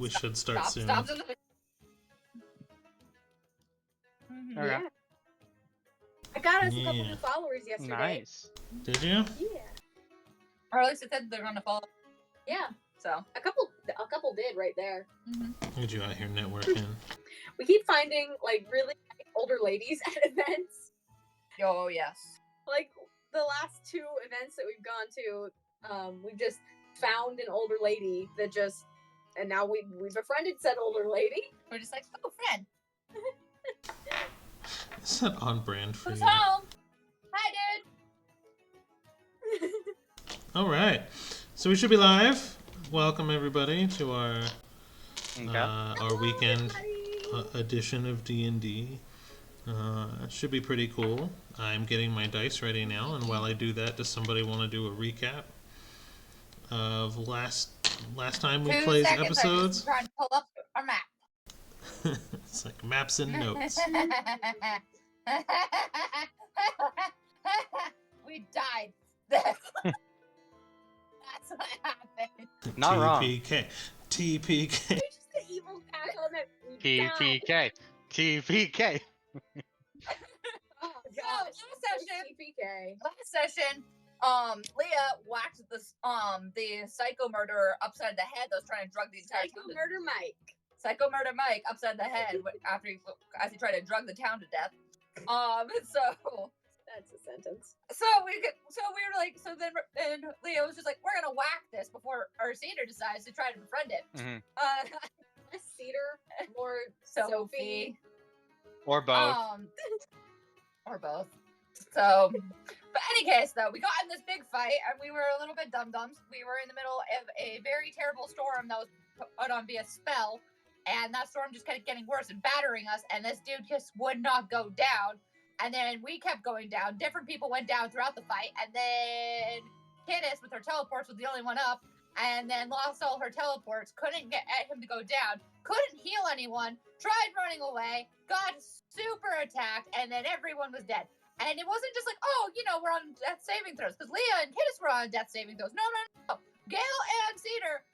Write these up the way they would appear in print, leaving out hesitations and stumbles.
We should start soon. Stop. Okay. Yeah. I got us a couple Yeah. new followers yesterday. Nice. Did you? Yeah. Or at least it said they're gonna follow. Yeah. So. A couple did right there. Look at you out here networking. We keep finding like really older ladies at events. Oh yes. Like the last 2 events that we've gone to, we've just found an older lady that just, and now we've befriended said older lady. We're just like, oh, friend. Is that on brand for Who's you? home? Hi, dude. All right. So we should be live. Welcome everybody to our weekend edition of D&D. Should be pretty cool. I'm getting my dice ready now, and while I do that, does somebody want to do a recap of last time we 2 played seconds, episodes? I'm just trying to pull up our map. It's like maps and notes. We died. That's what happened. Not wrong. TPK. TPK. You're just the evil cackle that TPK. TPK. Oh So, gosh. last session, Leah whacked the psycho murderer upside the head that was trying to drug the entire Psycho town. murder Mike. Psycho murder Mike upside the head as he tried to drug the town to death. So That's a sentence. then Leah was just like, we're gonna whack this before Cedar decides to try to befriend it. Mhm. Less Cedar, more Sophie. Sophie. Or both. Or both. So, but any case, though, we got in this big fight, and we were a little bit dum-dums. We were in the middle of a very terrible storm that was put on via spell, and that storm just kept getting worse and battering us, and this dude just would not go down. And then we kept going down. Different people went down throughout the fight, and then Kittis, with her teleports, was the only one up, and then lost all her teleports, couldn't get him to go down, couldn't heal anyone, tried running away, got super attacked, and then everyone was dead. And it wasn't just like, oh, we're on death saving throws, because Leah and Kittis were on death saving throws. No. Gale and Cedar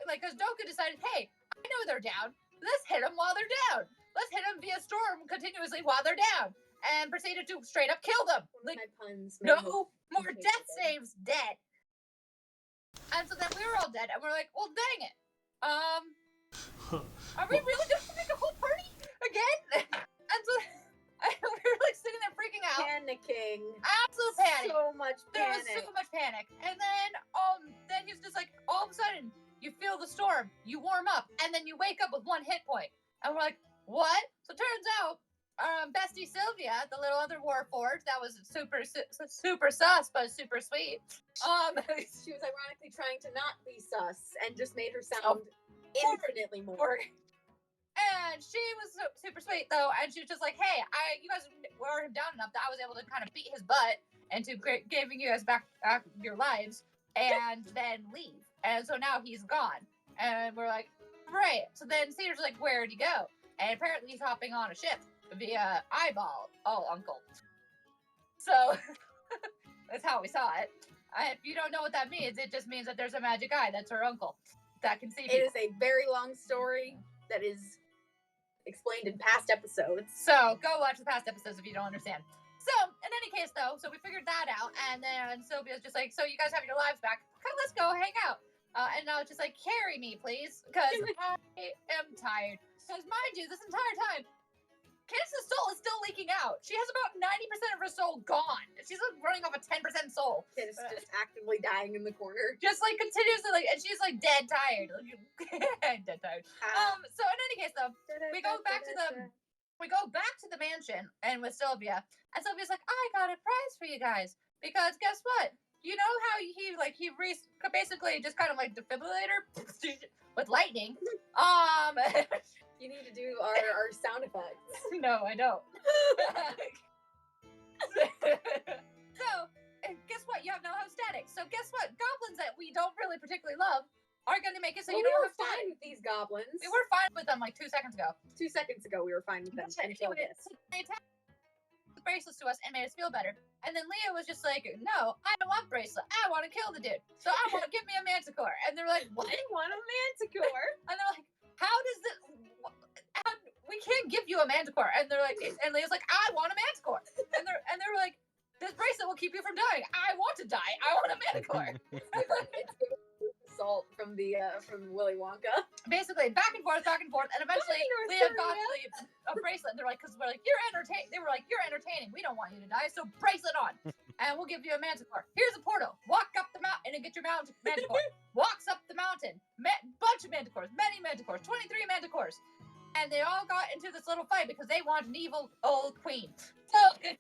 because Doka decided, hey, I know they're down. Let's hit them while they're down. Let's hit them via storm continuously while they're down. And proceeded to straight up kill them. One of my puns. No more death saves, dead. And so then we were all dead, and we're like, well, dang it. Are we really going to make a whole party again? And so we were like sitting there freaking out. Panicking. Absolute panic. So much There panic. was so much panic. And then he's just like, all of a sudden, you feel the storm, you warm up, and then you wake up with 1 hit point. And we're like, what? So it turns out, bestie Sylvia, the little other warforged, that was super sus, but super sweet. She was ironically trying to not be sus and just made her sound infinitely more. And she was super sweet though, and she was just like, hey, you guys wore him down enough that I was able to kind of beat his butt into giving you guys back your lives and then leave. And so now he's gone. And we're like, great. So then Cedar's like, where'd he go? And apparently he's hopping on a ship via eyeball. Oh, uncle. So that's how we saw it. If you don't know what that means, it just means that there's a magic eye. That's her uncle that can see people. It is a very long story that is explained in past episodes. So go watch the past episodes if you don't understand. So in any case, though, so we figured that out, and then Sylvia's just like, so you guys have your lives back. Come, let's go hang out. And I was just like, carry me, please, because I am tired. Because mind you, this entire time, Candace's soul is still leaking out. She has about 90% of her soul gone. She's like running off a 10% soul. It's just actively dying in the corner. Just like continuously, and she's like dead tired. Dead tired. So in any case, though, we go back to the mansion and with Sylvia, and Sylvia's like, I got a prize for you guys, because guess what? You know how he basically just kind of like defibrillator with lightning. You need to do our sound effects. No, I don't. So, guess what? You have no static. So guess what? Goblins that we don't really particularly love are going to make it so Well, you we don't were have static. fine with these goblins. We were fine with them like 2 seconds ago. 2 seconds ago. We were fine with them until this. They attack the bracelets to us and made us feel better. And then Leah was just like, no, I don't want bracelet. I want to kill the dude. So I want to give me a manticore. And they're like, what? I want a manticore. And they're like, how does this? We can't give you a manticore. And they're like, and Leah's like, I want a manticore. And they're like, this bracelet will keep you from dying. I want to die. I want a manticore. Salt from Willy Wonka. Basically, back and forth, and eventually Leah got a bracelet. And they're like, because we're like, you're entertaining. They were like, you're entertaining. We don't want you to die, so bracelet on, and we'll give you a manticore. Here's a portal. Walk up the mountain and get your manticore. Walks up the mountain. Bunch of manticores, many manticores, 23 manticores, and they all got into this little fight because they want an evil old queen. So, and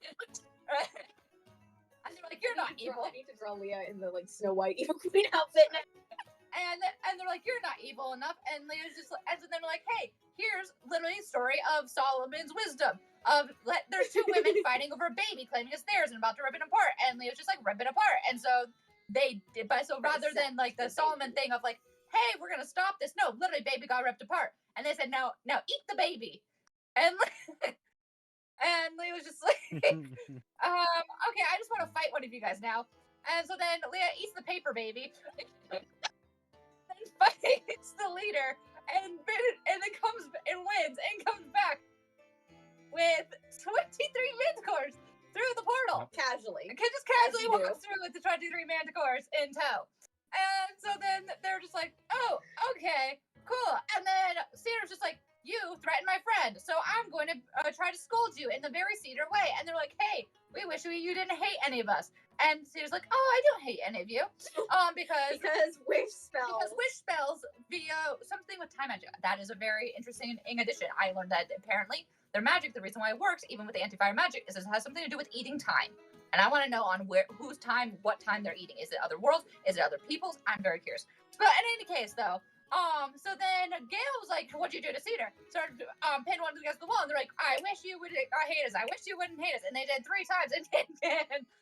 they're like, you're not evil. I need to draw Leah in the like Snow White evil queen outfit. And they're like, you're not evil enough. And Leah's just like, and so they're like, hey, here's literally a story of Solomon's wisdom. There's two women fighting over a baby, claiming it's theirs and about to rip it apart. And Leah's just like, rip it apart. And so they did, but so rather than like the Solomon thing of like, hey, we're gonna stop this. No, literally, baby got ripped apart. And they said, now eat the baby. And and Leah was just like, okay, I just want to fight one of you guys now. And so then Leah eats the paper baby. Fights the leader and then comes and wins and comes back with 23 manticores through the portal. Casually. And just casually walks through with the 23 manticores in tow. And so then they're just like, oh, okay, cool. And then Cedar's just like, you threatened my friend, so I'm going to try to scold you in the very Cedar way. And they're like, hey, we wish you didn't hate any of us. And Cedar's like, oh, I don't hate any of you. Because wish spells. Because wish spells via something with time magic. That is a very interesting addition. I learned that apparently their magic, the reason why it works, even with the anti-fire magic, is it has something to do with eating time. And I want to know on whose time, what time they're eating. Is it other worlds? Is it other people's? I'm very curious. But in any case, though, so then Gail was like, what'd you do to Cedar? Started pin one against the wall, and they're like, I wish you would hate us. I wish you wouldn't hate us. And they did 3 times, and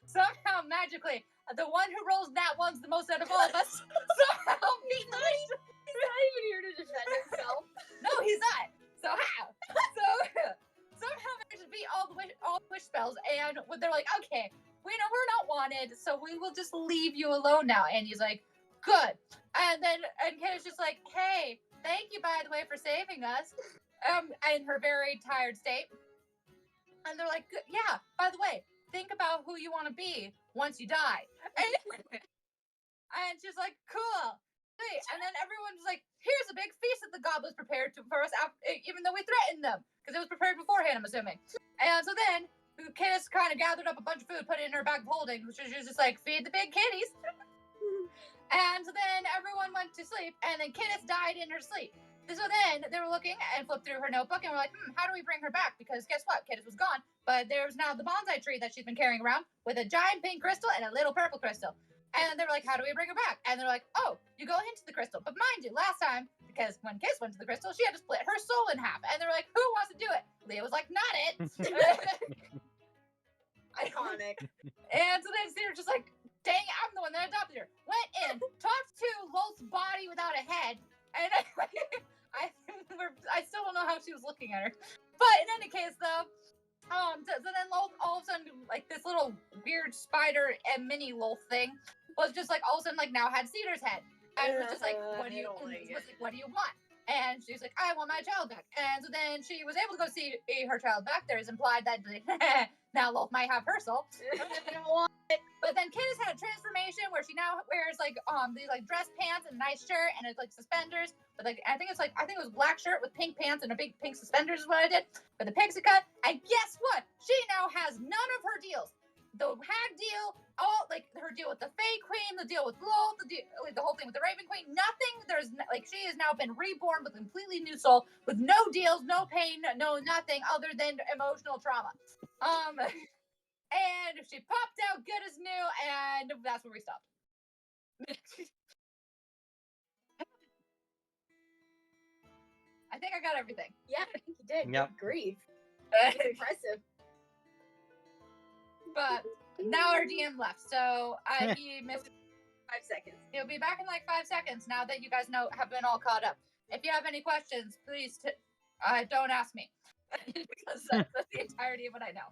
somehow magically, the one who rolls that one's the most out of all of us. Somehow beat the rest. He's not even here to defend himself. No, he's not. So how? So somehow managed to beat all the wish spells, and they're like, okay, we know we're not wanted, so we will just leave you alone now. And he's like, good. And Kate is just like, hey, thank you, by the way, for saving us. In her very tired state. And they're like, yeah, by the way, think about who you want to be once you die. And she's like, cool. And then everyone's like, here's a big feast that the goblins prepared for us, even though we threatened them. Because it was prepared beforehand, I'm assuming. And so then Kate kind of gathered up a bunch of food, put it in her bag of holding, which was just like, feed the big kitties. And so then everyone went to sleep, and then Kidis died in her sleep. So then they were looking and flipped through her notebook, and were like, how do we bring her back? Because guess what? Kidis was gone, but there's now the bonsai tree that she's been carrying around with a giant pink crystal and a little purple crystal. And they were like, how do we bring her back? And they're like, oh, you go into the crystal. But mind you, last time, because when Kiss went to the crystal, she had to split her soul in half. And they're like, who wants to do it? Leah was like, not it. Iconic. And so then Cedar's just like, dang, I'm the one that adopted her. Went in, talked to Lolth's body without a head, and I still don't know how she was looking at her. But in any case, though, so then Lolth all of a sudden, like this little weird spider and mini Lolth thing, was just like all of a sudden like now had Cedar's head, and was just like, what do you want? And she's like, I want my child back. And so then she was able to go see her child back. There is implied that now Lolth might have her soul. But then Kidis had a transformation where she now wears like these like dress pants and a nice shirt and it's like suspenders. But like I think it was a black shirt with pink pants and a big pink suspenders is what I did for the pixie cut. And guess what? She now has none of her deals. The hag deal, all like her deal with the Fae Queen, the deal with Lolth, the whole thing with the Raven Queen, nothing. There's like she has now been reborn with a completely new soul, with no deals, no pain, no nothing other than emotional trauma. And she popped out good as new, and that's where we stopped. I think I got everything. Yeah, I think you did. Yep. Good grief. Impressive. But now our DM left, so he missed 5 seconds. He'll be back in like 5 seconds now that you guys have been all caught up. If you have any questions, please don't ask me. Because that's the entirety of what I know.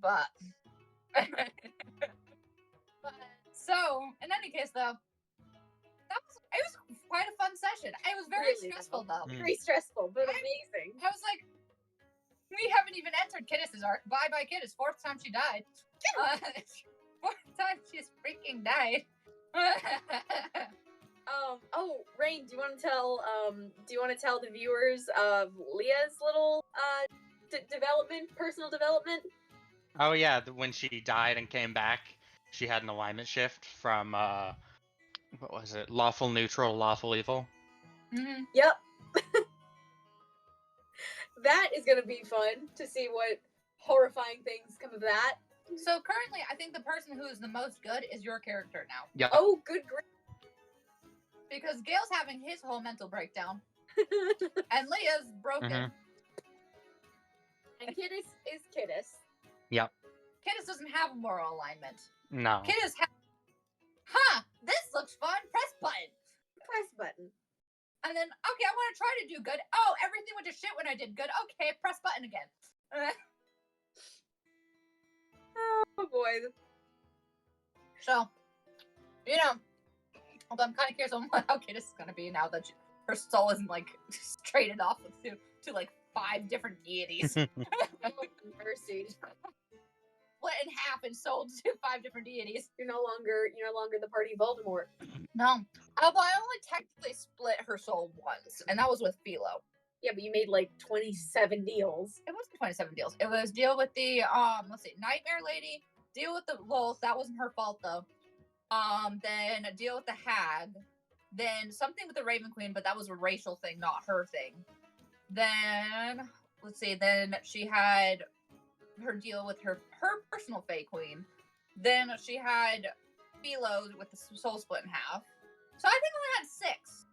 But so in any case, though, it was quite a fun session. It was very Really stressful though. Very stressful, but amazing. I was like, we haven't even entered Kittis's arc. Bye bye Kittis. Fourth time she died. Fourth time she's freaking died. Oh, Rain, do you want to tell the viewers of Leah's little personal development? Oh yeah, when she died and came back, she had an alignment shift from what was it? Lawful neutral, lawful evil. Mm-hmm. Yep. That is gonna be fun to see what horrifying things come of that. So currently, I think the person who is the most good is your character now. Yeah. Oh, good grief. Because Gail's having his whole mental breakdown, and Leah's broken. Mhm. And Kittis is Kittis. Yep. Kittis doesn't have a moral alignment. No. Kittis this looks fun. Press button. Press button. And then, okay, I want to try to do good. Oh, everything went to shit when I did good. Okay, press button again. Oh boy. So, although I'm kind of curious on how Kittis is going to be now that her soul isn't, like, traded off to like, 5 different deities. Mercy. Split in half and sold to 5 different deities. You're no longer the party Voldemort. No. Although I only technically split her soul once, and that was with Philo. Yeah, but you made like 27 deals. It wasn't 27 deals. It was deal with the, Nightmare Lady, deal with the Wolf, that wasn't her fault, though. Then a deal with the Hag, then something with the Raven Queen, but that was a racial thing, not her thing. Then, then she had her deal with her personal Fae Queen. Then she had Philo with the soul split in half. So I think I only had 6.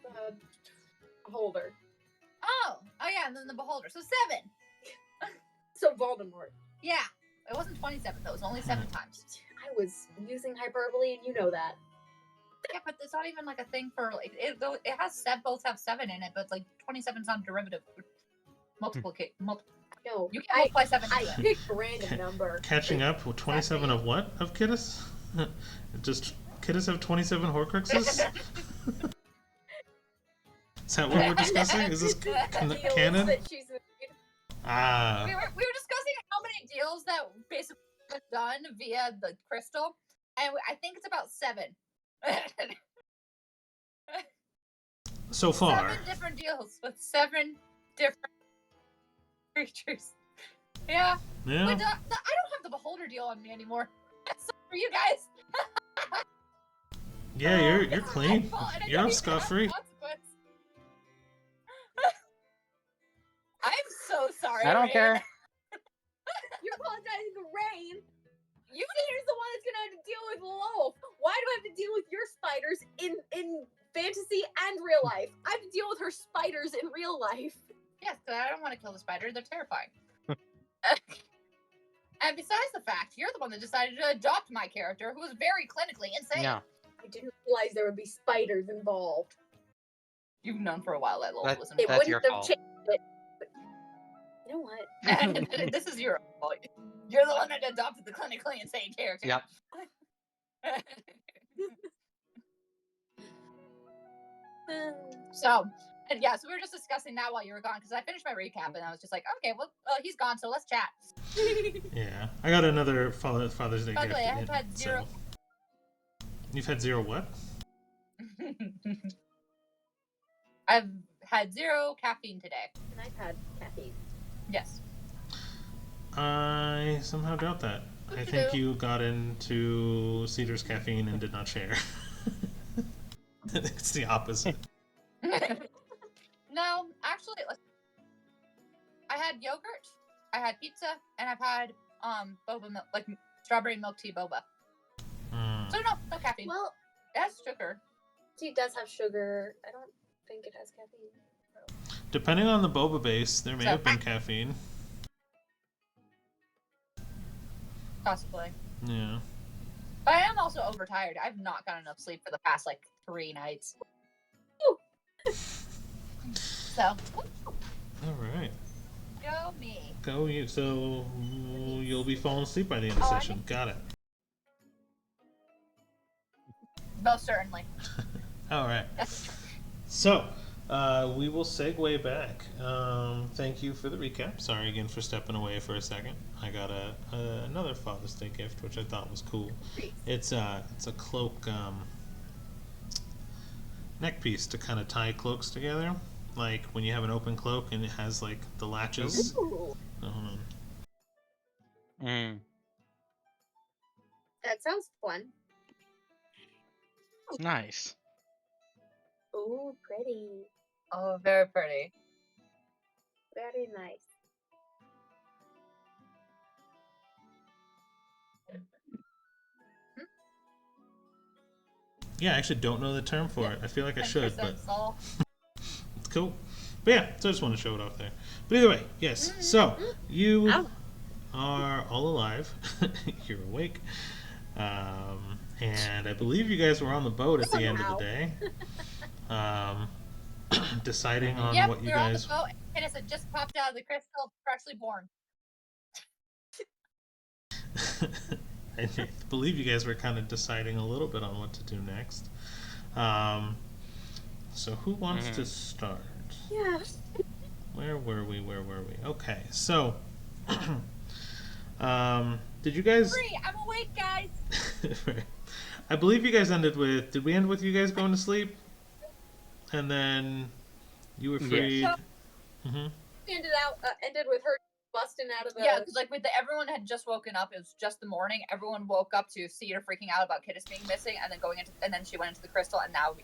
The Beholder. Oh yeah, and then the Beholder. So 7. So Voldemort. Yeah. It wasn't 27 though, it was only 7 times. I was using hyperbole and you know that. Yeah, but it's not even like a thing for like it has both have 7 in it, but like 27's not a derivative. Multiplicate. No. You can multiply 7 I into it. picked a random number. Catching up with 27 of what? Of Kittis? Just Kittis have 27 Horcruxes? Is that what we're discussing? Is this Deals canon? that she's made. Ah. We were discussing how many deals that basically were done via the crystal, and I think it's about 7. So far. 7 different deals with 7 different creatures. Yeah. Yeah. But I don't have the Beholder deal on me anymore. That's for you guys. Yeah, you're This is clean. my fault, and I You're don't off even have scot-free. consequence. I'm so sorry. I don't Rain. care. You're apologizing to Rain. You're the one that's gonna have to deal with Loaf. Why do I have to deal with your spiders in fantasy and real life? I have to deal with her spiders in real life. Yes, but I don't want to kill the spider. They're terrifying. And besides the fact, you're the one that decided to adopt my character, who was very clinically insane. Yeah. I didn't realize there would be spiders involved. You've known for a while that Lola That- was It involved. That's your wouldn't have fault. changed it. But you know what? And this is your fault. You're the one that adopted the clinically insane character. Yep. So we were just discussing that while you were gone, because I finished my recap, and I was just like, okay, well, he's gone, so let's chat. Yeah. I got another Father's Day By the gift. way, I've had 0. You've had 0 what? I've had 0 caffeine today. And I've had caffeine. Yes. I somehow doubt that. I think you got into Cedar's caffeine and did not share. It's the opposite. No, actually, I had yogurt, I had pizza, and I've had boba milk, like strawberry milk tea boba. Mm. So no caffeine. Well, It has sugar. tea does have sugar. I don't think it has caffeine. Depending on the boba base, there may So- have been caffeine. Possibly. Yeah. But I am also overtired. I've not gotten enough sleep for the past, 3 nights. So, All right. go me. Go you. So you'll be falling asleep by the end of the Oh, I session. Got it. Most certainly. All right. So we will segue back. Thank you for the recap. Sorry again for stepping away for a second. I got another Father's Day gift, which I thought was cool. It's a cloak neck piece to kind of tie cloaks together. Like when you have an open cloak and it has like the latches. Ooh, Mm. that sounds fun. Nice. Ooh, pretty. Oh, very pretty. Very nice. Yeah, I actually don't know the term for it. I feel like I should, but Saul. it's cool. But yeah, so I just want to show it off there. But either way, yes. So you Ow. are all alive. You're awake. And I believe you guys were on the boat at the end of the day. Deciding on Yep, what you we're on the guys. boat, and it's just popped out of the crystal, freshly born. I believe you guys were kind of deciding a little bit on what to do next. So who wants to start? Yeah. Where were we? Okay, so did you guys? Free, I'm awake, guys. I believe you guys ended with. Did we end with you guys going to sleep? And then you were Yes. freed. Ended with her busting out of the. Yeah, because like everyone had just woken up. It was just the morning. Everyone woke up to Cedar freaking out about Kittis being missing, and then then she went into the crystal, and now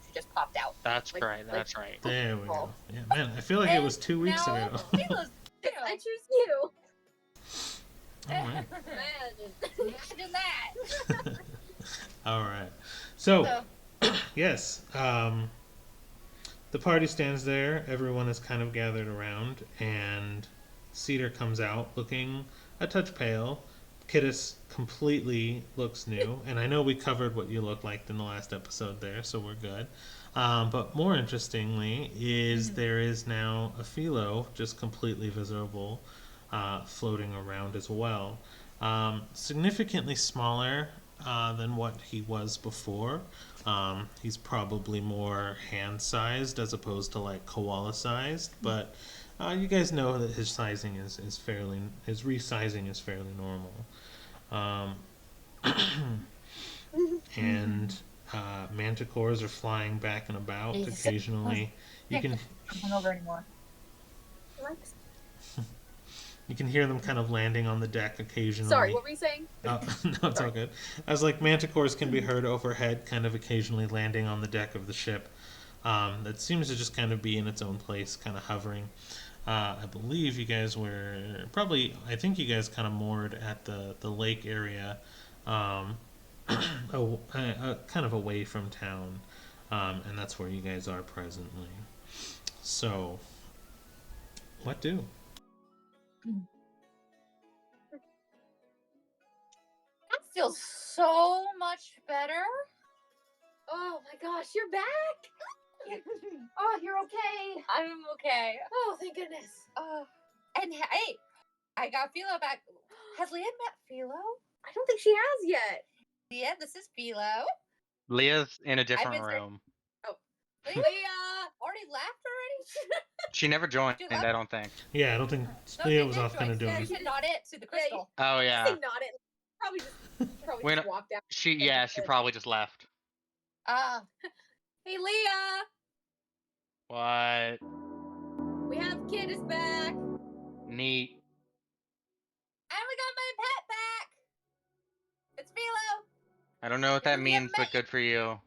she just popped out. That's right. That's right. There we go. Yeah, man, I feel like it was 2 weeks now, ago. I choose you. All right. Imagine that. All right. So yes, the party stands there. Everyone is kind of gathered around, and Cedar comes out looking a touch pale. Kittis completely looks new, and I know we covered what you look like in the last episode there, so we're good. But more interestingly is there is now a Philo just completely visible, floating around as well. Significantly smaller than what he was before. He's probably more hand-sized as opposed to like koala-sized, but you guys know that his resizing is fairly normal. And manticores are flying back and about occasionally. You can over anymore. you can hear them kind of landing on the deck occasionally. Sorry, what were you saying? Oh, no, it's all good. I was like, manticores can be heard overhead, kind of occasionally landing on the deck of the ship. That seems to just kind of be in its own place, kind of hovering. I believe you guys were I think you guys kind of moored at the lake area, kind of away from town, and that's where you guys are presently. So, what do? That feels so much better. Oh my gosh, you're back! Oh, you're okay. I'm okay. Oh, thank goodness. And hey, I got Philo back. Has Leah met Philo? I don't think she has yet. Leah, this is Philo. Leah's in a different been saying- room. Leah already left already? She never joined, She left? I don't think. Yeah, I don't think No, Leah she was did off join. kind of doing. She said not it to the crystal. Oh I yeah. think not it. Probably When- just walked out. She probably just left. Hey, Leah! What? We have Kittis back. Neat. And we got my pet back. It's Philo. I don't know what that Leah means, met- but good for you.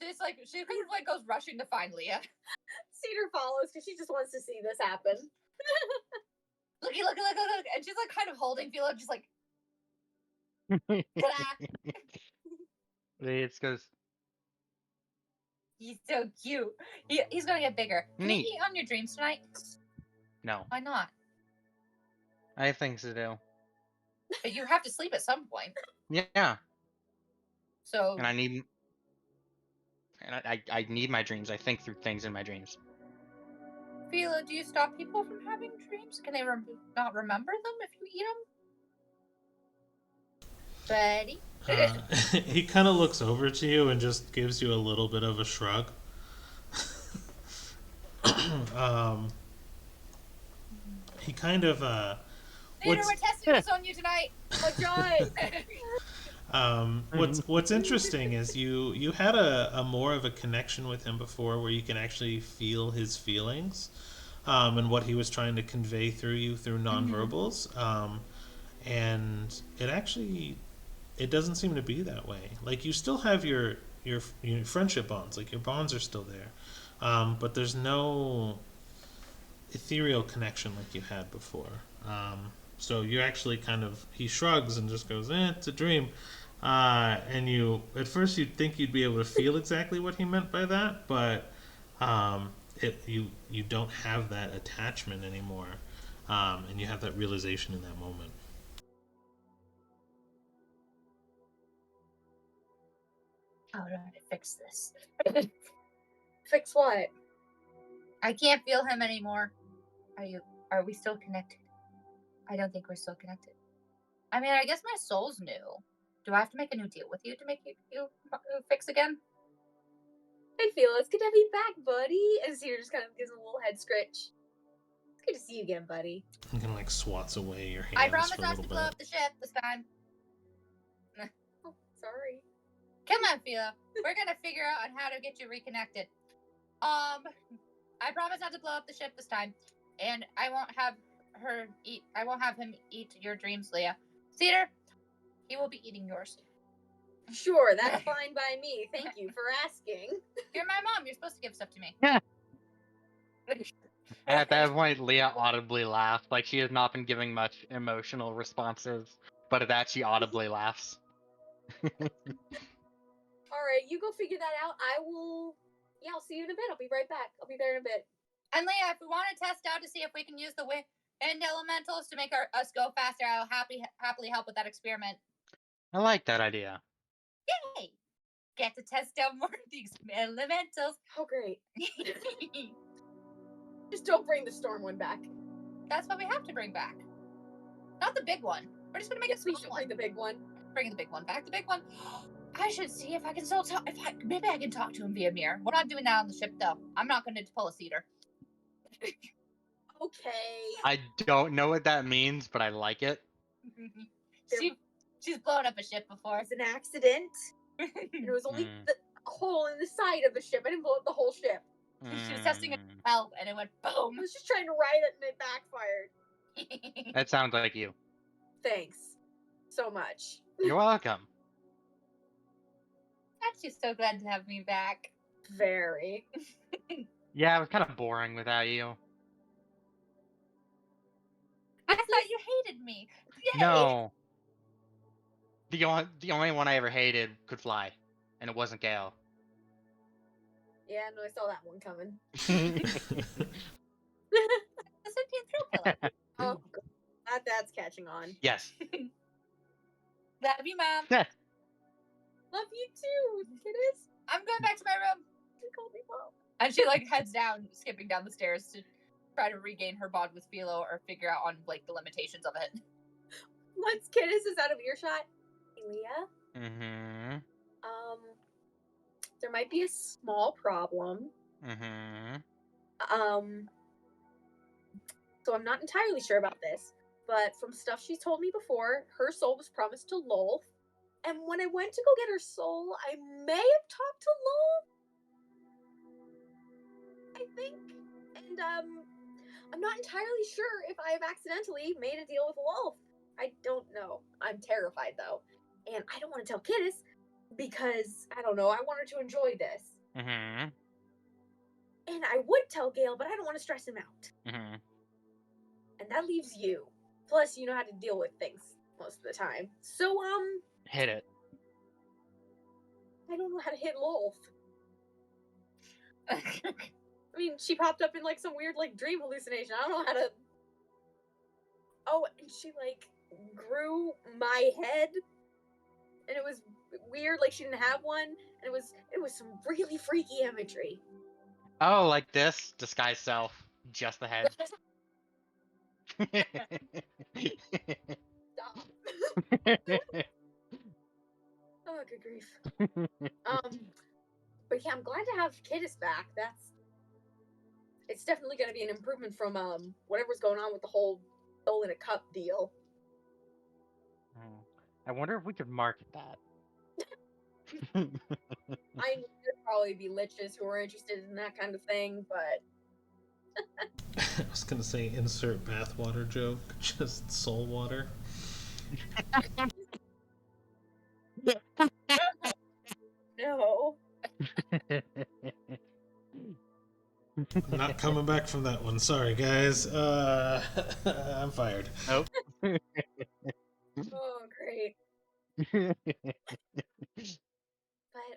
It's like she kind of like goes rushing to find Leah. Cedar follows because she just wants to see this happen. Look, and she's like kind of holding Philo, just like. Ta-da. It's because He's so cute. He's gonna get bigger. Can Neat. you eat on your dreams tonight? no, Why not? I have things to do. But you have to sleep at some point. Yeah, So and I need my dreams. I think through things in my dreams. Philo, do you stop people from having dreams? Can they not remember them if you eat them? Betty? He kind of looks over to you and just gives you a little bit of a shrug. um, he kind of Peter, what's we're testing this on you tonight. Oh my god! what's interesting is you had a more of a connection with him before, where you can actually feel his feelings, and what he was trying to convey through you through nonverbals, and it doesn't seem to be that way. Like, you still have your friendship bonds, like your bonds are still there, but there's no ethereal connection like you had before. So you actually he shrugs and just goes, it's a dream. And at first you'd think you'd be able to feel exactly what he meant by that, but you don't have that attachment anymore, and you have that realization in that moment. How do I fix this? Fix what? I can't feel him anymore. Are we still connected? I don't think we're still connected. I mean, I guess my soul's new. Do I have to make a new deal with you to make you fix again? I feel it's good to have you back, buddy. And Cedar just kind of gives him a little head scratch. It's good to see you again, buddy. He kind of swats away your hands I promise for a not little to blow bit. up the ship this time. Oh, sorry. Come on, Philo. We're gonna figure out on how to get you reconnected. I promise not to blow up the ship this time, and I won't have him eat your dreams, Leah. Cedar, he will be eating yours. Sure, that's fine by me. Thank you for asking. You're my mom. You're supposed to give stuff to me. At that point, Leah audibly laughed, like she has not been giving much emotional responses, but at that she audibly laughs. Alright, you go figure that out. I'll see you in a bit. I'll be right back. I'll be there in a bit. And Leah, if we want to test out to see if we can use the wind elementals to make us go faster, I'll happily help with that experiment. I like that idea. Yay! Get to test out more of these elementals. Oh, great. Just don't bring the storm one back. That's what we have to bring back. Not the big one. We're just gonna make We should bring the big one. Bring the big one back. The big one. I should see if I can still talk. Maybe I can talk to him via mirror. We're not doing that on the ship, though. I'm not going to pull a Cedar. Okay. I don't know what that means, but I like it. She's blown up a ship before. It's an accident. It was only the hole in the side of the ship. I didn't blow up the whole ship. She was testing it well, and it went boom. I was just trying to ride it, and it backfired. That sounds like you. Thanks so much. You're welcome. I'm just so glad to have me back. Very. Yeah, it was kind of boring without you. I thought you hated me. Yay! No. The only one I ever hated could fly, and it wasn't Gale. Yeah, no, I saw that one coming. The sentient thrill killer. Oh, God. That's catching on. Yes. Love you, Mom. Love you too, kiddos. I'm going back to my room. You call me mom. And she heads down, skipping down the stairs to try to regain her bond with Philo or figure out on the limitations of it. Once Kiddos is out of earshot, hey, Leah. Mm-hmm. There might be a small problem. Mm-hmm. So I'm not entirely sure about this, but from stuff she's told me before, her soul was promised to Lolth. And when I went to go get her soul, I may have talked to Lolth, I think. And I'm not entirely sure if I have accidentally made a deal with Lolth. I don't know. I'm terrified though. And I don't want to tell Kiddos because, I don't know, I want her to enjoy this. Mm-hmm. And I would tell Gale, but I don't want to stress him out. Mm-hmm. And that leaves you. Plus, you know how to deal with things most of the time. So, Hit it. I don't know how to hit Lolth. I mean, she popped up in some weird dream hallucination. I don't know how to. Oh, and she grew my head, and it was weird. She didn't have one, and it was some really freaky imagery. Oh, like this disguise self. Just the head. Stop. Oh, good grief. But yeah, I'm glad to have Kittis back. It's definitely going to be an improvement from whatever's going on with the whole soul in a cup deal. I wonder if we could market that. I know there'd probably be liches who are interested in that kind of thing, but I was gonna say insert bathwater joke, just soul water. no. I'm not coming back from that one. Sorry, guys. I'm fired. Nope. Oh, great.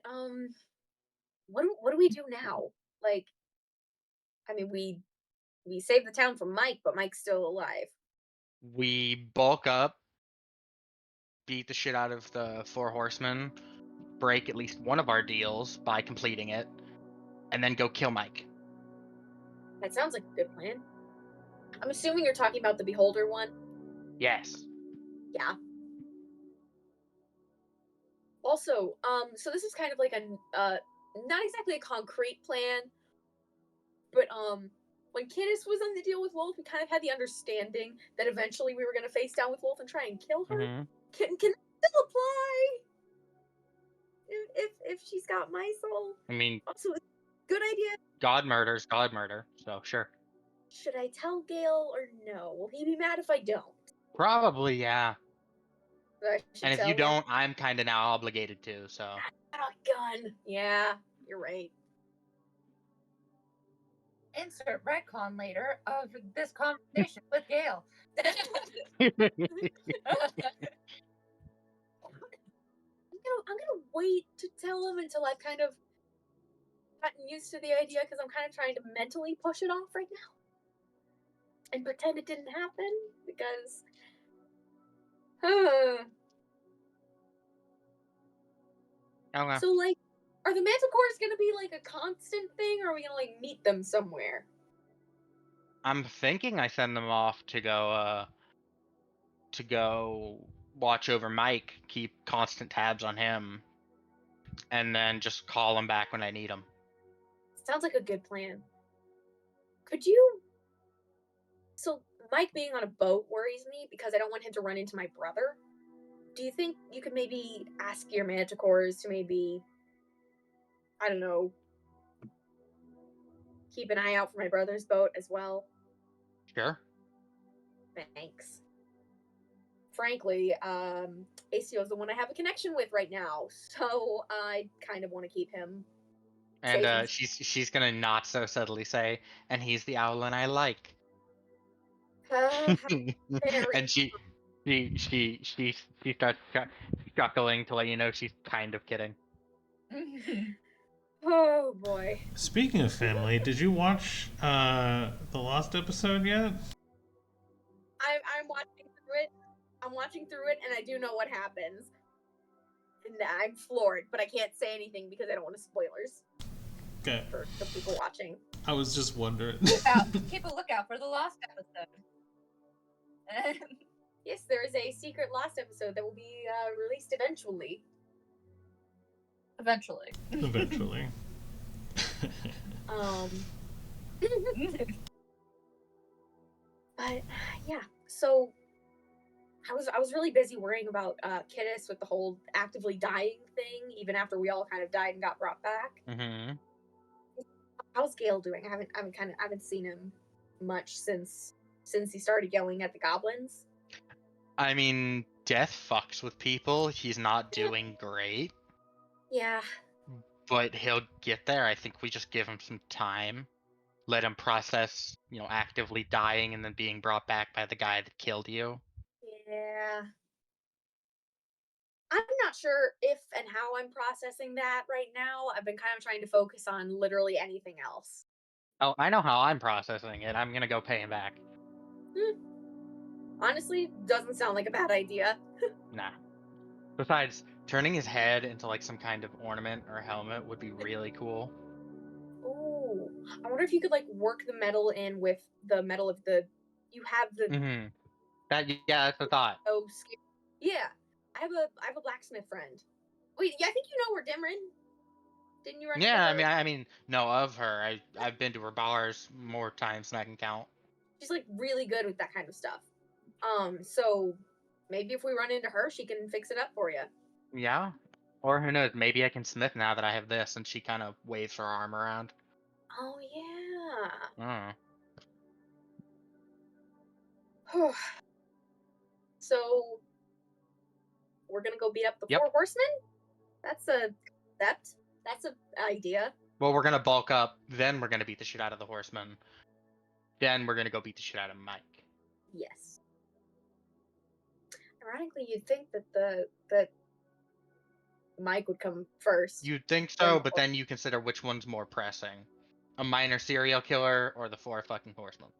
But what do we do now? Like, I mean, we saved the town from Mike, but Mike's still alive. We bulk up, beat the shit out of the 4 horsemen, break at least one of our deals by completing it, and then go kill Mike. That sounds like a good plan. I'm assuming you're talking about the Beholder one. Yes. Yeah. Also, so this is kind of like a not exactly a concrete plan, but when Candace was on the deal with Wolf, we kind of had the understanding that eventually we were going to face down with Wolf and try and kill her. Mm-hmm. Can that still apply? If she's got my soul. I mean, Also, it's a good idea. God murders God murder, so sure. Should I tell Gale or no? Will he be mad if I don't? Probably, yeah. I should And if tell you him. don't, I'm kind of now obligated to, so. I got a gun. Yeah, you're right. Insert retcon later of this conversation with Gail. I'm gonna wait to tell him until I've kind of gotten used to the idea, because I'm kind of trying to mentally push it off right now and pretend it didn't happen, because Okay. So, like, are the Manticores gonna be like a constant thing, or are we gonna like meet them somewhere? I'm thinking I send them off to go watch over Mike, keep constant tabs on him, and then just call him back when I need him. Sounds like a good plan. Could you? So Mike being on a boat worries me because I don't want him to run into my brother. Do you think you could maybe ask your Manticores to maybe, I don't know, keep an eye out for my brother's boat as well? Sure. Thanks. Frankly, ACO is the one I have a connection with right now, so I kind of want to keep him. And she's gonna not so subtly say, and he's the Owlin I like. And she starts chuckling to let you know she's kind of kidding. Oh boy. Speaking of family, did you watch the Lost episode yet? I'm watching through it. I'm watching through it, and I do know what happens. And I'm floored, but I can't say anything because I don't want to spoilers Okay, for the people watching. I was just wondering. Keep a lookout for the Lost episode. Yes, there is a secret Lost episode that will be released eventually. Eventually. Eventually. But yeah, so I was really busy worrying about Kittis with the whole actively dying thing, even after we all kind of died and got brought back. Mm-hmm. How's Gale doing? I haven't seen him much since he started yelling at the goblins. I mean, death fucks with people. He's not doing great, Yeah. but he'll get there. I think we just give him some time. Let him process, actively dying and then being brought back by the guy that killed you. Yeah. I'm not sure if and how I'm processing that right now. I've been kind of trying to focus on literally anything else. Oh, I know how I'm processing it. I'm gonna go pay him back. Honestly, doesn't sound like a bad idea. Nah. Besides, turning his head into like some kind of ornament or helmet would be really cool. Ooh, I wonder if you could like work the metal in with the metal of the. You have the Mm-hmm. Yeah, that's the thought. Yeah, I have a blacksmith friend. Wait, yeah, I think you know where Dimrin. Didn't you run into Yeah, her? I mean, know of her. I've been to her bars more times than I can count. She's like really good with that kind of stuff. So maybe if we run into her, she can fix it up for you. Yeah. Or who knows? Maybe I can smith now that I have this, and she kind of waves her arm around. Oh Mm. yeah. So we're gonna go beat up the Yep. four horsemen. That's a that's that's a idea. Well, we're gonna bulk up, then we're gonna beat the shit out of the horseman. Then we're gonna go beat the shit out of Mike. Yes. Ironically, you'd think that Mike would come first. You'd think so, but then you consider which one's more pressing. A minor serial killer or the four fucking horsemen.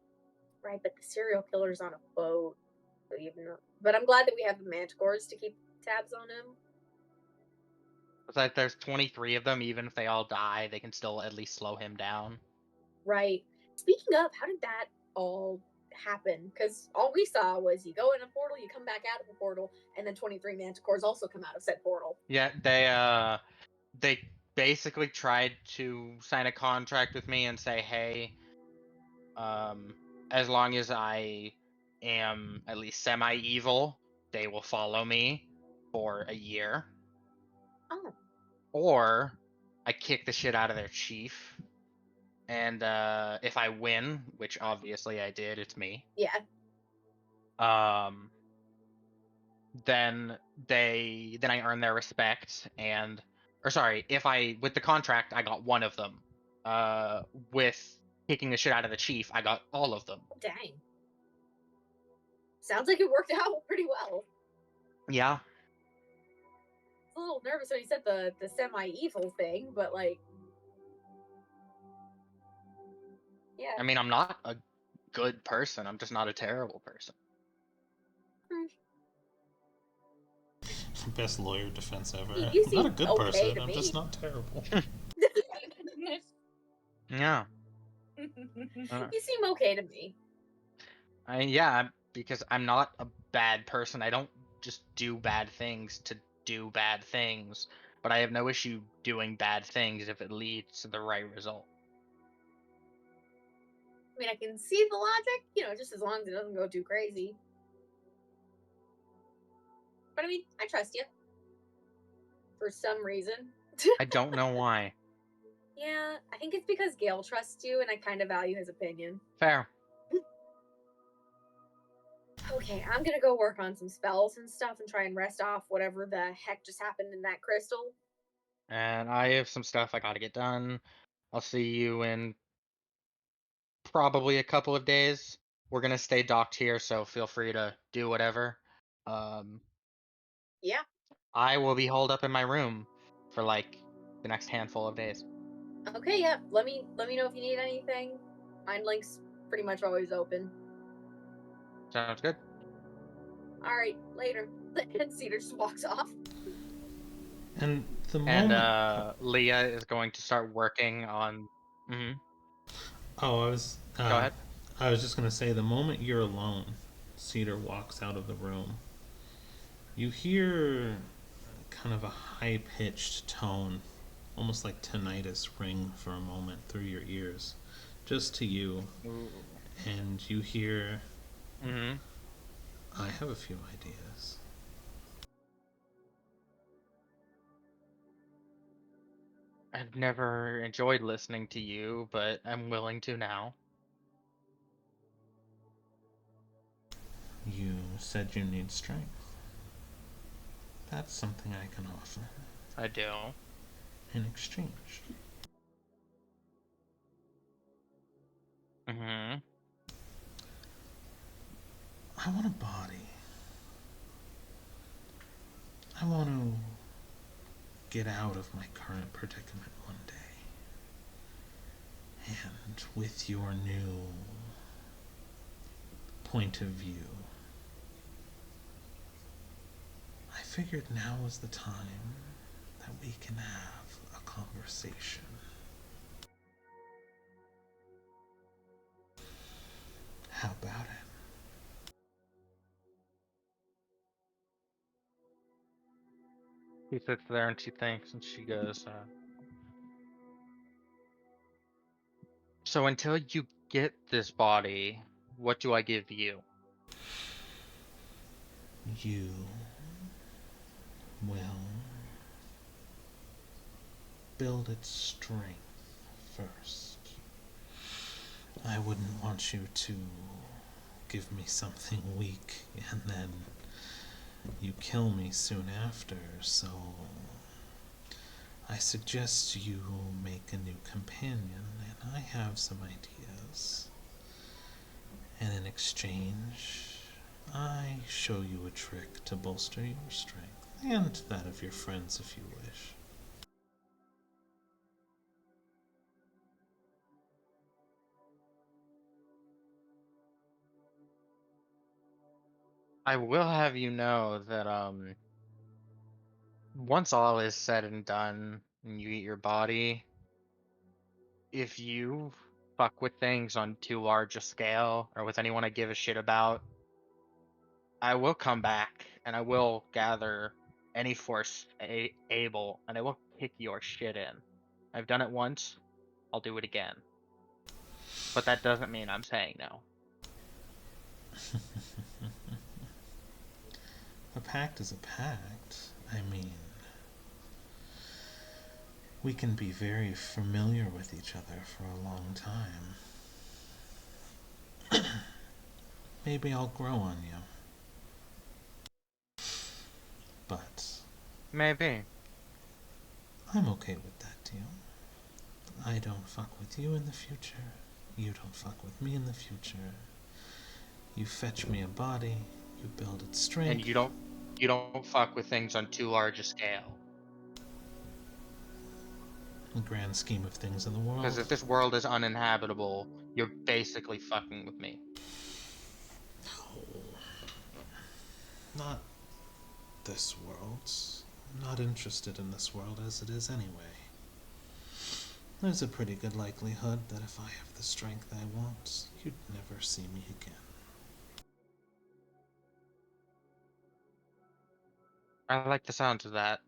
Right, but the serial killer's on a boat. So but I'm glad that we have the manticores to keep tabs on him. It's like there's 23 of them, even if they all die, they can still at least slow him down. Right. Speaking of, how did that all happen? Because all we saw was you go in a portal, you come back out of the portal, and then 23 manticores also come out of said portal. Yeah, they basically tried to sign a contract with me and say, hey, as long as I am at least semi-evil, they will follow me for a year. Oh. Or I kick the shit out of their chief, and if I win, which obviously I did, it's me. Yeah. Then I earn their respect, and or sorry, if I with the contract I got one of them. With kicking the shit out of the chief, I got all of them. Dang. Sounds like it worked out pretty well. Yeah. I was a little nervous when you said the semi-evil thing, but like, yeah. I mean, I'm not a good person. I'm just not a terrible person. Best lawyer defense ever. You I'm not a seem good okay person. to I'm me. just not terrible. Yeah. You seem okay to me. Because I'm not a bad person. I don't just do bad things to do bad things, but I have no issue doing bad things if it leads to the right result. I mean, I can see the logic, just as long as it doesn't go too crazy. But I mean, I trust you. For some reason. I don't know why. Yeah, I think it's because Gale trusts you and I kind of value his opinion. Fair. Okay, I'm gonna go work on some spells and stuff and try and rest off whatever the heck just happened in that crystal. And I have some stuff I gotta get done. I'll see you in probably a couple of days. We're gonna stay docked here, so feel free to do whatever. Yeah. I will be holed up in my room for like the next handful of days. Okay, yeah. Let me know if you need anything. Mind link's pretty much always open. Sounds good. Alright, later. And Cedar just walks off. And the And moment. Leah is going to start working on. Oh, I was. Go ahead. I was just gonna say, the moment you're alone, Cedar walks out of the room. You hear kind of a high-pitched tone, almost like tinnitus, ring for a moment through your ears, just to you. Ooh. And you hear, Mm-hmm. I have a few ideas. I've never enjoyed listening to you, but I'm willing to now. You said you need strength. That's something I can offer I do. in exchange. Mm-hmm. I want a body. I want to get out of my current predicament one day. And with your new point of view, I figured now was the time that we can have a conversation. How about it? She sits there and she thinks and she goes, so until you get this body, what do I give you? You will build its strength first. I wouldn't want you to give me something weak and then you kill me soon after, so I suggest you make a new companion, and I have some ideas. And in exchange, I show you a trick to bolster your strength, and that of your friends if you wish. I will have you know that once all is said and done and you eat your body, if you fuck with things on too large a scale or with anyone I give a shit about, I will come back and I will gather any force able and I will kick your shit in. I've done it once, I'll do it again. But that doesn't mean I'm saying no. A pact is a pact. I mean, we can be very familiar with each other for a long time. Maybe I'll grow on you. But Maybe. I'm okay with that deal. I don't fuck with you in the future. You don't fuck with me in the future. You fetch me a body, you build its strength. And you don't fuck with things on too large a scale. In the grand scheme of things in the Because world. if this world is uninhabitable, you're basically fucking with me. No. Not this world. I'm not interested in this world as it is anyway. There's a pretty good likelihood that if I have the strength I want, you'd never see me again. I like the sound of that.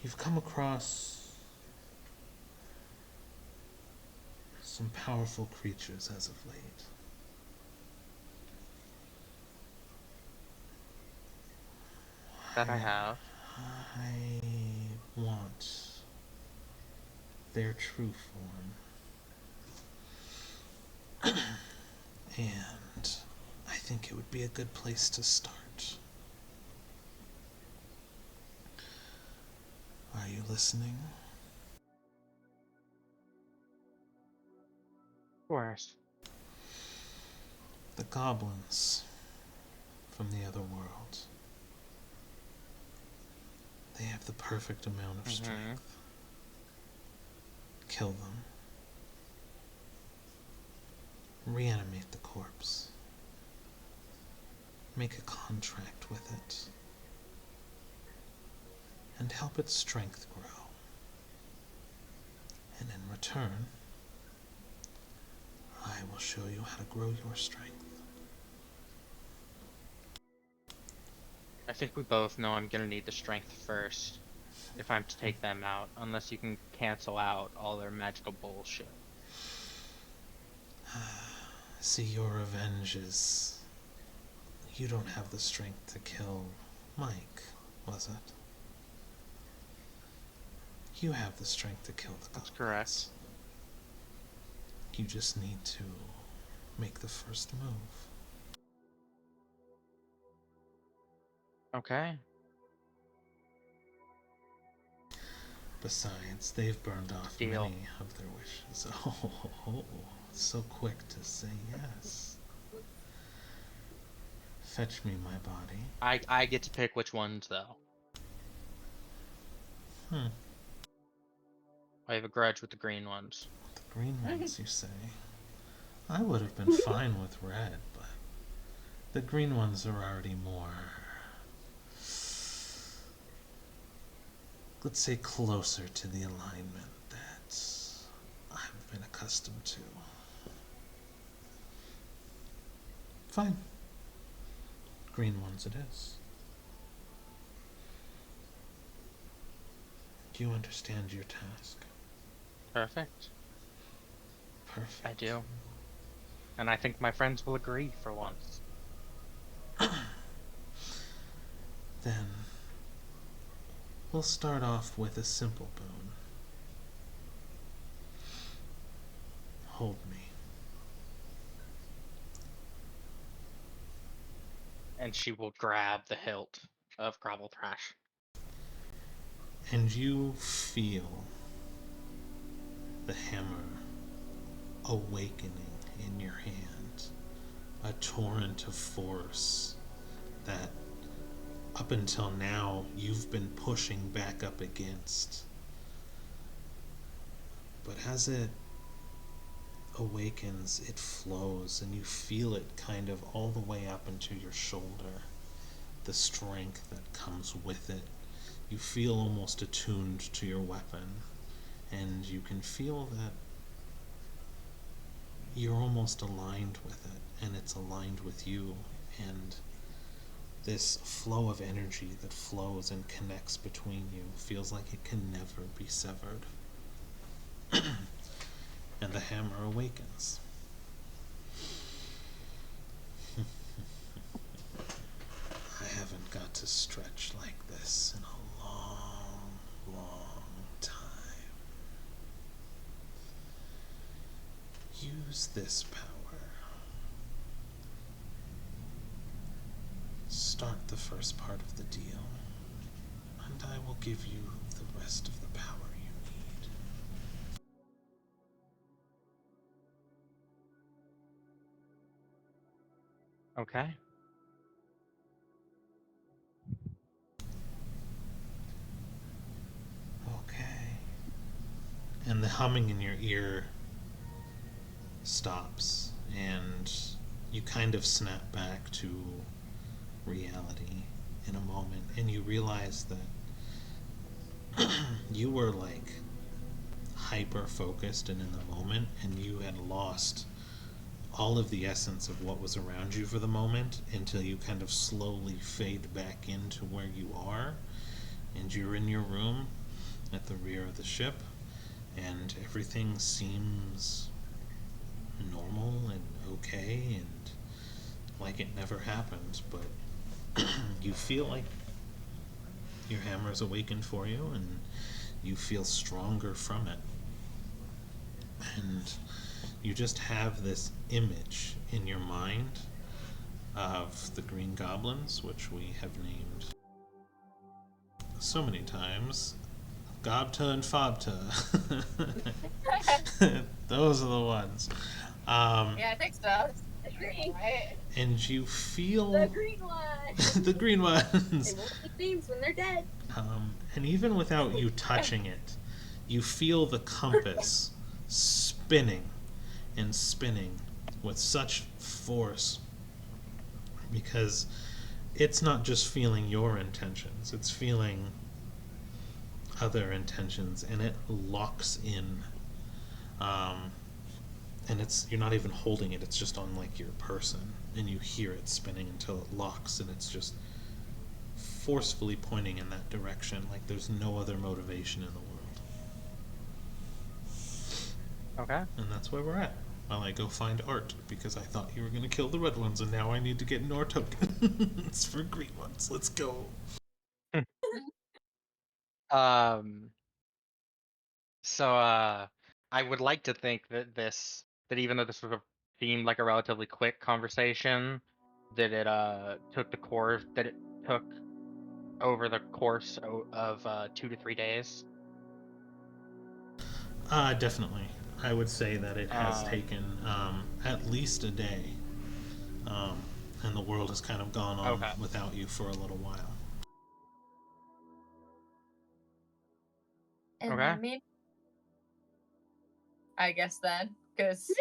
You've come across some powerful creatures as of late. That I have. I want their true form. And I think it would be a good place to start. Are you listening? Of course. The goblins from the other world. They have the perfect amount of strength. Kill them. Reanimate the corpse. Make a contract with it. And help its strength grow. And in return, I will show you how to grow your strength. I think we both know I'm gonna need the strength first if I'm to take them out, unless you can cancel out all their magical bullshit. See, your revenge is... You don't have the strength to kill Mike, was it? You have the strength to kill the goblins. That's correct. You just need to make the first move. Okay. Besides, they've burned off Deal. many of their wishes. Oh, so quick to say yes. Fetch me my body. I get to pick which ones though. I have a grudge with the green ones. The green ones, you say? I would have been fine with red, but the green ones are already more... let's say closer to the alignment that I've been accustomed to. Fine. Green ones it is. Do you understand your task? Perfect. Perfect. I do. And I think my friends will agree for once. Then we'll start off with a simple boon. Hold me. And she will grab the hilt of Grovel Trash. And you feel the hammer awakening in your hand. A torrent of force that up until now you've been pushing back up against. But as it awakens, it flows, and you feel it kind of all the way up into your shoulder. The strength that comes with it. You feel almost attuned to your weapon, and you can feel that you're almost aligned with it, and it's aligned with you, and this flow of energy that flows and connects between you feels like it can never be severed. And the hammer awakens. I haven't got to stretch like this in a long, long time. Use this power. Start the first part of the deal, and I will give you the rest of the power you need. Okay. Okay. And the humming in your ear stops, and you kind of snap back to reality in a moment, and you realize that you were like hyper focused and in the moment, and you had lost all of the essence of what was around you for the moment until you kind of slowly fade back into where you are, and you're in your room at the rear of the ship, and everything seems normal and okay and like it never happened, but you feel like your hammer's awakened for you, and you feel stronger from it. And you just have this image in your mind of the Green Goblins, which we have named so many times. Gobta and Fobta. Those are the ones. Yeah, I think so. Agree. Right. And you feel The green one. the green They ones. won't take names when they're dead. And even without you touching it, you feel the compass spinning and spinning with such force, because it's not just feeling your intentions, it's feeling other intentions, and it locks in. And you're not even holding it, it's just on like your person, and you hear it spinning until it locks, and it's just forcefully pointing in that direction, like there's no other motivation in the world. Okay. And that's where we're at. While I go find Art, because I thought you were going to kill the red ones, and now I need to get more tokens for green ones. Let's go. Um. So, I would like to think that that even though this was seemed like a relatively quick conversation, that it took over the course of 2 to 3 days. Definitely. I would say that it has taken at least a day. And the world has kind of gone on Okay. without you for a little while. And Okay. then maybe, I guess then, because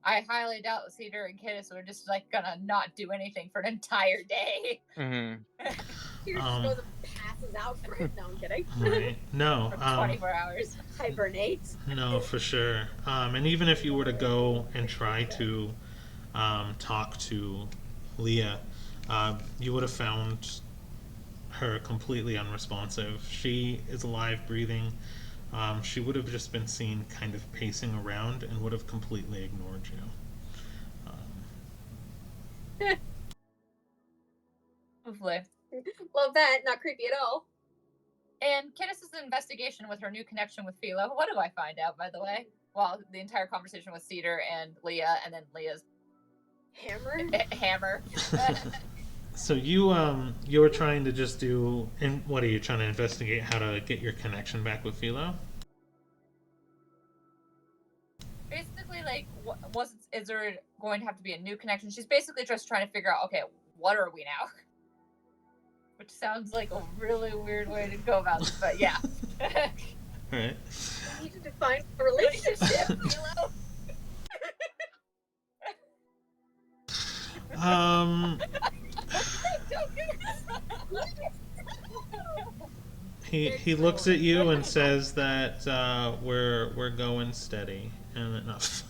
I highly doubt Cedar and Kittis were just like gonna not do anything for an entire day. Mm-hmm. She just goes and passes out for it. No, I'm kidding. Right? No. For 24 hours. Hibernate. No, for sure. And even if you were to go and try to talk to Leah, you would have found her completely unresponsive. She is alive, breathing. She would have just been seen kind of pacing around and would have completely ignored you. Hopefully. Love that. Not creepy at all. And Kenneth's investigation with her new connection with Philo. What do I find out, by the way? Well, the entire conversation with Cedar and Leah, and then Leah's Hammer? hammer. So you were trying to just do, and what are you trying to investigate? How to get your connection back with Philo? Basically, like, is there going to have to be a new connection? She's basically just trying to figure out, okay, what are we now? Which sounds like a really weird way to go about this, but yeah. Right. We need to define a relationship, Philo. He looks at you and says that we're going steady and enough.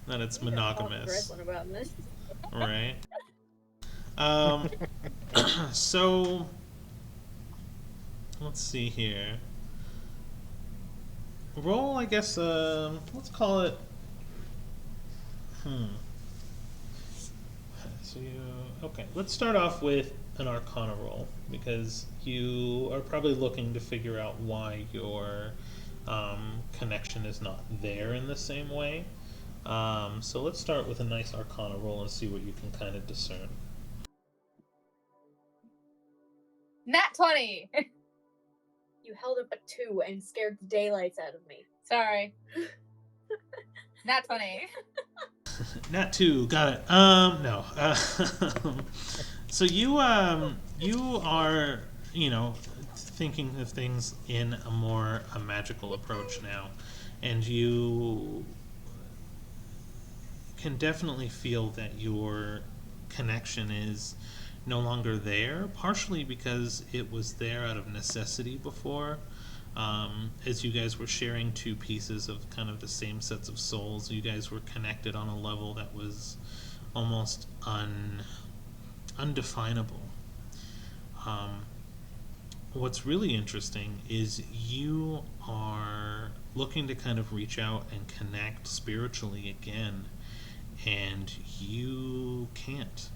That it's monogamous, About this. right? So let's see here. Roll, I guess. Let's call it. So okay. Let's start off with an Arcana roll because you are probably looking to figure out why your connection is not there in the same way. So let's start with a nice Arcana roll and see what you can kind of discern. Nat 20! You held up a 2 and scared the daylights out of me. Sorry. Nat 20. Nat 2, got it. No. So you are, thinking of things in a magical approach now, and you can definitely feel that your connection is no longer there, partially because it was there out of necessity before. As you guys were sharing two pieces of kind of the same sets of souls, you guys were connected on a level that was almost undefinable. What's really interesting is you are looking to kind of reach out and connect spiritually again, and you can't.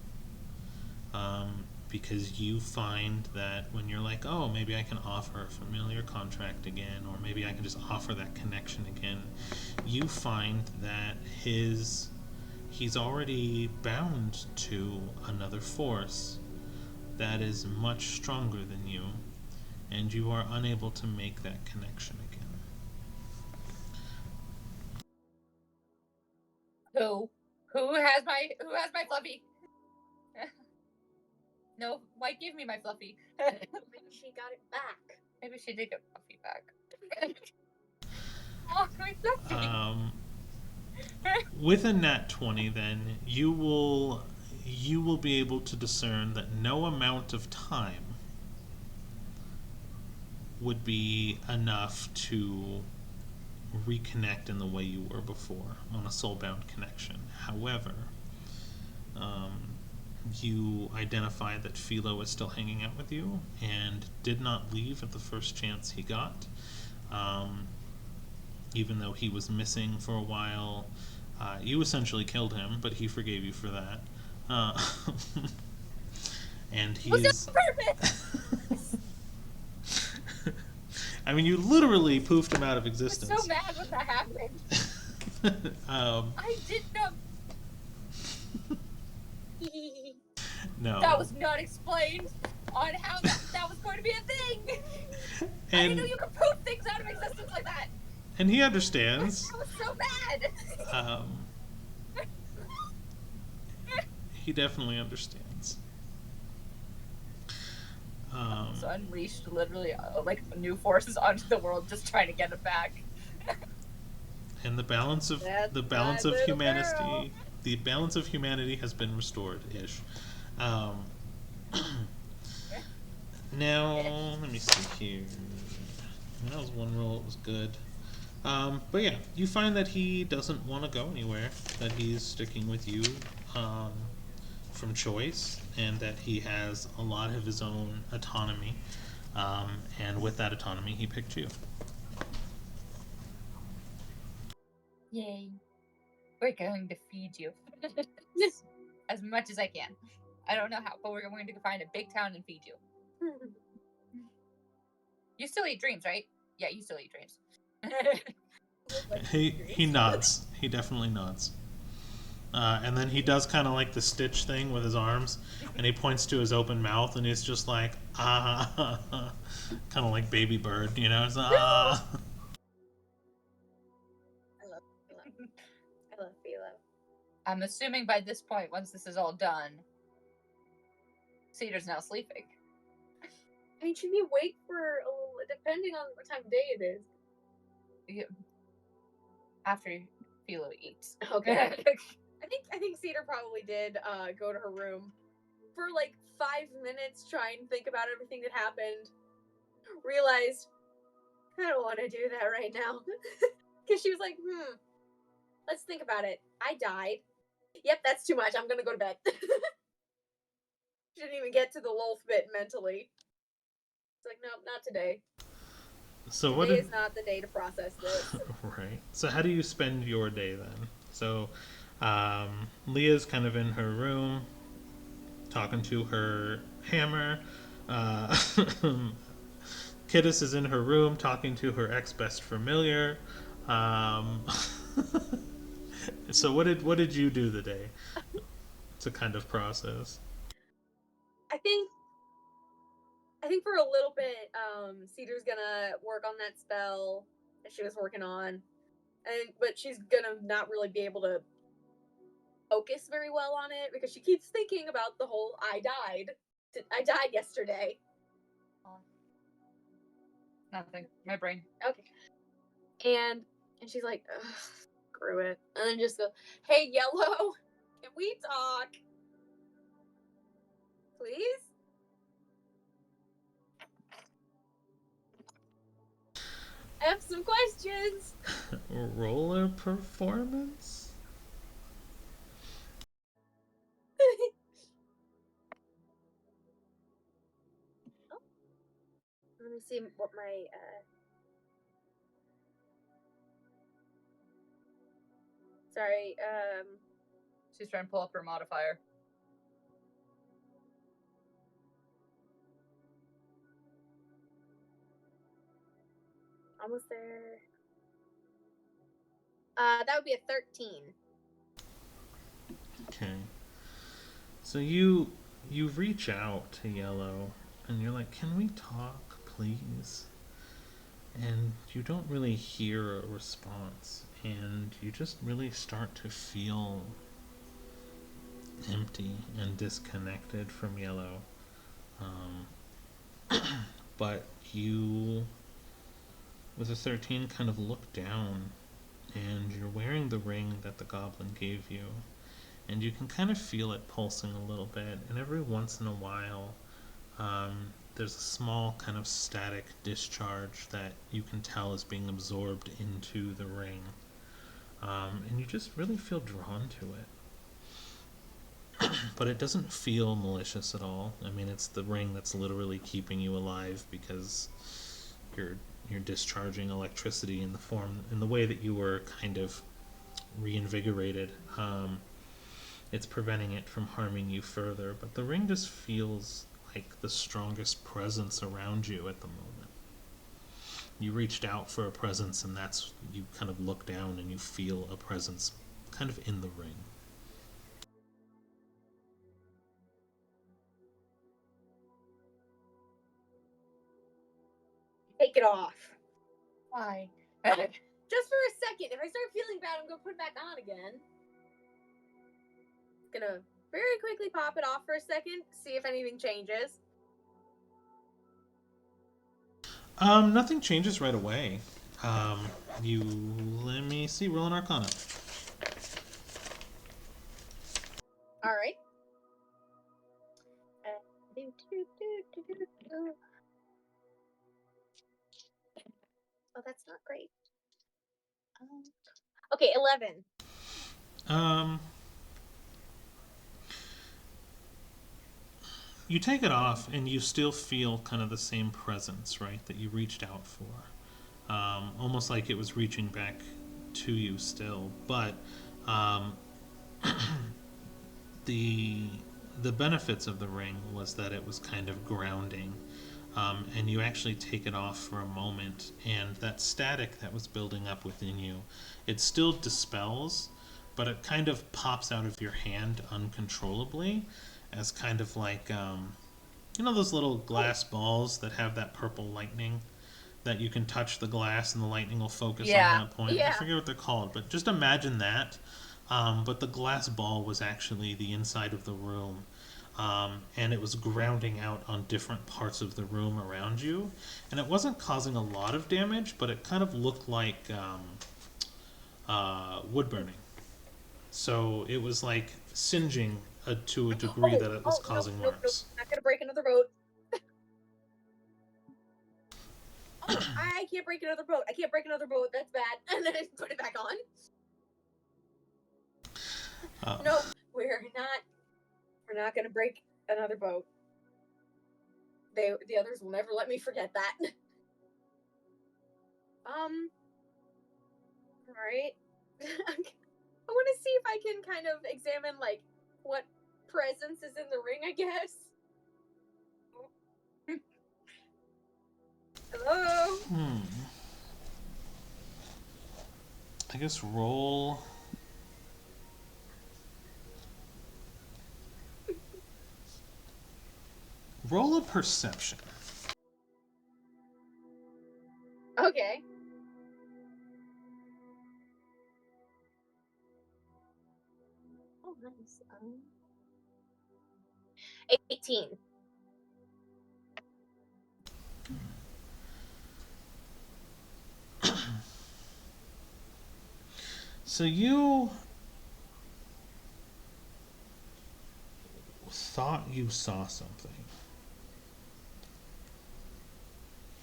Because you find that when you're like, oh, maybe I can offer a familiar contract again, or maybe I can just offer that connection again, you find that he's already bound to another force that is much stronger than you, and you are unable to make that connection again. Who has my fluffy? No, White gave me my fluffy. Maybe she got it back. Maybe she did get fluffy back. Oh, my fluffy. With a nat 20, then you will be able to discern that no amount of time would be enough to reconnect in the way you were before on a soulbound connection. However, you identify that Philo is still hanging out with you and did not leave at the first chance he got. Even though he was missing for a while, you essentially killed him, but he forgave you for that. And he's... I mean, you literally poofed him out of existence. I'm so mad when that happened. I did not... No. That was not explained on how that was going to be a thing. I didn't know you could poof things out of existence like that. And he understands. I was so mad. He definitely understands. So unleashed literally like new forces onto the world, just trying to get it back. And the balance of humanity, the balance of humanity has been restored, ish. Now, let me see here. That was one roll. It was good. But yeah, you find that he doesn't want to go anywhere, that he's sticking with you from choice, and that he has a lot of his own autonomy. And with that autonomy, he picked you. Yay. We're going to feed you. As much as I can. I don't know how, but we're going to find a big town and feed you. You still eat dreams, right? Yeah, you still eat dreams. He nods. He definitely nods. And then he does kind of like the stitch thing with his arms, and he points to his open mouth, and he's just like, ah, kind of like baby bird, you know? It's, ah. I love Philo. I'm assuming by this point, once this is all done, Cedar's now sleeping. I mean, she'd be awake for a little, depending on what time of day it is. After Philo eats. Okay. I think Cedar probably did go to her room for like 5 minutes, try and think about everything that happened. Realized I don't want to do that right now. Because she was like, let's think about it. I died. Yep, that's too much. I'm gonna go to bed. She didn't even get to the Lolth bit mentally. It's like, no, not today. So Today what did... is not the day to process this. Right. So how do you spend your day then? So Leah's kind of in her room talking to her hammer. Kittis is in her room talking to her ex-best familiar. So what did you do the day to kind of process? I think for a little bit, Cedar's gonna work on that spell that she was working on, but she's gonna not really be able to focus very well on it because she keeps thinking about the whole I died yesterday. Nothing. My brain. Okay. And she's like, ugh, screw it. And then just go, hey, Yellow, can we talk? Please? I have some questions. Roller performance? Let me see what my sorry, She's trying to pull up her modifier. almost there. That would be a 13. Okay. So you reach out to Yellow and you're like, "Can we talk, please?" And you don't really hear a response, and you just really start to feel empty and disconnected from Yellow. But you, with a 13, kind of look down, and you're wearing the ring that the goblin gave you, and you can kind of feel it pulsing a little bit, and every once in a while there's a small kind of static discharge that you can tell is being absorbed into the ring, and you just really feel drawn to it. But it doesn't feel malicious at all. I mean, it's the ring that's literally keeping you alive because you're discharging electricity in the way that you were kind of reinvigorated. It's preventing it from harming you further, but the ring just feels like the strongest presence around you at the moment. You reached out for a presence, and you kind of look down and you feel a presence kind of in the ring. Take it off. Why? Just for a second. If I start feeling bad, I'm gonna put it back on again. Gonna very quickly pop it off for a second, see if anything changes. Nothing changes right away. Let me see, roll an Arcana. Alright. Oh, that's not great. Okay, 11. You take it off, and you still feel kind of the same presence, right, that you reached out for. Almost like it was reaching back to you still. But um, the the benefits of the ring was that it was kind of grounding, and you actually take it off for a moment, and that static that was building up within you, it still dispels, but it kind of pops out of your hand uncontrollably, as kind of like those little glass balls that have that purple lightning that you can touch the glass and the lightning will focus on Yeah. that point. I Yeah. forget what they're called, but just imagine that. But the glass ball was actually the inside of the room. And it was grounding out on different parts of the room around you. And it wasn't causing a lot of damage, but it kind of looked like wood burning. So it was like singeing to a degree that it was causing marks. Not gonna break another boat. Oh, I can't break another boat. I can't break another boat. That's bad. And then I put it back on. No, we're not gonna break another boat. The others will never let me forget that. All right. I want to see if I can kind of examine like what presence is in the ring, I guess. Hello. I guess roll. Roll a perception. Okay. Oh, nice. 18. So you thought you saw something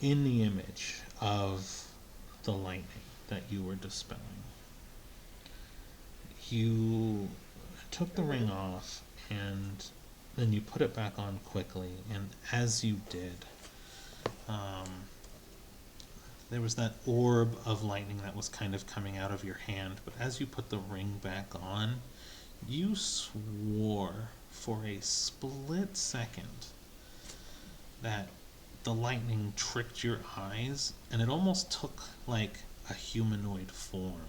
in the image of the lightning that you were dispelling. You took the ring off and then you put it back on quickly, and as you did, there was that orb of lightning that was kind of coming out of your hand, but as you put the ring back on, you swore for a split second that the lightning tricked your eyes, and it almost took like a humanoid form.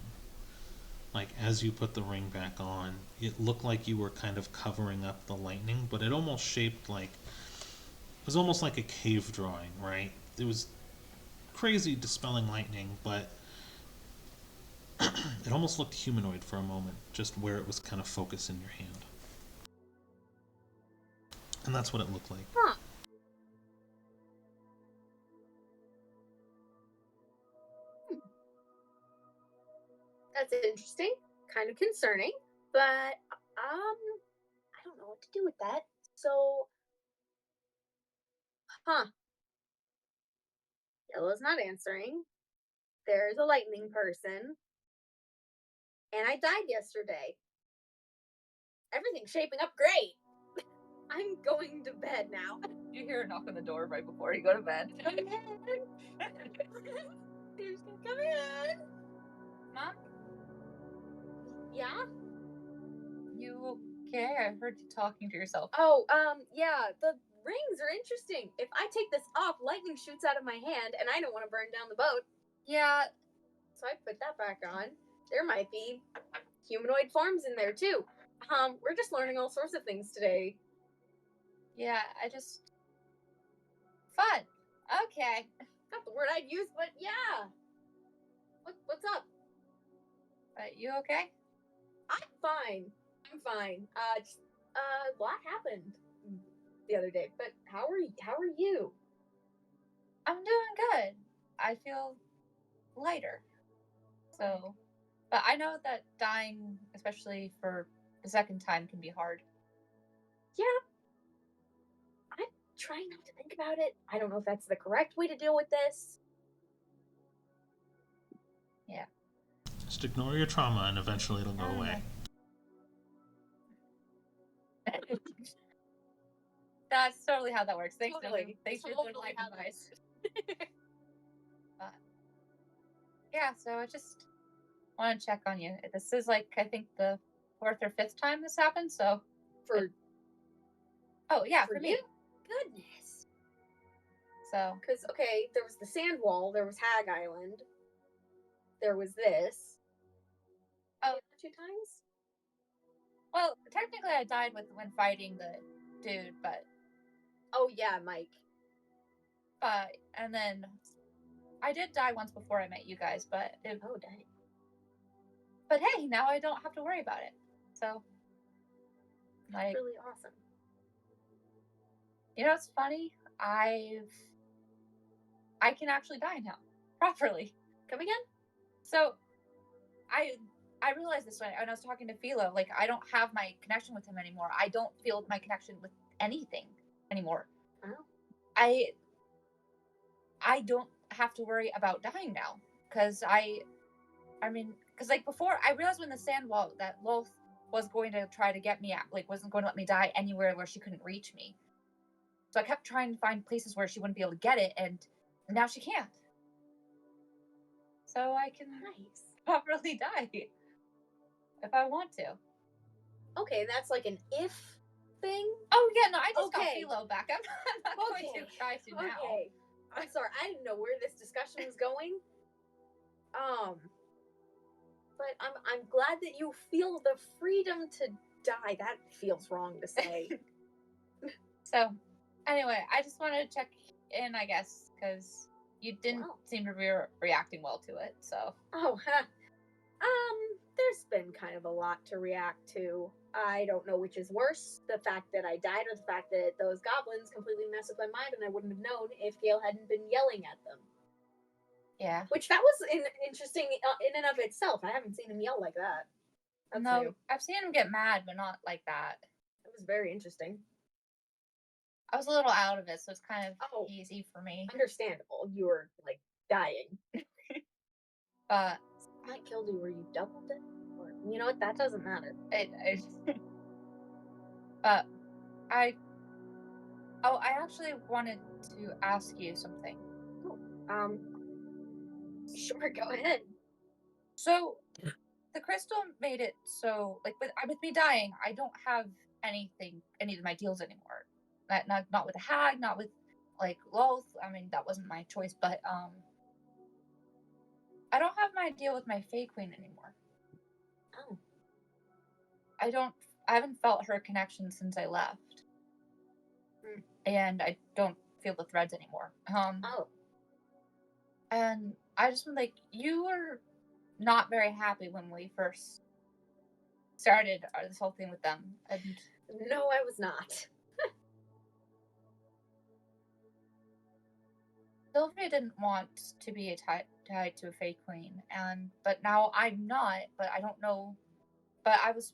Like as you put the ring back on, it looked like you were kind of covering up the lightning, but it almost shaped like, it was almost like a cave drawing, right? It was crazy dispelling lightning, but it almost looked humanoid for a moment, just where it was kind of focused in your hand. And that's what it looked like. Huh. That's interesting. Kind of concerning, but I don't know what to do with that. So, Yellow's not answering. There's a lightning person, and I died yesterday. Everything's shaping up great. I'm going to bed now. You hear a knock on the door right before you go to bed. Come in. Come in. Mom, Yeah? you okay? I heard you talking to yourself. Oh, yeah, the rings are interesting. If I take this off, lightning shoots out of my hand, and I don't want to burn down the boat. Yeah, So I put that back on. There might be humanoid forms in there, too. We're just learning all sorts of things today. yeah, fun. Okay. Not the word I'd use, but yeah. What's up? You okay? I'm fine. A lot happened the other day. But how are you? I'm doing good. I feel lighter. So, but I know that dying, especially for the second time, can be hard. Yeah. I'm trying not to think about it. I don't know if that's the correct way to deal with this. Yeah. Just ignore your trauma and eventually it'll go away. That's totally how that works. Thanks, Totally. thanks for the Totally life how that advice. Yeah, so I just want to check on you. This is like, I think, the 4th or 5th time this happened, so. For Oh, yeah, for me. you? Goodness. So. Because, okay, there was the sand wall, there was Hag Island, there was this. Oh. 2 times? Well, technically I died when fighting the dude, but. Oh, yeah, Mike. And then I did die once before I met you guys, but Oh, dang. But hey, now I don't have to worry about it. So, like, Really awesome. You know what's funny? I can actually die now properly. Come again? So, I realized this when I was talking to Philo. Like, I don't have my connection with him anymore. I don't feel my connection with anything anymore. Oh. I don't have to worry about dying now because because like before I realized when the sand wall that Loth was going to try to get me at, like, wasn't going to let me die anywhere where she couldn't reach me. So I kept trying to find places where she wouldn't be able to get it, and now she can't. So I can properly die if I want to. Okay, that's like an if thing. Oh yeah, no, I just got Okay. Philo back. I'm not going to try to now. Okay. I'm sorry, I didn't know where this discussion was going. But I'm glad that you feel the freedom to die. That feels wrong to say. So, anyway, I just wanted to check in, I guess, because you didn't seem to be reacting well to it. So. Oh, huh. There's been kind of a lot to react to. I don't know which is worse, the fact that I died or the fact that those goblins completely messed with my mind and I wouldn't have known if Gale hadn't been yelling at them. Yeah. Which that was interesting in and of itself. I haven't seen him yell like that. That's new. I've seen him get mad, but not like that. It was very interesting. I was a little out of it, so it's kind of easy for me. Understandable. You were, like, dying. But I killed you. Were you double dead? Or, you know what? That doesn't matter. But I actually wanted to ask you something. Sure, go ahead. So, the crystal made it so, like, with me dying, I don't have any of my deals anymore. Not with the hag, not with, like, Loth. I mean, that wasn't my choice, but I don't have my deal with my Fae Queen anymore. Oh. I haven't felt her connection since I left. And I don't feel the threads anymore. And I just been like, you were not very happy when we first started this whole thing with them. And no, I was not. Sylvia didn't want to be tied to a Fae Queen, but now I'm not. But I don't know. But I was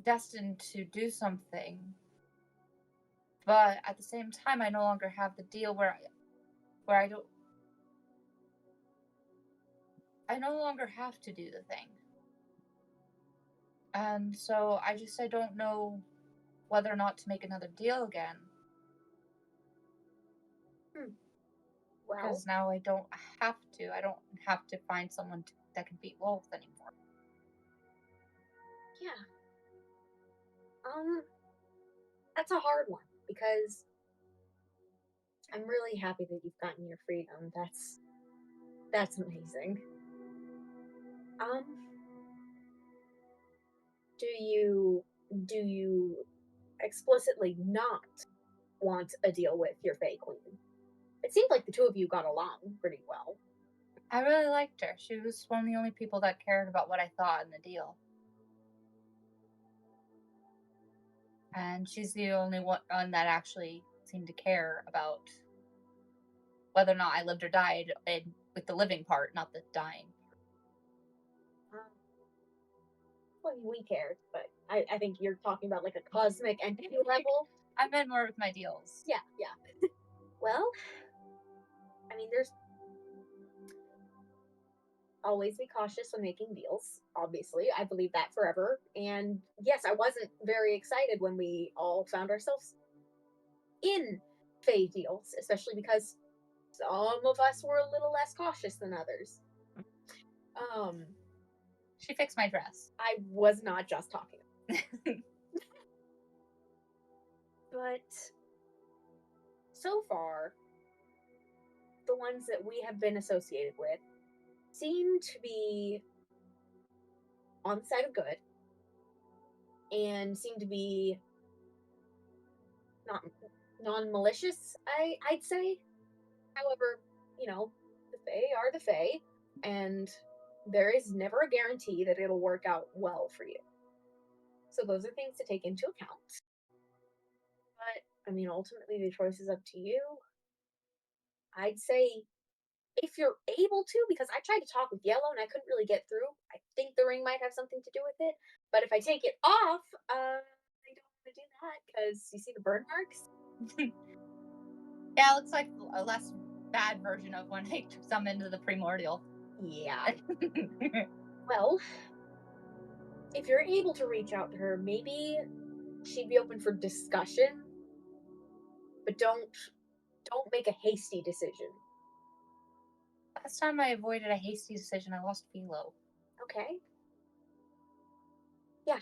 destined to do something. But at the same time, I no longer have the deal where I don't. I no longer have to do the thing. And so I don't know whether or not to make another deal again. Well, because now I don't have to. I don't have to find someone that can beat Loth anymore. Yeah. That's a hard one because I'm really happy that you've gotten your freedom. That's amazing. Do you explicitly not want a deal with your Fae Queen? It seemed like the two of you got along pretty well. I really liked her. She was one of the only people that cared about what I thought in the deal. And she's the only one that actually seemed to care about whether or not I lived or died, with the living part, not the dying. Well, we cared, but I think you're talking about like a cosmic entity level. I meant more with my deals. Yeah. Well, I mean, there's always be cautious when making deals. Obviously, I believe that forever. And yes, I wasn't very excited when we all found ourselves in Fey deals, especially because some of us were a little less cautious than others. She fixed my dress. I was not just talking. But so far, the ones that we have been associated with seem to be on the side of good and seem to be not non-malicious, I'd say. However, the Fae are the Fae, and there is never a guarantee that it'll work out well for you. So those are things to take into account. But, ultimately the choice is up to you. I'd say if you're able to, because I tried to talk with Yellow and I couldn't really get through. I think the ring might have something to do with it. But if I take it off, I don't want to do that because you see the burn marks? Yeah, it looks like a less bad version of when I summoned the primordial. Yeah. Well, if you're able to reach out to her, maybe she'd be open for discussion. But don't make a hasty decision. Last time I avoided a hasty decision, I lost Philo. Okay. Yeah,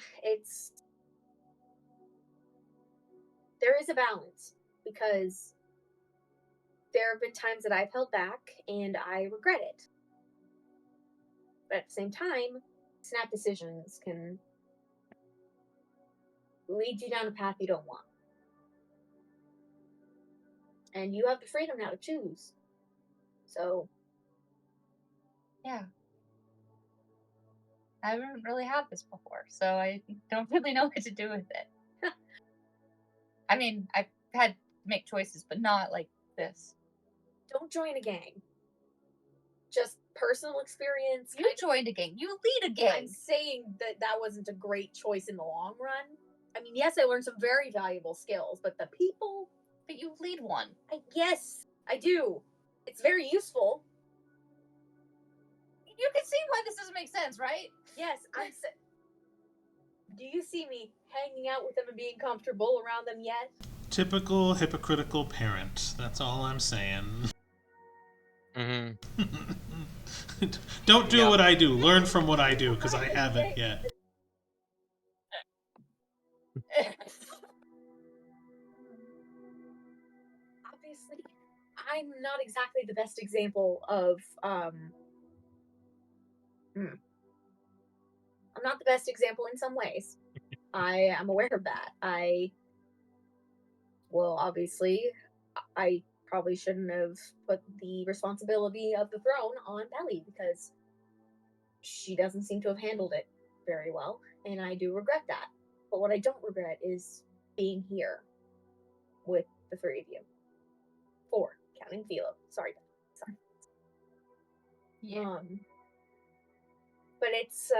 there is a balance because there have been times that I've held back and I regret it. But at the same time, snap decisions can lead you down a path you don't want. And you have the freedom now to choose. So, yeah. I haven't really had this before, so I don't really know what to do with it. I mean, I've had to make choices, but not like this. don't join a gang. Just personal experience. You joined a gang. You lead a gang. I'm saying that wasn't a great choice in the long run. I mean, yes, I learned some very valuable skills, but the people... But you lead one. Yes, I do. It's very useful. You can see why this doesn't make sense, right? Yes, do you see me hanging out with them and being comfortable around them yet? Typical hypocritical parent. That's all I'm saying. Mm-hmm. Don't do Yep. what I do. Learn from what I do, because I haven't yet. Obviously, I'm not exactly the best example of, I'm not the best example in some ways. I am aware of that. Obviously, I probably shouldn't have put the responsibility of the throne on Belly because she doesn't seem to have handled it very well, and I do regret that. But what I don't regret is being here with the three of you. 4, counting Philo. Sorry. Yeah. But it's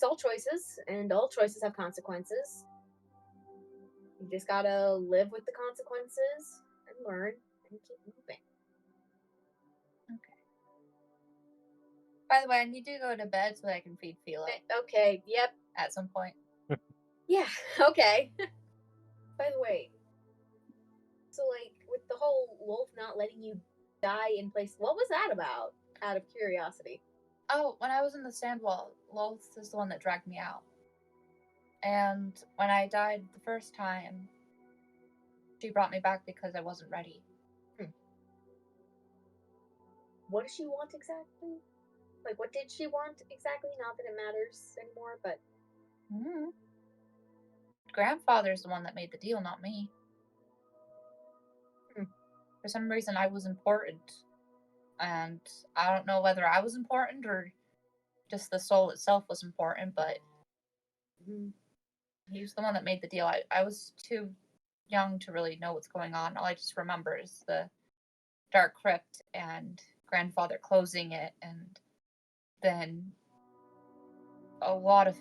all choices, and all choices have consequences. You just gotta live with the consequences and learn and keep moving. Okay. By the way, I need to go to bed so that I can feed Philo Okay, yep. at some point. Yeah, okay. By the way, so with the whole wolf not letting you die in place, what was that about? Out of curiosity. Oh, when I was in the sandwall, Loth is the one that dragged me out. And when I died the first time, she brought me back because I wasn't ready. What does she want exactly? What did she want exactly? Not that it matters anymore, but... Grandfather's the one that made the deal, not me. For some reason, I was important. And I don't know whether I was important or just the soul itself was important, but he was the one that made the deal. I was too young to really know what's going on. All I just remember is the dark crypt and grandfather closing it, and then a lot of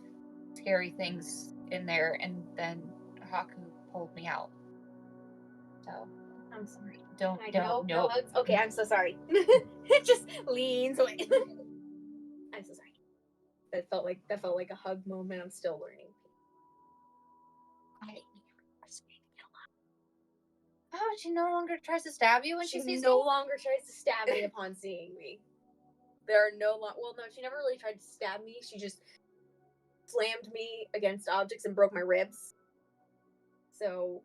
scary things in there, and then Haku pulled me out. So I'm sorry. don't No. no. Okay, I'm so sorry. It just leans away. That felt like a hug moment. I'm still learning. Oh, she no longer tries to stab you when she sees no you? longer tries to stab me upon seeing me. There are no well, no, she never really tried to stab me. She just slammed me against objects and broke my ribs. So,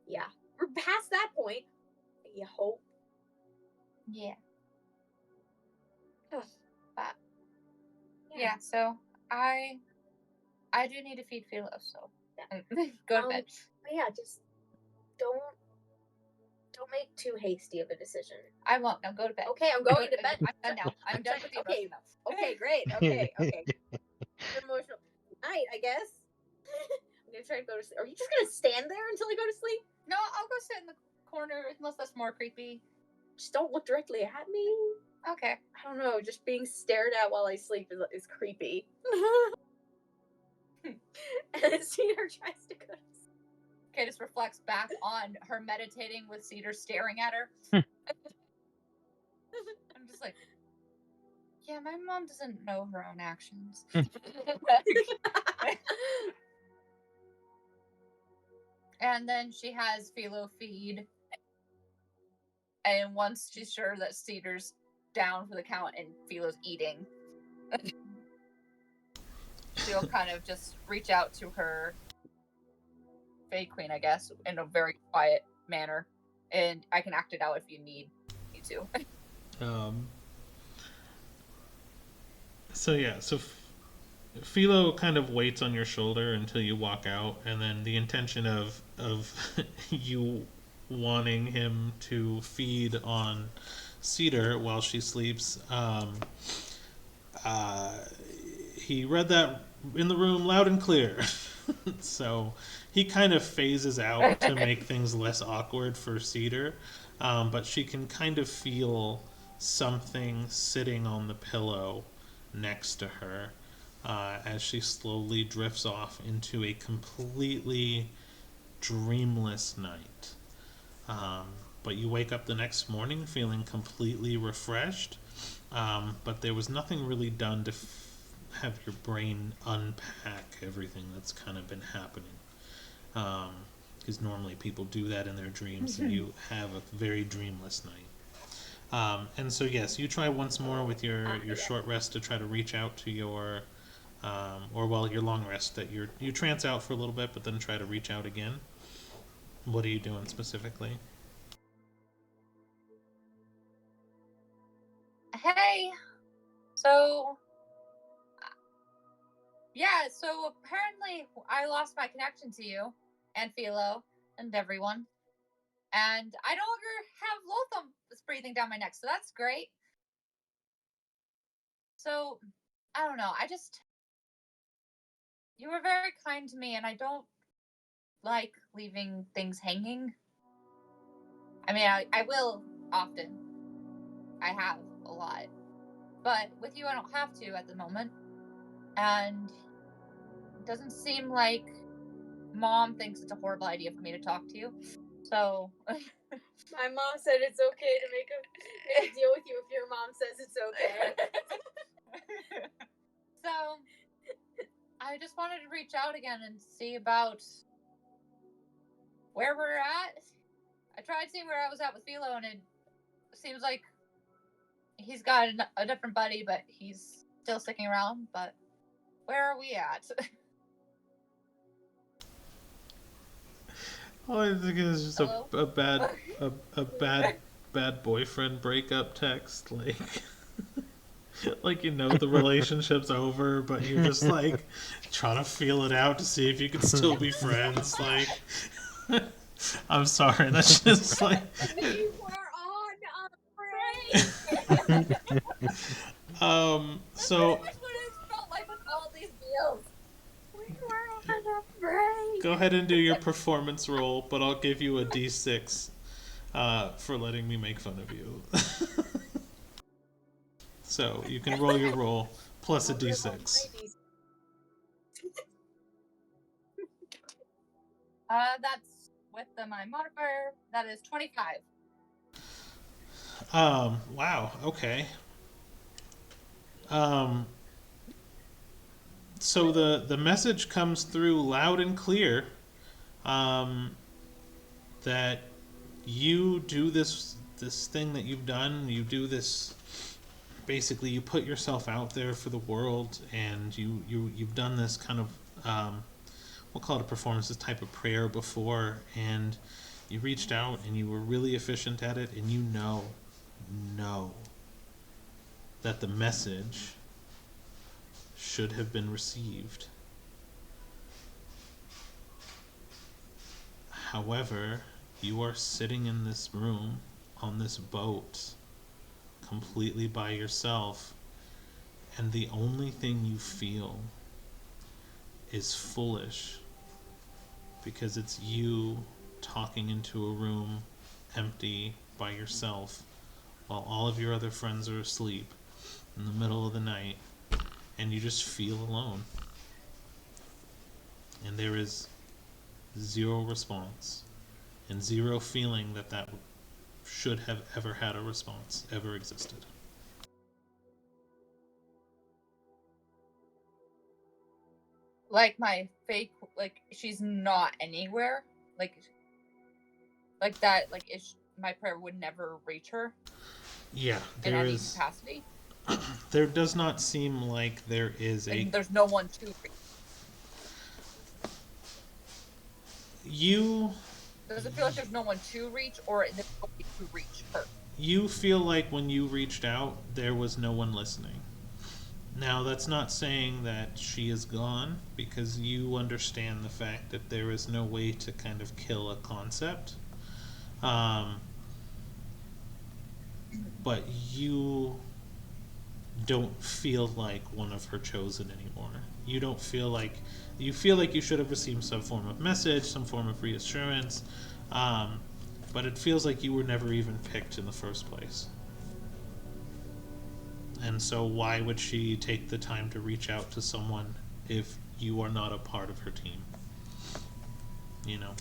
yeah, we're past that point. You hope. Yeah. Ugh. But yeah, so I do need to feed Philo, so go to bed. But yeah, just don't make too hasty of a decision. I won't. Now go to bed. Okay, I'm going to bed. I'm done now. I'm done with you. Okay, enough. okay, great. Okay. Emotional night, I guess. I'm gonna try to go to sleep. Are you just gonna stand there until I go to sleep? No, I'll go sit in the corner unless that's more creepy. Just don't look directly at me. Okay. I don't know. Just being stared at while I sleep is creepy. And Cedar tries to go to sleep. Cadis reflects back on her meditating with Cedar staring at her. I'm just like, yeah, my mom doesn't know her own actions. And then she has Philo feed. And once she's sure that Cedar's down for the count and Philo's eating, she'll kind of just reach out to her Fey Queen, I guess, in a very quiet manner. And I can act it out if you need me to. So Philo kind of waits on your shoulder until you walk out, and then the intention of you wanting him to feed on Cedar while she sleeps, he read that in the room loud and clear. So he kind of phases out to make things less awkward for Cedar, but she can kind of feel something sitting on the pillow next to her as she slowly drifts off into a completely dreamless night. But you wake up the next morning feeling completely refreshed, but there was nothing really done to have your brain unpack everything that's kind of been happening. Because normally people do that in their dreams, and you have a very dreamless night. And so yes, you try once more with your short rest to try to reach out to your, your long rest that you trance out for a little bit, but then try to reach out again. What are you doing specifically? Hey, so apparently I lost my connection to you and Philo and everyone, and I no longer have Lotham breathing down my neck, so that's great. So I don't know, you were very kind to me, and I don't like leaving things hanging. I mean, I will often. I have a lot. But with you, I don't have to at the moment. And it doesn't seem like Mom thinks it's a horrible idea for me to talk to you. So... My mom said it's okay to make a deal with you if your mom says it's okay. So, I just wanted to reach out again and see about where we're at. I tried seeing where I was at with Philo, and it seems like he's got a different buddy, but he's still sticking around. But where are we at? Oh, I think it's just a bad boyfriend breakup text, like like the relationship's over, but you're just like trying to feel it out to see if you can still be friends. Like, I'm sorry, that's just like we were on a break. So That's what it felt like with all these deals. We were on a break. Go ahead and do your performance roll, but I'll give you a D6 for letting me make fun of you. So you can roll your roll plus a D6. That's with my modifier. That is 25. Wow. Okay. Um, so the message comes through loud and clear, um, that you do this thing that you've done. You do this. Basically, you put yourself out there for the world, and you've done this kind of, we'll call it a performance, this type of prayer before, and you reached out and you were really efficient at it, and you know that the message should have been received. However, you are sitting in this room on this boat completely by yourself, and the only thing you feel is foolish because it's you talking into a room empty by yourself while all of your other friends are asleep in the middle of the night, and you just feel alone. And there is zero response and zero feeling that that should have ever had a response, ever existed. Like my fake, like she's not anywhere. Like that. Like my prayer would never reach her Yeah, in there any is. capacity. There does not seem like there is a. Like there's no one to reach. You Does it feel like there's no one to reach, or there's no way to reach her? you feel like when you reached out, there was no one listening. Now, that's not saying that she is gone, because you understand the fact that there is no way to kind of kill a concept. But you don't feel like one of her chosen anymore. You don't feel like you should have received some form of message, some form of reassurance, but it feels like you were never even picked in the first place. And so why would she take the time to reach out to someone if you are not a part of her team? You know?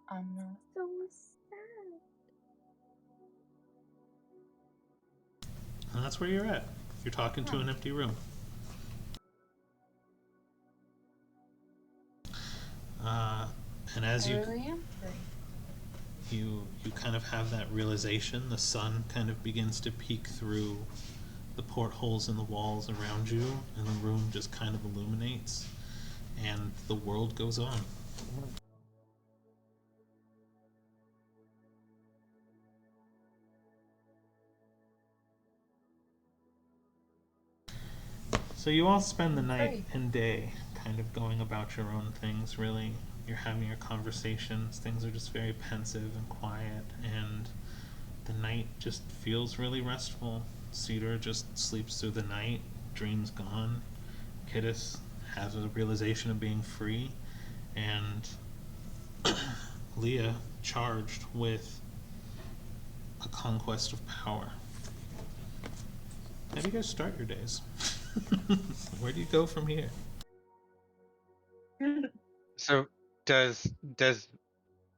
I'm not. So sad. And that's where you're at. You're talking to an empty room. And as I you really am. you kind of have that realization, the sun kind of begins to peek through the portholes in the walls around you, and the room just kind of illuminates, and the world goes on. So you all spend the night Great. and day kind of going about your own things, really. You're having your conversations, things are just very pensive and quiet, and the night just feels really restful. Cedar just sleeps through the night, dreams gone. Kittis has a realization of being free, and Leah charged with a conquest of power. How do you guys start your days? Where do you go from here? So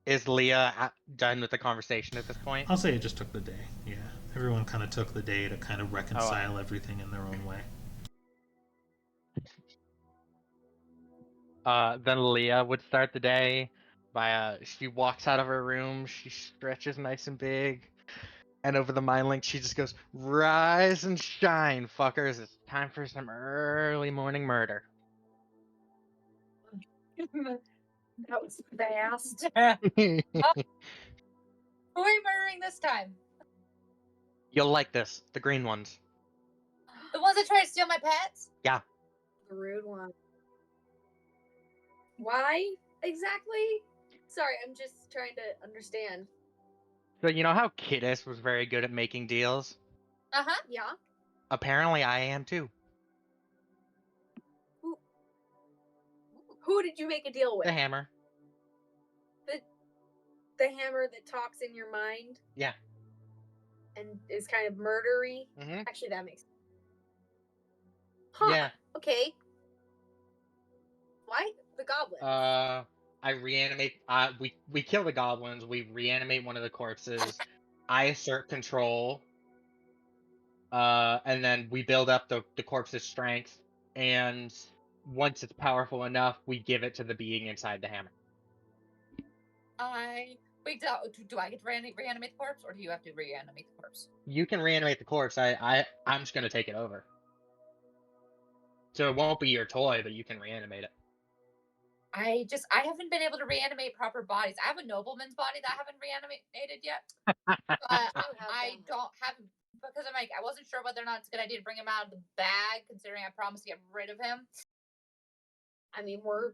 is Leah done with the conversation at this point? I'll say it just took the day. Yeah, everyone kind of took the day to kind of reconcile everything in their own way. Then Leah would start the day by she walks out of her room, she stretches nice and big, and over the mind link she just goes, "Rise and shine, fuckers! It's time for some early morning murder." That was fast. Who are we murdering this time? You'll like this, the green ones. The ones that try to steal my pets? Yeah. The rude one. Why exactly? Sorry, I'm just trying to understand. So you know how Kittis was very good at making deals? Uh-huh. Yeah. Apparently I am too. Who did you make a deal with? The hammer. The hammer that talks in your mind? Yeah. And is kind of murdery? Mm-hmm. Actually, that makes sense. Huh. Yeah. Okay. Why? The goblin. I reanimate. We kill the goblins. We reanimate one of the corpses. I assert control, and then we build up the corpse's strength, and once it's powerful enough, we give it to the being inside the hammer. Wait, do I get to reanimate the corpse, or do you have to reanimate the corpse? You can reanimate the corpse. I'm just gonna take it over. So it won't be your toy, but you can reanimate it. I haven't been able to reanimate proper bodies. I have a nobleman's body that I haven't reanimated yet. But I don't have, because I'm like, I wasn't sure whether or not it's a good idea to bring him out of the bag, considering I promised to get rid of him. I mean, we're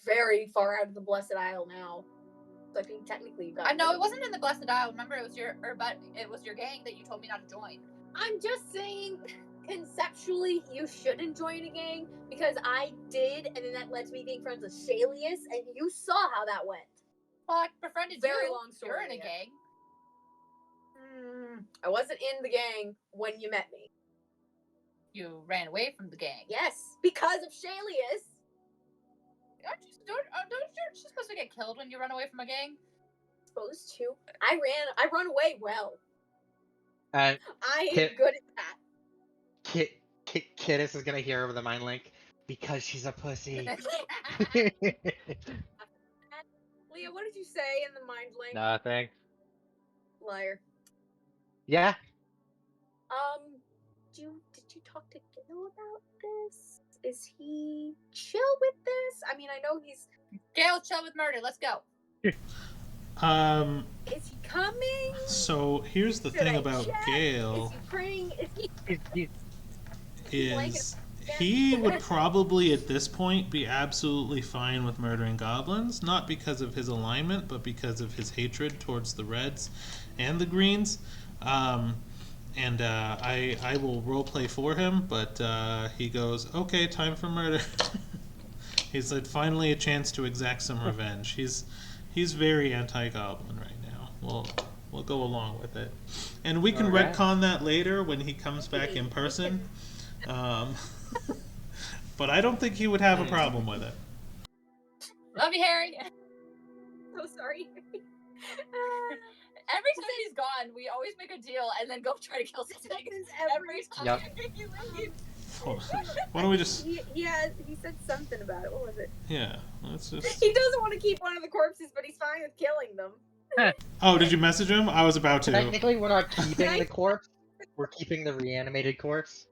very far out of the Blessed Isle now. So I think technically you got. I know it wasn't in the Blessed Isle. Remember, it was your gang that you told me not to join. I'm just saying, conceptually, you shouldn't join a gang because I did, and then that led to me being friends with Shalius, and you saw how that went. Well, I befriended Very you. long story. You're in a gang. I wasn't in the gang when you met me. You ran away from the gang. Yes, because of Shalius. You're supposed to get killed when you run away from a gang? Supposed to. I run away well. And I am good at that. Kittis is gonna hear over the mind link because she's a pussy. Leah, what did you say in the mind link? Nothing. Liar. Yeah. Did you talk to Gil about this? Is he chill with this? I mean, I know he's. Gale, chill with murder. Let's go. Is he coming? So here's the thing about Gale. Is he praying? Is he would probably at this point be absolutely fine with murdering goblins, not because of his alignment, but because of his hatred towards the Reds and the Greens. I will roleplay for him, but he goes, okay, time for murder. He's like, finally a chance to exact some revenge. He's very anti-goblin right now. We'll go along with it, and we can retcon that later when he comes back in person. But I don't think he would have a problem with it. Love you, Harry. So sorry. Every time he's gone, we always make a deal and then go try to kill something. Every time. Yep. Why don't we just? He said something about it. What was it? Yeah, let's just. He doesn't want to keep one of the corpses, but he's fine with killing them. Oh, did you message him? I was about to. Technically, we're not keeping the corpse. We're keeping the reanimated corpse.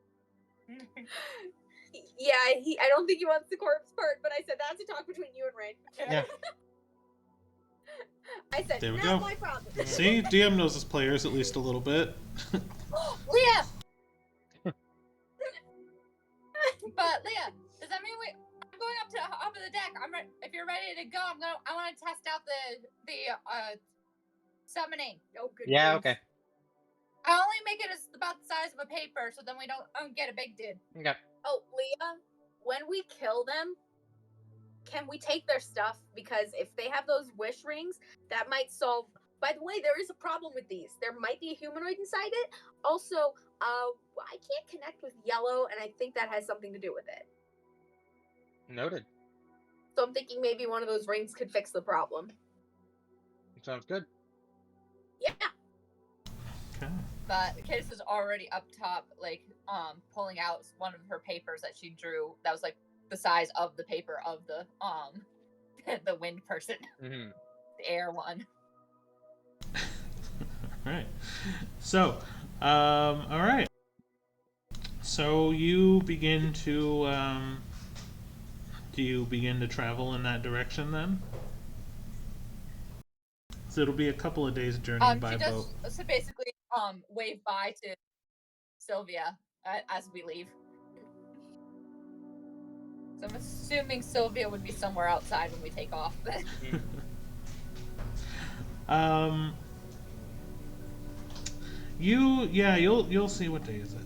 Yeah, I don't think he wants the corpse part, but I said that's a talk between you and Rain. Yeah. I said, There we not go. my problem. See, DM knows his players at least a little bit. Leah! But Leah, does that mean I'm going up to the deck. If you're ready to go, I want to test out the summoning. Oh, good. Yeah. grief. Okay. I only make it about the size of a paper, so then we don't get a big dude. Okay. Oh, Leah, when we kill them, can we take their stuff? Because if they have those wish rings, that might solve. By the way, there is a problem with these. There might be a humanoid inside it. Also, I can't connect with yellow, and I think that has something to do with it. Noted. So I'm thinking maybe one of those rings could fix the problem. Sounds good. Yeah. Okay. But Kiss is already up top, like, pulling out one of her papers that she drew that was like the size of the paper of the the wind person. Mm-hmm. The air one. Alright. So, alright. So you begin to, do you begin to travel in that direction then? So it'll be a couple of days journey by boat. So basically, wave bye to Sylvia as we leave. So I'm assuming Sylvia would be somewhere outside when we take off. You'll see what day is it.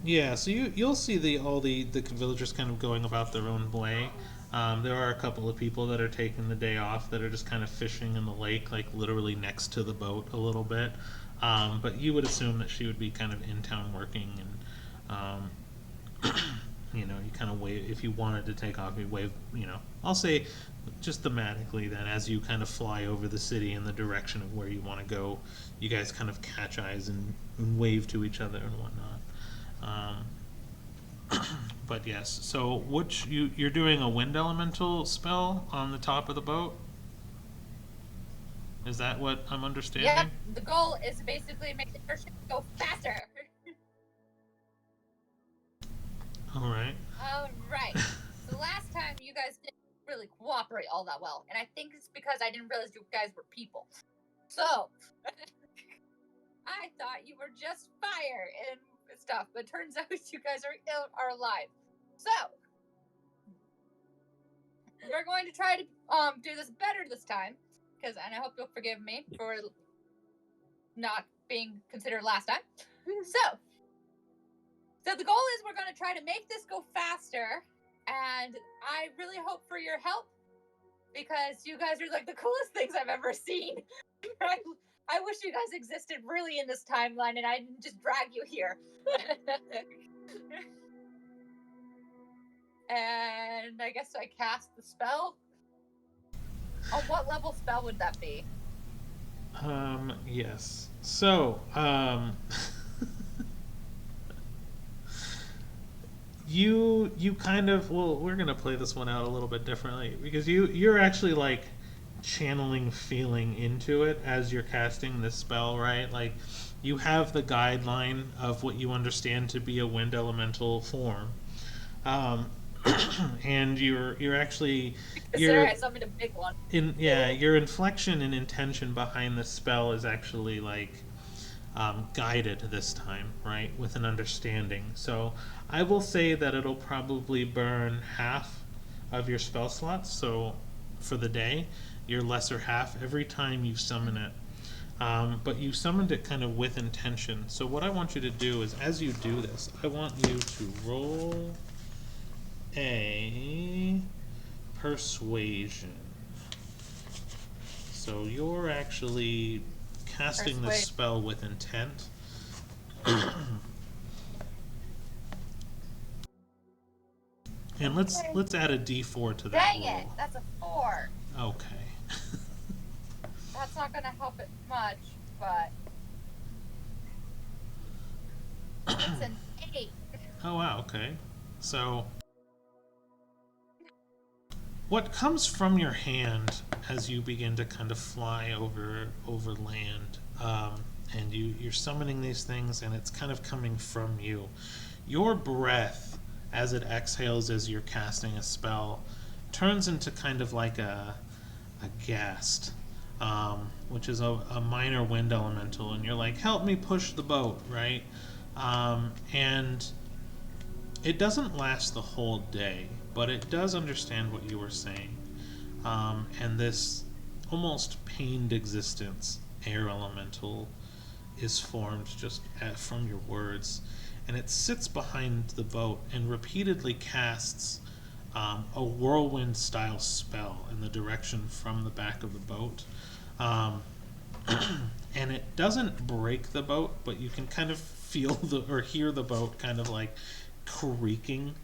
Yeah, so you'll see all the villagers kind of going about their own way. There are a couple of people that are taking the day off that are just kind of fishing in the lake, like literally next to the boat a little bit. But you would assume that she would be kind of in town working, and you kind of wave if you wanted to take off. You wave, I'll say just thematically, then, as you kind of fly over the city in the direction of where you want to go, you guys kind of catch eyes and wave to each other and whatnot. But yes, so you're doing a wind elemental spell on the top of the boat? Is that what I'm understanding? Yep, the goal is to basically make the airship go faster. All right. Alright. So last time you guys didn't really cooperate all that well, and I think it's because I didn't realize you guys were people. So, I thought you were just fire and stuff, but turns out you guys are alive. So, we're going to try to do this better this time, and I hope you'll forgive me for not being considered last time. So the goal is we're going to try to make this go faster, and I really hope for your help because you guys are like the coolest things I've ever seen. I wish you guys existed really in this timeline and I didn't just drag you here. And I guess I cast the spell. On what level spell would that be? Yes. So, you kind of, well, we're gonna play this one out a little bit differently because you're actually like channeling feeling into it as you're casting this spell, right? Like you have the guideline of what you understand to be a wind elemental form, and you're actually I summoned a big one. Your inflection and intention behind the spell is actually like guided this time, right, with an understanding. So I will say that it'll probably burn half of your spell slots. So for the day, your lesser half every time you summon it. But you summoned it kind of with intention. So what I want you to do is, as you do this, I want you to roll a persuasion. So you're actually casting this spell with intent. And let's add a d4 to that Dang roll. it, that's a 4. Okay. That's not gonna help it much, but it's an 8. Oh wow, okay. So what comes from your hand as you begin to kind of fly over land, and you're summoning these things, and it's kind of coming from you. Your breath, as it exhales as you're casting a spell, turns into kind of like a ghast, which is a minor wind elemental, and you're like, help me push the boat, right? And it doesn't last the whole day, but it does understand what you were saying. And this almost pained existence, air elemental, is formed just from your words. And it sits behind the boat and repeatedly casts a whirlwind style spell in the direction from the back of the boat. And it doesn't break the boat, but you can kind of feel or hear the boat kind of like creaking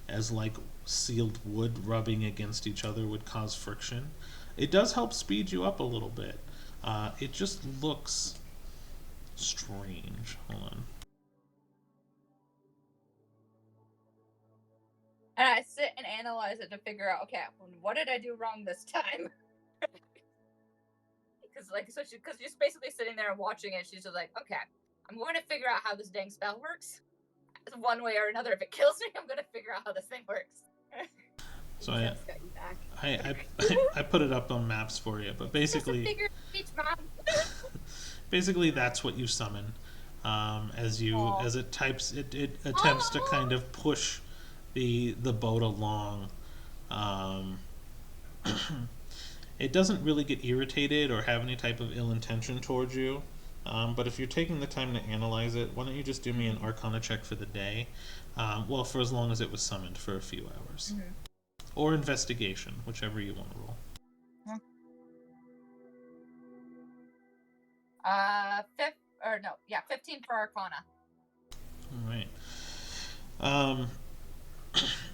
as like sealed wood rubbing against each other would cause friction. It does help speed you up a little bit. It just looks strange. Hold on. And I sit and analyze it to figure out, okay, what did I do wrong this time? Because she's basically sitting there and watching it. She's just like, okay, I'm going to figure out how this dang spell works. One way or another, if it kills me, I'm going to figure out how this thing works. So I put it up on maps for you, but basically, basically that's what you summon. As it types, it attempts to kind of push the boat along. It doesn't really get irritated or have any type of ill intention towards you. But if you're taking the time to analyze it, why don't you just do me an Arcana check for the day? Well, for as long as it was summoned, for a few hours. Mm-hmm. Or investigation, whichever you want to roll. 15 for Arcana. All right.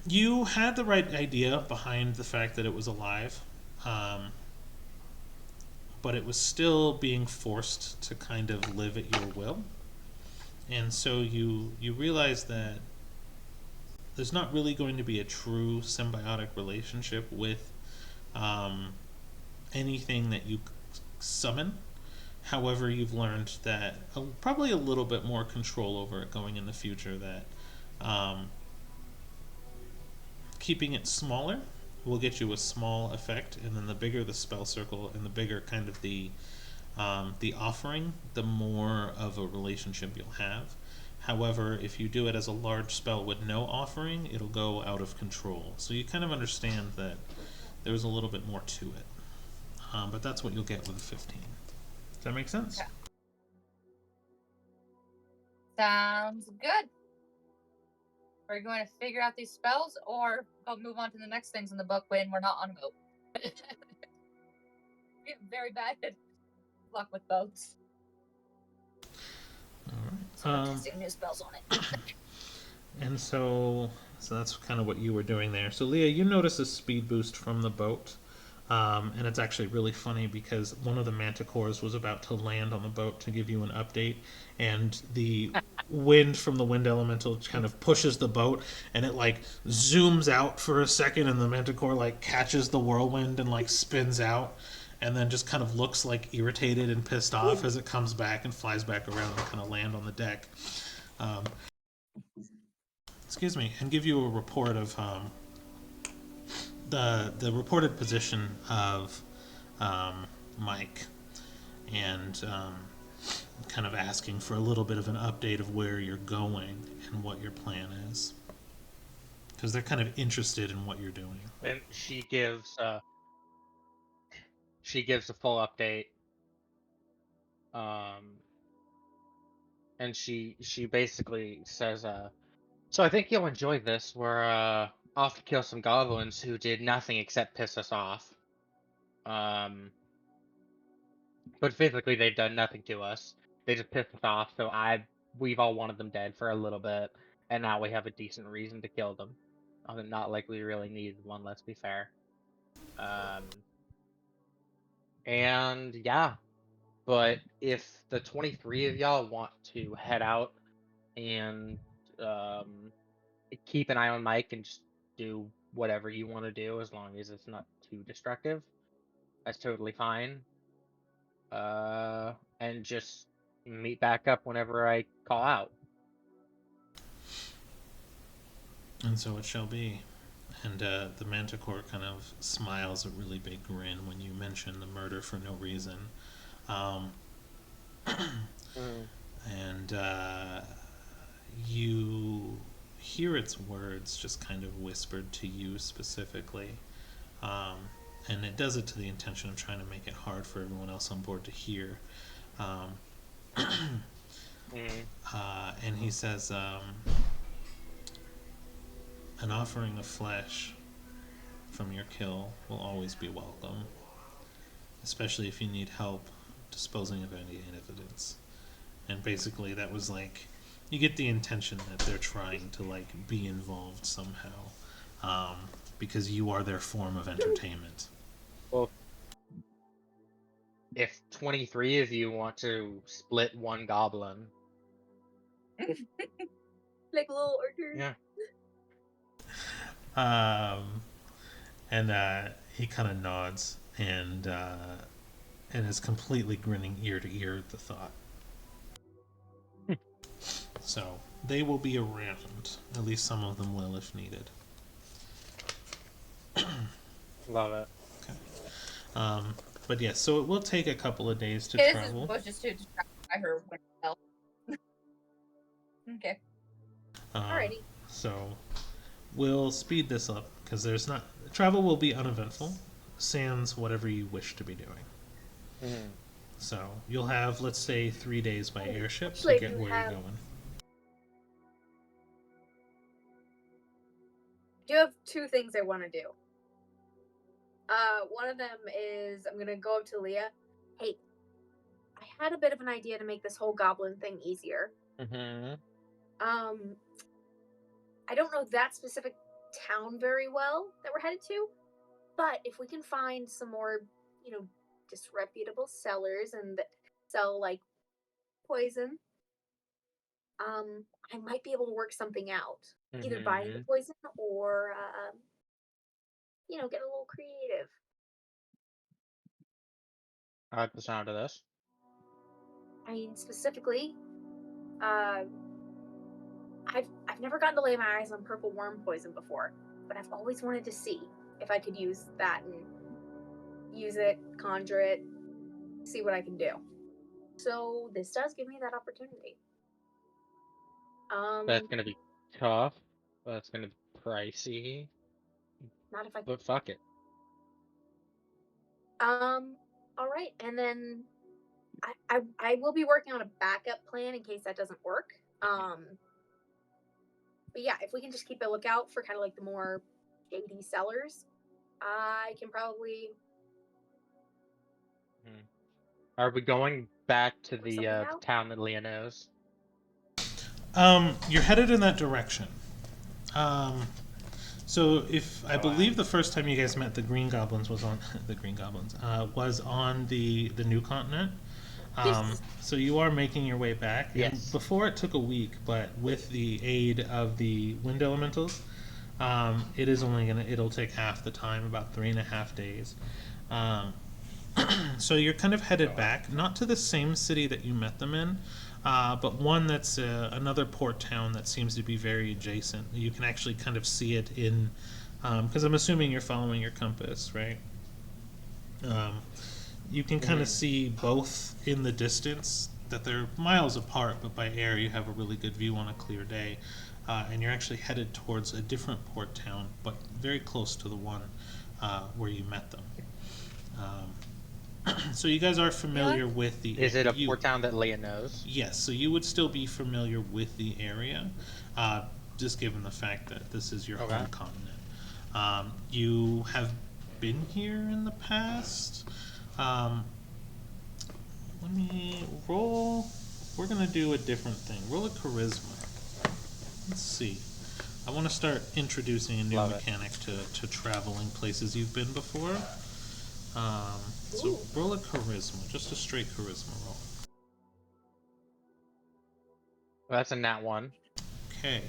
You had the right idea behind the fact that it was alive. Um, but it was still being forced to kind of live at your will. And so you realize that there's not really going to be a true symbiotic relationship with um, anything that you summon. However, you've learned that probably a little bit more control over it going in the future. That um, keeping it smaller will get you a small effect, and then the bigger the spell circle and the bigger kind of the offering, the more of a relationship you'll have. However, if you do it as a large spell with no offering, it'll go out of control. So you kind of understand that there's a little bit more to it. But that's what you'll get with a 15. Does that make sense? Okay. Sounds good. Are we going to figure out these spells, or go move on to the next things in the book when we're not on a boat? We have very bad luck with boats. All right. So we're testing new spells on it. And so that's kind of what you were doing there. So Leah, you notice a speed boost from the boat. And it's actually really funny because one of the manticores was about to land on the boat to give you an update, and the wind from the wind elemental kind of pushes the boat, and it like zooms out for a second, and the manticore like catches the whirlwind and like spins out, and then just kind of looks like irritated and pissed off as it comes back and flies back around and kind of land on the deck. Excuse me, and give you a report of the reported position of Mike, and kind of asking for a little bit of an update of where you're going and what your plan is, because they're kind of interested in what you're doing. And she gives a full update. And she basically says, so I think you'll enjoy this. We're off to kill some goblins who did nothing except piss us off. But physically they've done nothing to us. They just pissed us off, so we've all wanted them dead for a little bit, and now we have a decent reason to kill them. Not like we really needed one, let's be fair. And yeah, but if the 23 of y'all want to head out and keep an eye on Mike and just do whatever you want to do, as long as it's not too destructive, that's totally fine. And just meet back up whenever I call out. And so it shall be. And the manticore kind of smiles a really big grin when you mention the murder for no reason. And you hear its words just kind of whispered to you specifically. And it does it to the intention of trying to make it hard for everyone else on board to hear. And he says, an offering of flesh from your kill will always be welcome, especially if you need help disposing of any evidence. And basically that was like, you get the intention that they're trying to like be involved somehow, because you are their form of entertainment. Well, if 23 of you want to split one goblin, Like a little order. yeah. And he kind of nods and is completely grinning ear to ear at the thought. So they will be around. At least some of them will, if needed. Love it. Okay. But yes, so it will take a couple of days to His travel. was just too distracted by her wind spell. Okay. Alrighty. So we'll speed this up because travel will be uneventful, sans whatever you wish to be doing. So you'll have, let's say, 3 days by airship to Actually, get you where have- you're going. Do you have two things I want to do? One of them is I'm gonna go up to Leah. Hey, I had a bit of an idea to make this whole goblin thing easier. I don't know that specific town very well that we're headed to. But if we can find some more, disreputable sellers and that sell like poison, I might be able to work something out. Either buying the poison or, get a little creative. I like the sound of this. I mean, specifically, uh, I've never gotten to lay my eyes on purple worm poison before, but I've always wanted to see if I could use that and use it, conjure it, see what I can do. So this does give me that opportunity. That's gonna be tough. That's gonna be pricey. Not if I. But fuck it. All right, and then I will be working on a backup plan in case that doesn't work. But yeah, if we can just keep a lookout for kind of like the more shady sellers, I can probably Are we going back to work the something out. town that Leah knows? You're headed in that direction. So if I believe the first time you guys met the Green Goblins was on the Green Goblins was on the new continent. Yes. So you are making your way back. Yes. And before it took a week, but with the aid of the wind elementals, it is only it'll take half the time, about 3.5 days. So you're kind of headed back, not to the same city that you met them in, but one that's another port town that seems to be very adjacent. You can actually kind of see it in, because I'm assuming you're following your compass, right? You can kind of see both in the distance that they're miles apart, but by air you have a really good view on a clear day. And you're actually headed towards a different port town, but very close to the one where you met them. So you guys are familiar with the. Is it a port town that Leah knows? Yes, so you would still be familiar with the area, just given the fact that this is your home continent. You have been here in the past. Let me roll. We're gonna do a different thing. Roll a charisma. Let's see. I want to start introducing a new mechanic to traveling places you've been before. So roll a charisma, just a straight charisma roll. Well, that's a nat 1. Okay.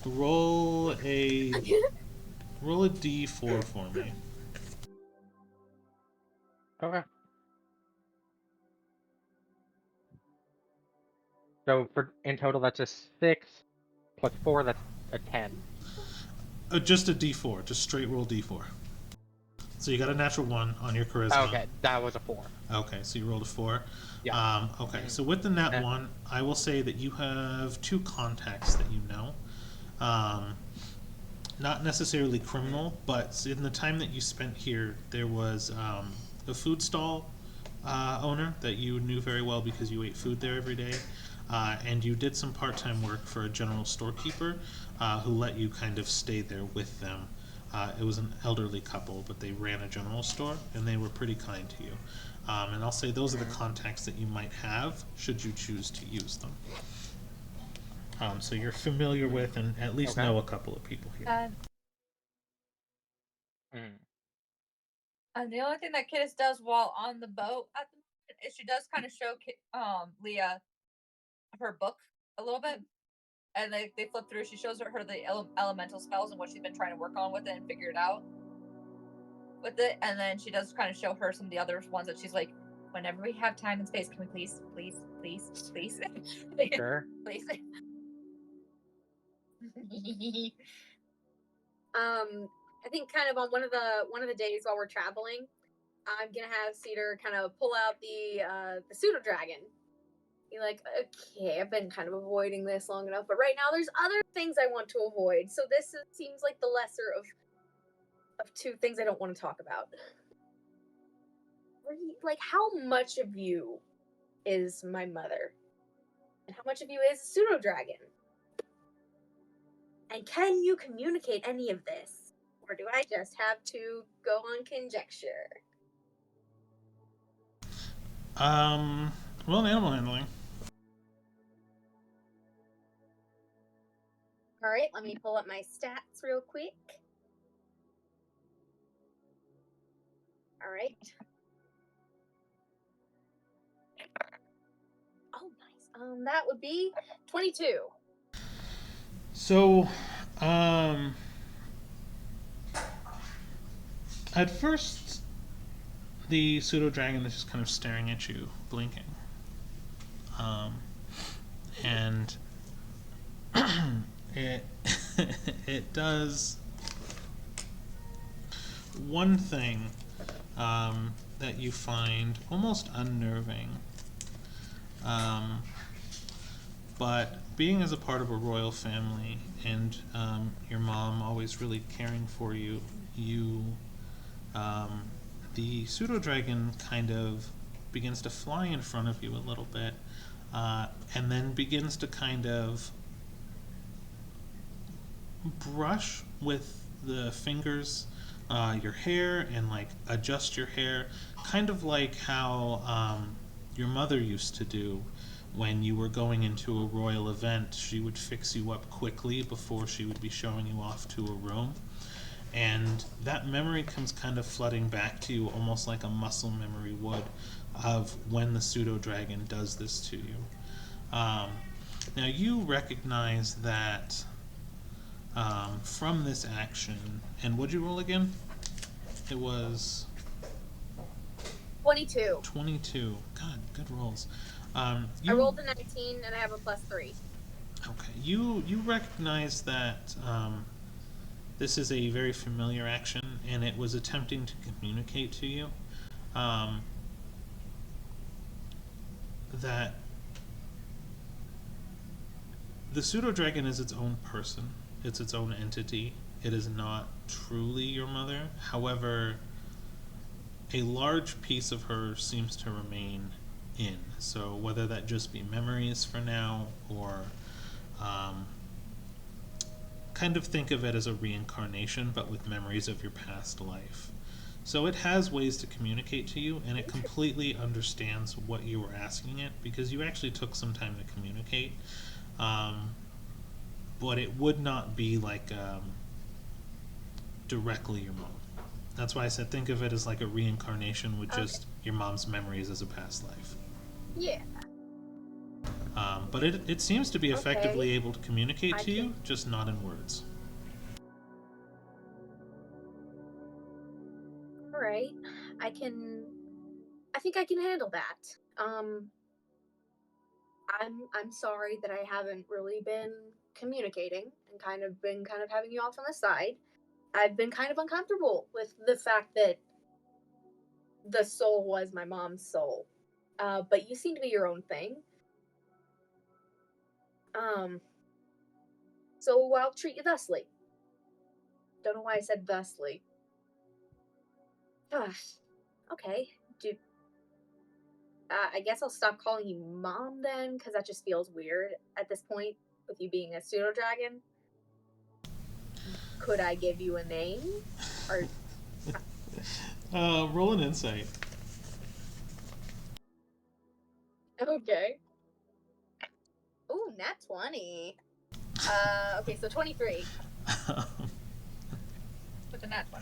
Roll a D4 for me. Okay. So in total, that's a 6 plus 4. That's a 10. Just a D4, just straight roll D4. So you got a natural 1 on your charisma. Okay, that was a 4. Okay, so you rolled a 4. Yeah. Okay, so with the nat 1, I will say that you have 2 contacts that you know. Not necessarily criminal, but in the time that you spent here, there was a food stall owner that you knew very well because you ate food there every day. And you did some part-time work for a general storekeeper who let you kind of stay there with them. It was an elderly couple, but they ran a general store, and they were pretty kind to you. And I'll say those are the contacts that you might have, should you choose to use them. So you're familiar with and at least know a couple of people here. And the only thing that Kittis does while on the boat at the moment is she does kind of show Leah her book a little bit, and they flip through. She shows her the elemental spells and what she's been trying to work on with it and figure it out with it, and then she does kind of show her some of the other ones that she's like, whenever we have time and space, can we please Sure. please. I think kind of on one of the days while we're traveling, I'm gonna have Cedar kind of pull out the pseudo dragon. Be like, okay, I've been kind of avoiding this long enough, but right now there's other things I want to avoid. So this seems like the lesser of 2 things I don't want to talk about. Like, how much of you is my mother, and how much of you is a pseudo dragon? And can you communicate any of this? Or do I just have to go on conjecture? Well, animal handling. All right, let me pull up my stats real quick. All right. Oh, nice. That would be 22. So, at first, the pseudo dragon is just kind of staring at you, blinking. And it it does one thing that you find almost unnerving. But being as a part of a royal family and your mom always really caring for you, the pseudo dragon kind of begins to fly in front of you a little bit, and then begins to kind of brush with the fingers your hair and like adjust your hair, kind of like how your mother used to do when you were going into a royal event. She would fix you up quickly before she would be showing you off to a room. And that memory comes kind of flooding back to you almost like a muscle memory would of when the pseudo dragon does this to you. Now you recognize that from this action, and what'd you roll again? It was 22. 22. God, good rolls. I rolled a 19 and I have a +3. Okay, you recognize that this is a very familiar action, and it was attempting to communicate to you that the pseudo dragon is its own person. It's its own entity. It is not truly your mother. However, a large piece of her seems to remain in. So whether that just be memories for now, or kind of think of it as a reincarnation, but with memories of your past life. So it has ways to communicate to you, and it completely understands what you were asking it, because you actually took some time to communicate. But it would not be like directly your mom. That's why I said think of it as like a reincarnation with just your mom's memories as a past life. Yeah. But it seems to be effectively Okay. able to communicate I to you, can- just not in words. All right. I think I can handle that. I'm sorry that I haven't really been communicating and been having you off on the side. I've been kind of uncomfortable with the fact that the soul was my mom's soul. But you seem to be your own thing. So I'll treat you thusly. Don't know why I said thusly. Okay. I guess I'll stop calling you mom then, because that just feels weird at this point with you being a pseudo dragon. Could I give you a name? Or Roll an insight. okay. Ooh, nat 20. Okay, so 23. With the nat 20.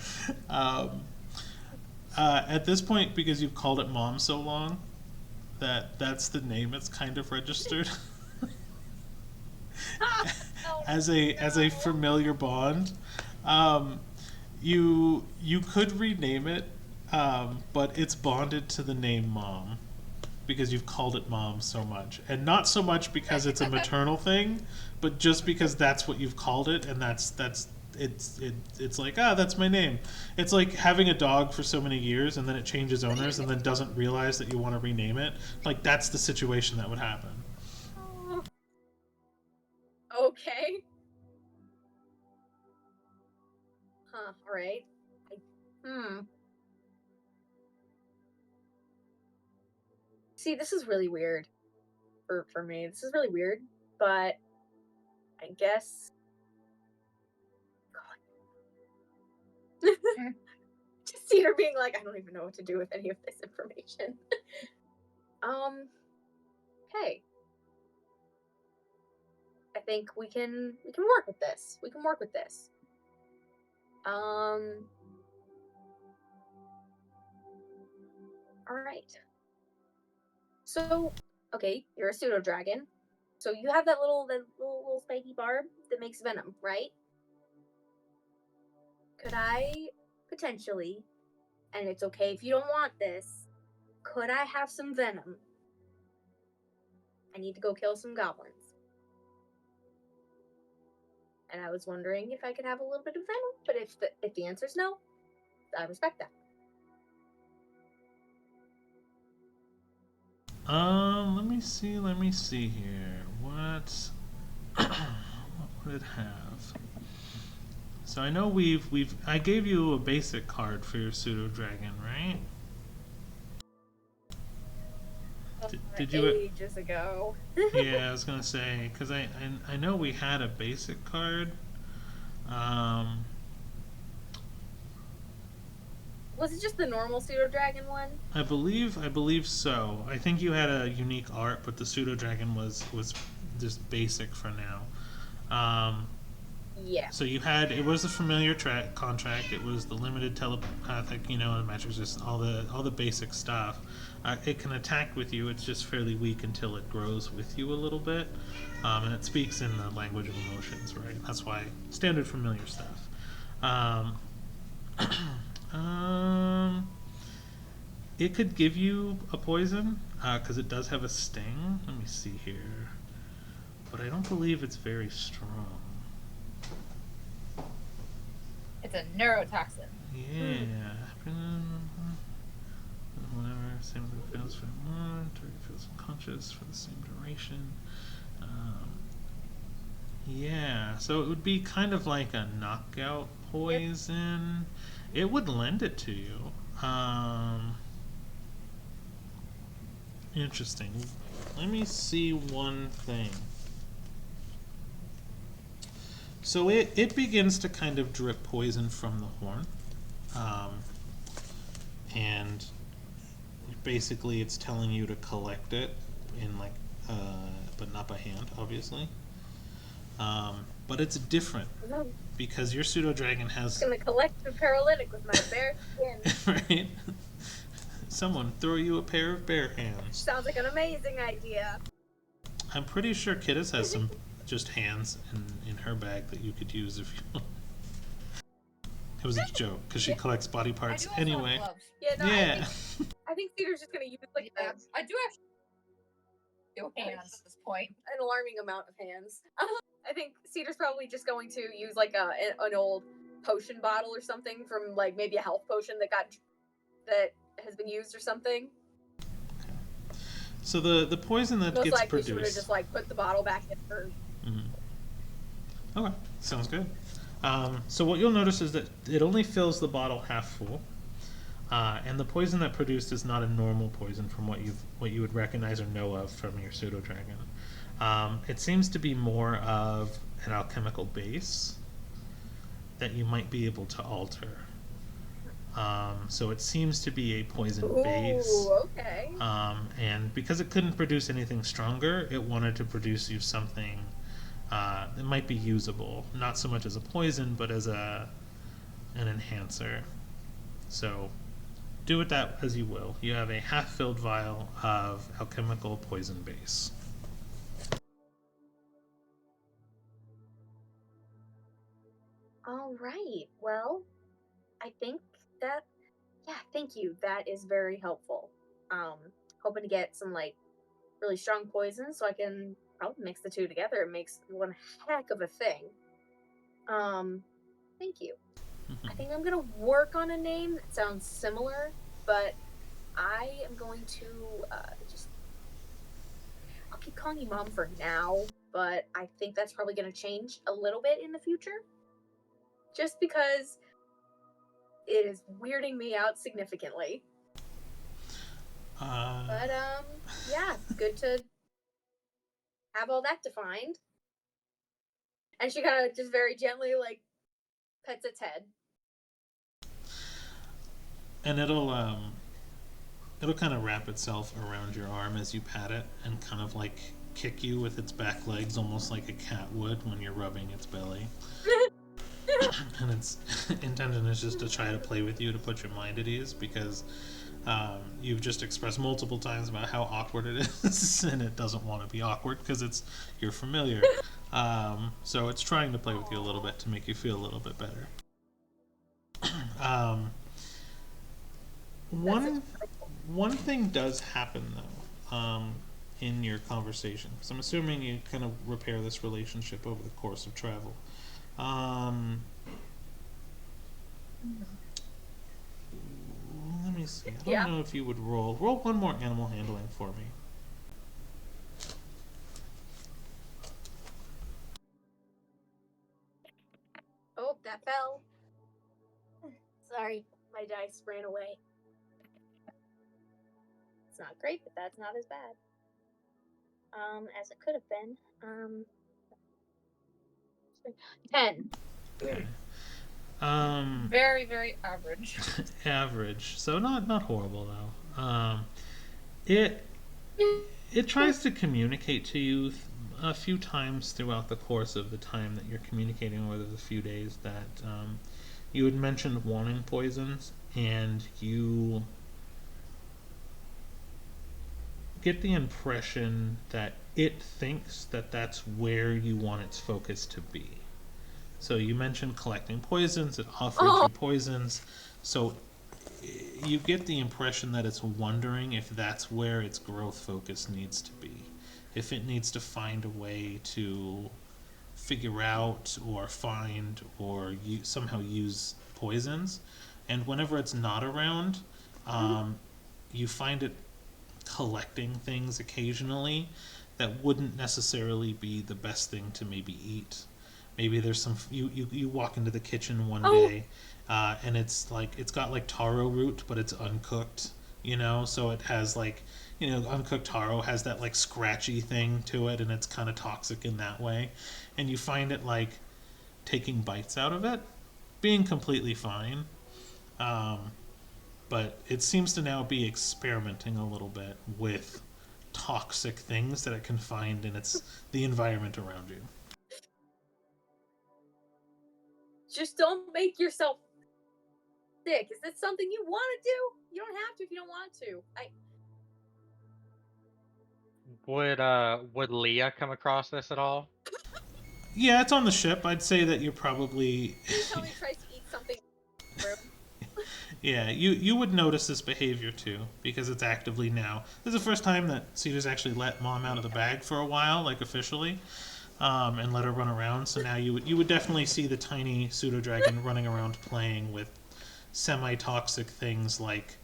At this point, because you've called it mom so long, that's the name it's kind of registered as a familiar bond. You could rename it, but it's bonded to the name mom because you've called it mom so much, and not so much because it's a maternal thing, but just because that's what you've called it, and it's like, that's my name. It's like having a dog for so many years and then it changes owners and then doesn't realize that you want to rename it. Like, that's the situation that would happen. Okay. Huh, alright. See, this is really weird for me. This is really weird, but I guess just see her being like, I don't even know what to do with any of this information. Hey. I think we can work with this. We can work with this. All right. So, okay, you're a pseudo dragon. So you have that little spiky barb that makes venom, right? Could I potentially, and it's okay if you don't want this, could I have some venom? I need to go kill some goblins. And I was wondering if I could have a little bit of venom, but if the answer's no, I respect that. Let me see here. What would it have? So I know I gave you a basic card for your pseudo dragon, right? Did you? Ages ago. Yeah, I was gonna say because I know we had a basic card. Was it just the normal pseudo dragon one? I believe so. I think you had a unique art, but the pseudo dragon was just basic for now. Yeah. So it was a familiar contract. It was the limited telepathic, and matches just all the basic stuff. It can attack with you. It's just fairly weak until it grows with you a little bit, and it speaks in the language of emotions, right? That's why standard familiar stuff. It could give you a poison because it does have a sting. Let me see here, but I don't believe it's very strong. It's a neurotoxin. Yeah. Whatever. Same as it feels for one. Target feels unconscious for the same duration. Yeah. So it would be kind of like a knockout poison. It would lend it to you. Interesting. Let me see one thing. So it begins to kind of drip poison from the horn. And basically it's telling you to collect it in but not by hand, obviously. But it's different because your pseudo dragon has. I'm gonna collect the paralytic with my bare skin. Right? Someone throw you a pair of bare hands. Sounds like an amazing idea. I'm pretty sure Kittis has some just hands in her bag that you could use if you want. It was a joke because she collects body parts I do also anyway. have gloves. Yeah, no, Yeah. I think Cedar's just gonna use like Yeah, I do actually do hands at this point. an alarming amount of hands. I think Cedar's probably just going to use like an old potion bottle or something from like maybe a health potion that has been used or something. So the poison that Most gets likely she would have produced. just like put the bottle back in her. Okay, sounds good. So what you'll notice is that it only fills the bottle half full, and the poison that produced is not a normal poison from what you would recognize or know of from your pseudo dragon. It seems to be more of an alchemical base that you might be able to alter. So it seems to be a poison base. Ooh, okay. And because it couldn't produce anything stronger, it wanted to produce you something that might be usable, not so much as a poison, but as an enhancer. So do with that as you will. You have a half-filled vial of alchemical poison base. All right. Well, I think that thank you. That is very helpful. Hoping to get some like really strong poison so I can probably mix the two together. It makes one heck of a thing. Thank you. I think I'm gonna work on a name that sounds similar, but I am going to I'll keep calling you Mom for now, but I think that's probably gonna change a little bit in the future. Just because it is weirding me out significantly. But yeah, good to have all that defined. And she kind of just very gently like pets its head. And it'll kind of wrap itself around your arm as you pat it, and kind of like kick you with its back legs, almost like a cat would when you're rubbing its belly. And its intention is just to try to play with you to put your mind at ease, because you've just expressed multiple times about how awkward it is, and it doesn't want to be awkward because you're familiar. So it's trying to play with you a little bit to make you feel a little bit better. One thing does happen though, in your conversation, because I'm assuming you kind of repair this relationship over the course of travel. Let me see. I don't know if you would roll one more animal handling for me. Oh, that fell. Sorry, my dice ran away. It's not great, but that's not as bad. As it could have been. 10. Okay. Very, very average. Average. So not horrible though. It tries to communicate to you a few times throughout the course of the time that you're communicating over the few days that you had mentioned wanting poisons, and you get the impression that it thinks that that's where you want its focus to be. So you mentioned collecting poisons, it offered you poisons, so you get the impression that it's wondering if that's where its growth focus needs to be. If it needs to find a way to figure out or find or somehow use poisons. And whenever it's not around, you find it collecting things occasionally that wouldn't necessarily be the best thing to maybe eat. Maybe there's some you walk into the kitchen one day, and it's got like taro root, but it's uncooked, so it has like, uncooked taro has that like scratchy thing to it, and it's kind of toxic in that way. And you find it like taking bites out of it, being completely fine, but it seems to now be experimenting a little bit with toxic things that it can find in the environment around you. Just don't make yourself sick. Is this something you want to do? You don't have to if you don't want to. Would Leah come across this at all? Yeah, it's on the ship. I'd say that you're probably Please tell me he tries to eat something. yeah, you would notice this behavior too, because it's actively now. This is the first time that Cedar's actually let Mom out of the bag for a while, like officially, and let her run around. So now you would definitely see the tiny pseudo dragon running around playing with semi-toxic things like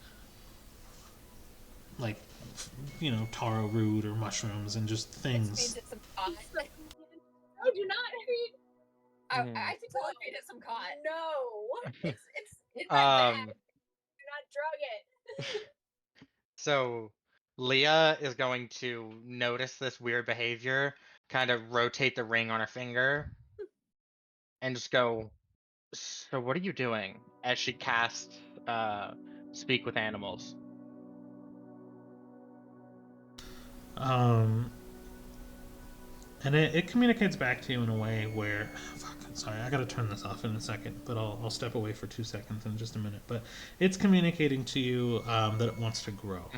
taro root or mushrooms and just things. Feed it some cotton. No, do not feed. I should totally feed it some cotton. No. It's In my bag. do not drug it. So Leah is going to notice this weird behavior, kind of rotate the ring on her finger, and just go, "So what are you doing?" As she casts Speak with Animals. And it communicates back to you in a way where, sorry, I gotta turn this off in a second, but I'll step away for 2 seconds in just a minute. But it's communicating to you that it wants to grow,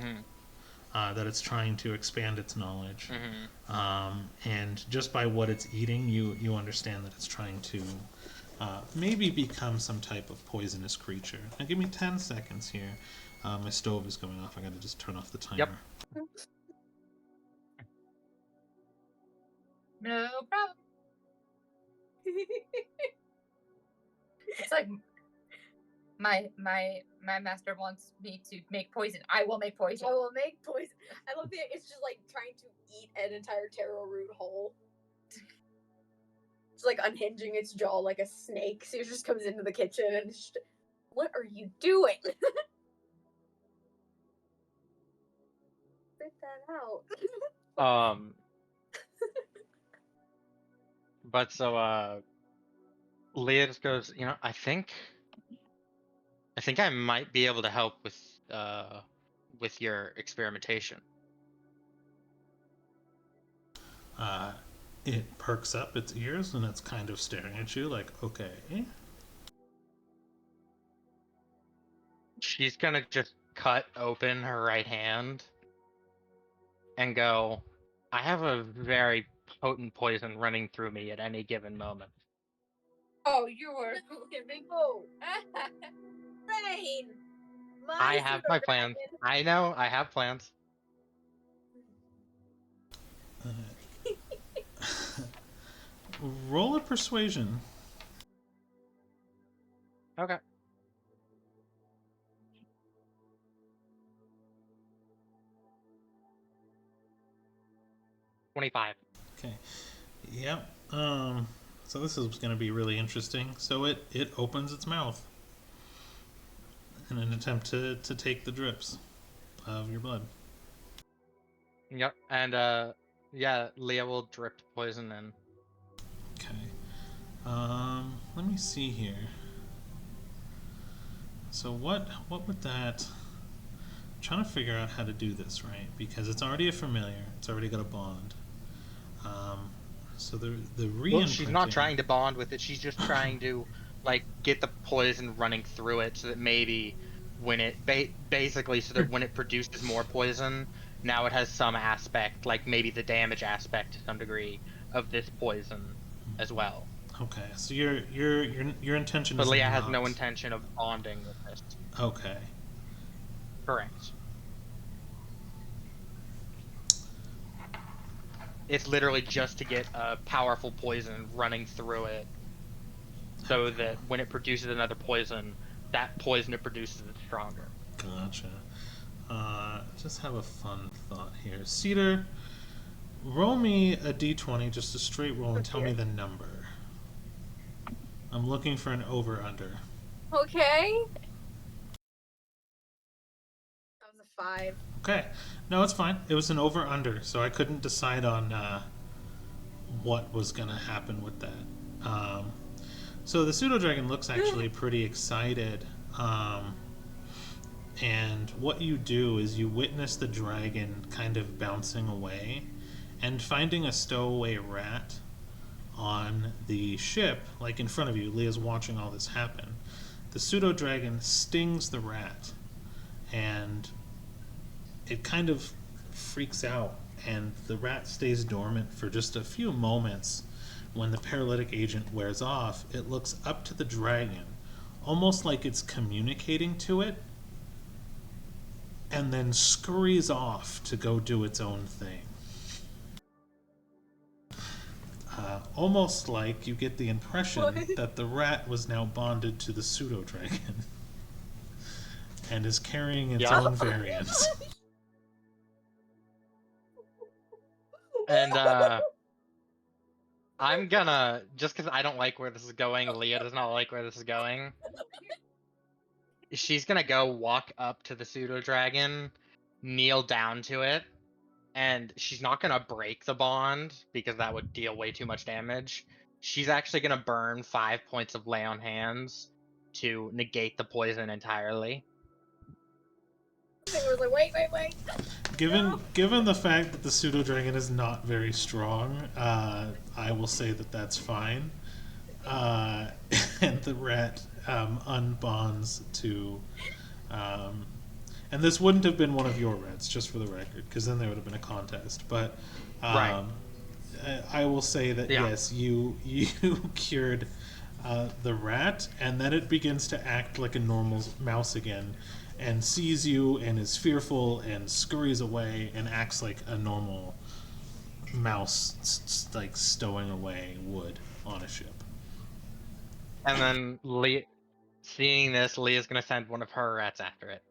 that it's trying to expand its knowledge, and just by what it's eating, you understand that it's trying to maybe become some type of poisonous creature. Now give me 10 seconds here. My stove is going off. I gotta just turn off the timer. Yep. No problem. It's like my master wants me to make poison. I will make poison. I will make poison. I love that it's just like trying to eat an entire taro root whole. It's like unhinging its jaw like a snake. So it just comes into the kitchen and it's just, what are you doing? Spit that out. But so Leah just goes, I think I might be able to help with your experimentation. It perks up its ears and it's kind of staring at you like, okay. She's gonna just cut open her right hand and go, I have a very potent poison running through me at any given moment. Oh, you were. Oh, Rain! My I have my plans. pseudo-dragon. I know, I have plans. Roll a persuasion. Okay. 25. Okay. Yep. So this is going to be really interesting. So it opens its mouth in an attempt to take the drips of your blood. Yep. And yeah, Leah will drip poison in. Okay. Let me see here. So what would that? I'm trying to figure out how to do this right because it's already a familiar. It's already got a bond. So the Well, she's not re-imprinting- trying to bond with it. She's just trying to like get the poison running through it, so that maybe when it basically so that when it produces more poison, now it has some aspect, like maybe the damage aspect to some degree of this poison as well. Okay. So your intention But is Leah not... has no intention of bonding with this. Okay. Correct. It's literally just to get a powerful poison running through it, so that when it produces another poison, that poison it produces is stronger. Gotcha. Just have a fun thought here. Cedar, roll me a d20, just a straight roll, and tell me the number. I'm looking for an over-under. Okay. That was a 5. Okay. No, it's fine. It was an over-under, so I couldn't decide on what was going to happen with that. So the pseudo-dragon looks actually pretty excited. And what you do is you witness the dragon kind of bouncing away and finding a stowaway rat on the ship, like in front of you. Leah's watching all this happen. The pseudo-dragon stings the rat, and it kind of freaks out, and the rat stays dormant for just a few moments. When the paralytic agent wears off, it looks up to the dragon, almost like it's communicating to it, and then scurries off to go do its own thing. Almost like you get the impression that the rat was now bonded to the pseudo-dragon and is carrying its own variants. And I'm gonna, just because I don't like where this is going, Leah does not like where this is going. She's gonna go walk up to the pseudo dragon, kneel down to it, and she's not gonna break the bond because that would deal way too much damage. She's actually gonna burn 5 points of lay on hands to negate the poison entirely. I was like, wait. Given the fact that the pseudo-dragon is not very strong, I will say that that's fine. And the rat unbonds to... and this wouldn't have been one of your rats, just for the record, because then there would have been a contest. But Right. I will say that, Yeah. yes, you cured the rat, and then it begins to act like a normal mouse again, and sees you and is fearful and scurries away and acts like a normal mouse, like stowing away wood on a ship. And then Leah, seeing this, Leah's gonna send one of her rats after it.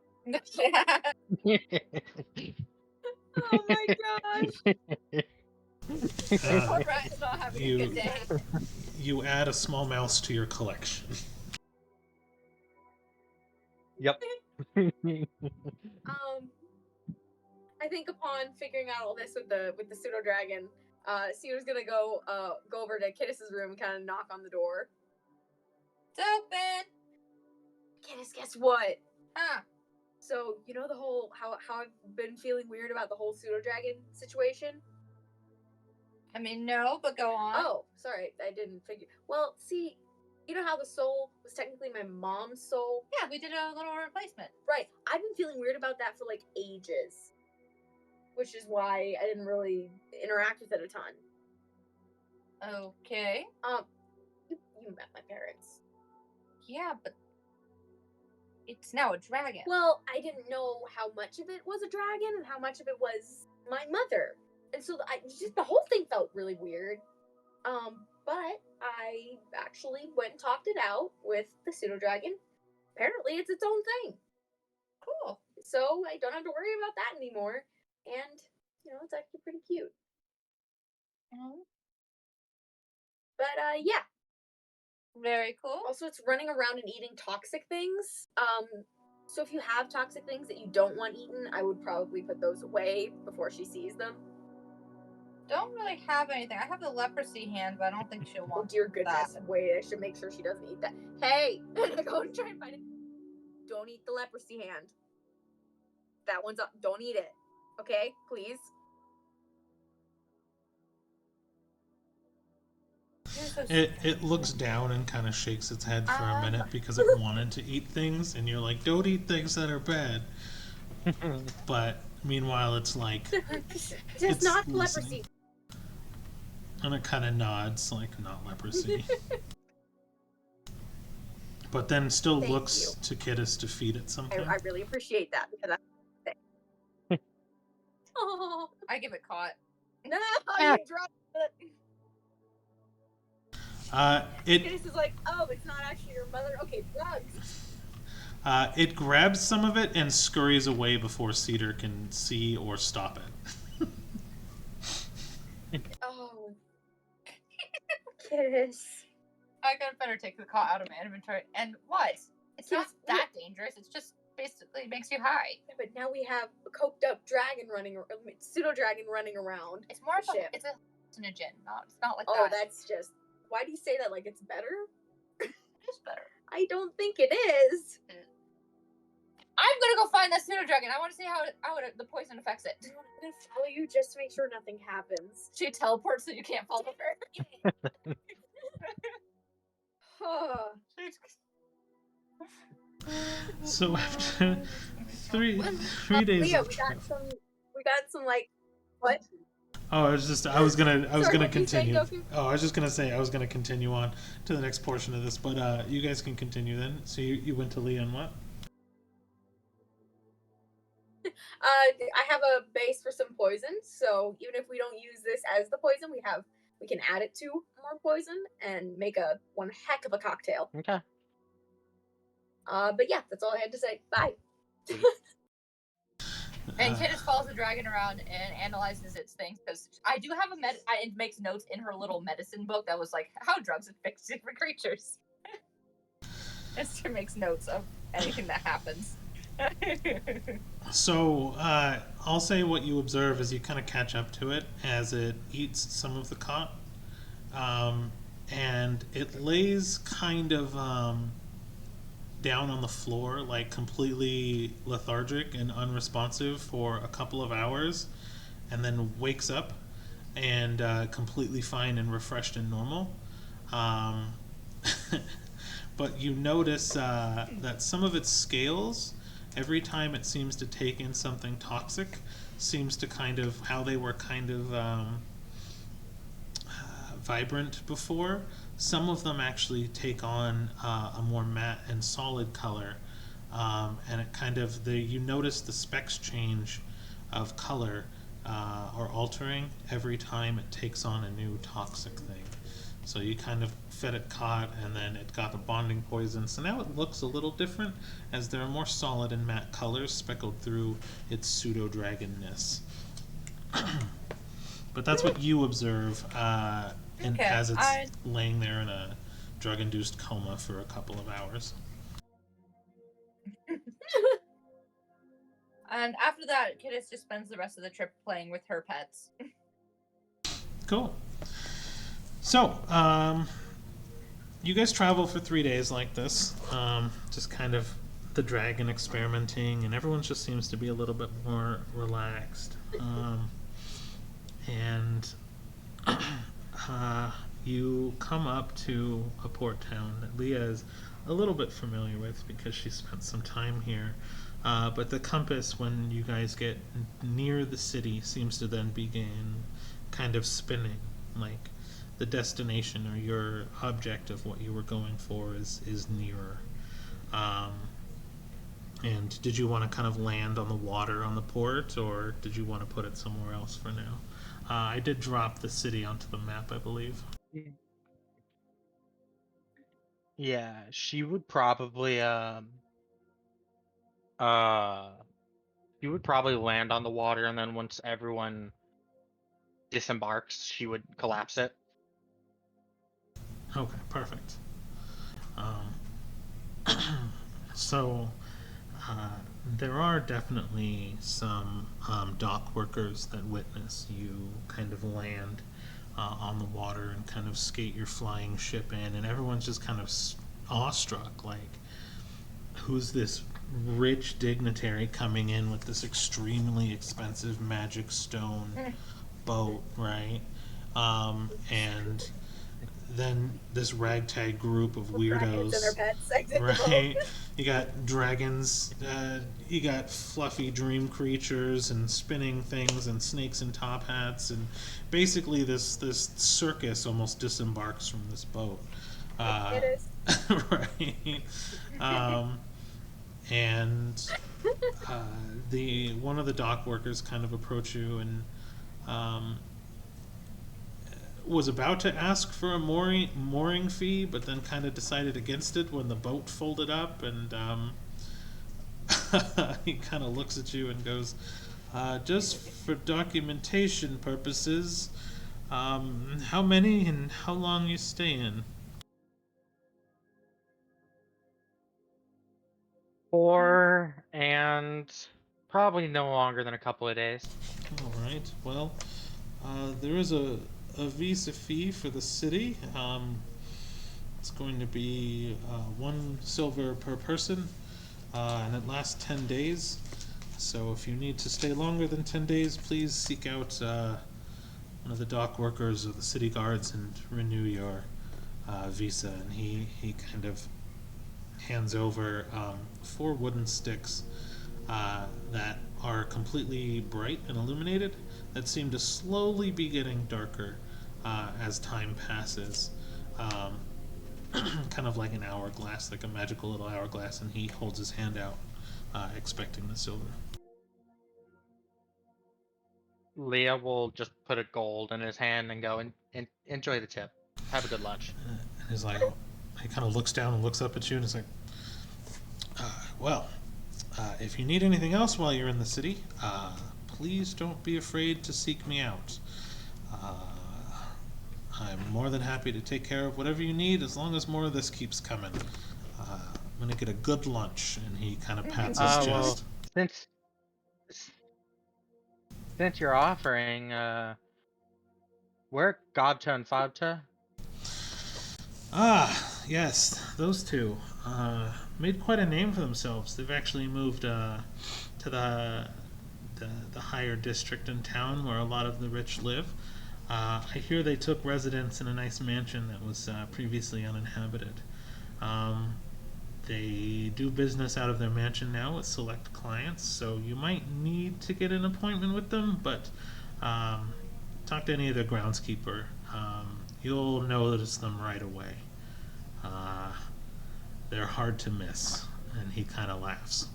Oh my gosh. Poor rat is not having a good day. You add a small mouse to your collection. Yep. I think upon figuring out all this with the pseudo dragon, Cedar's gonna go over to Kittis's room and kind of knock on the door. It's open. Kittis, guess what? Huh. So you know the whole how I've been feeling weird about the whole pseudo dragon situation. I mean, no, but go on. Oh, sorry, I didn't figure. Well, see, you know how the soul was technically my mom's soul? Yeah, we did a little replacement. Right. I've been feeling weird about that for like ages, which is why I didn't really interact with it a ton. Okay. You met my parents. Yeah, but it's now a dragon. Well, I didn't know how much of it was a dragon and how much of it was my mother, and so just the whole thing felt really weird. But I actually went and talked it out with the pseudo dragon. Apparently, it's its own thing. Cool. So I don't have to worry about that anymore, and it's actually pretty cute. But yeah. Very cool. Also, it's running around and eating toxic things. So if you have toxic things that you don't want eaten, I would probably put those away before she sees them. Don't really have anything. I have the leprosy hand, but I don't think she'll want. Oh dear goodness! that. Wait, I should make sure she doesn't eat that. Hey, go and try and find it. Don't eat the leprosy hand. That one's up. Don't eat it. Okay, please. It looks down and kind of shakes its head for a minute because it wanted to eat things, and you're like, don't eat things that are bad. But meanwhile, it's like, Just it's not listening. leprosy. And it kind of nods, like, not leprosy. But then still Thank looks you. to Kittis to feed it something. I really appreciate that because oh I give it caught. no, you dropped it. It This is like, oh, it's not actually your mother. Okay, drugs. it grabs some of it and scurries away before Cedar can see or stop it. Oh, Kiss. I gotta better take the caught out of my inventory. And what? It's not Yes, that dangerous. It's just basically makes you high. Yeah, but now we have a coked up dragon pseudo dragon running around. It's more of Ship. it's a hallucinogen. It's not like Oh, that. that's just. Why do you say that like it's better? It's better. I don't think it is. I'm gonna go find that pseudo dragon. I want to see how the poison affects it. I'm gonna follow you just to make sure nothing happens. She teleports so you can't follow her. So after three days Yeah, of travel. we got some like what? Oh, I was gonna Sorry, what you saying, continue. Goku? Oh, I was just gonna say I was gonna continue on to the next portion of this, but you guys can continue then. So you went to Leon what? I have a base for some poison, so even if we don't use this as the poison, we can add it to more poison and make one heck of a cocktail. Okay. But yeah, that's all I had to say. Bye. And Kittis follows the dragon around and analyzes its things because I do have it makes notes in her little medicine book that was like how drugs affect different creatures. Esther makes notes of anything that happens. So I'll say what you observe as you kind of catch up to it as it eats some of the cot, and it lays kind of down on the floor, like completely lethargic and unresponsive for a couple of hours, and then wakes up and completely fine and refreshed and normal. But you notice that some of its scales, every time it seems to take in something toxic, seems to kind of, how they were kind of vibrant before, some of them actually take on a more matte and solid color, and it kind of, you notice the specks change of color or altering every time it takes on a new toxic thing. So you kind of fed it caught, and then it got the bonding poison. So now it looks a little different, as there are more solid and matte colors speckled through its pseudo-dragonness. But that's what you observe as it's laying there in a drug-induced coma for a couple of hours. And after that, Kittis just spends the rest of the trip playing with her pets. Cool. So, you guys travel for 3 days like this, just kind of the dragon experimenting, and everyone just seems to be a little bit more relaxed. And You come up to a port town that Leah is a little bit familiar with because she spent some time here. But the compass, when you guys get near the city, seems to then begin kind of spinning. Like the destination or your object of what you were going for is nearer. Um, and did you want to kind of land on the water on the port, or did you want to put it somewhere else for now? I did drop the city onto the map, I believe. Yeah, she would probably uh she would probably land on the water, and then once everyone disembarks, she would collapse it. Okay, perfect. Um, so uh, there are definitely some dock workers that witness you kind of land on the water and kind of skate your flying ship in, and everyone's just kind of awestruck, like, who's this rich dignitary coming in with this extremely expensive magic stone boat, right? And then this ragtag group of Dragons and their weirdos, pets exit the boat. right? You got dragons, you got fluffy dream creatures and spinning things and snakes in top hats, and basically this circus almost disembarks from this boat. It is. Right. Um, and the one of the dock workers kind of approach you and um, was about to ask for a mooring fee, but then kind of decided against it when the boat folded up, and he kind of looks at you and goes, "Just for documentation purposes, how many and how long you staying?" 4 and probably no longer than a couple of days. All right. Well, there is a visa fee for the city. It's going to be 1 silver per person, and it lasts 10 days. So if you need to stay longer than 10 days, please seek out one of the dock workers or the city guards and renew your visa. And he kind of hands over 4 wooden sticks that are completely bright and illuminated that seem to slowly be getting darker as time passes. Um, kind of like an hourglass, like a magical little hourglass, and he holds his hand out, expecting the silver. Leah will just put a gold in his hand and go and enjoy the tip. Have a good lunch. And he's like, he kind of looks down and looks up at you, and he's like, well, if you need anything else while you're in the city, please don't be afraid to seek me out. Uh, I'm more than happy to take care of whatever you need as long as more of this keeps coming. I'm gonna get a good lunch, and he kind of pats his Well, chest. since you're offering, where Gobta and Fabta? Ah, yes, those two made quite a name for themselves. They've actually moved to the higher district in town where a lot of the rich live. I hear they took residence in a nice mansion that was previously uninhabited. Um, they do business out of their mansion now with select clients, so you might need to get an appointment with them, but talk to any of their groundskeeper. You'll notice them right away. They're hard to miss, and he kind of laughs.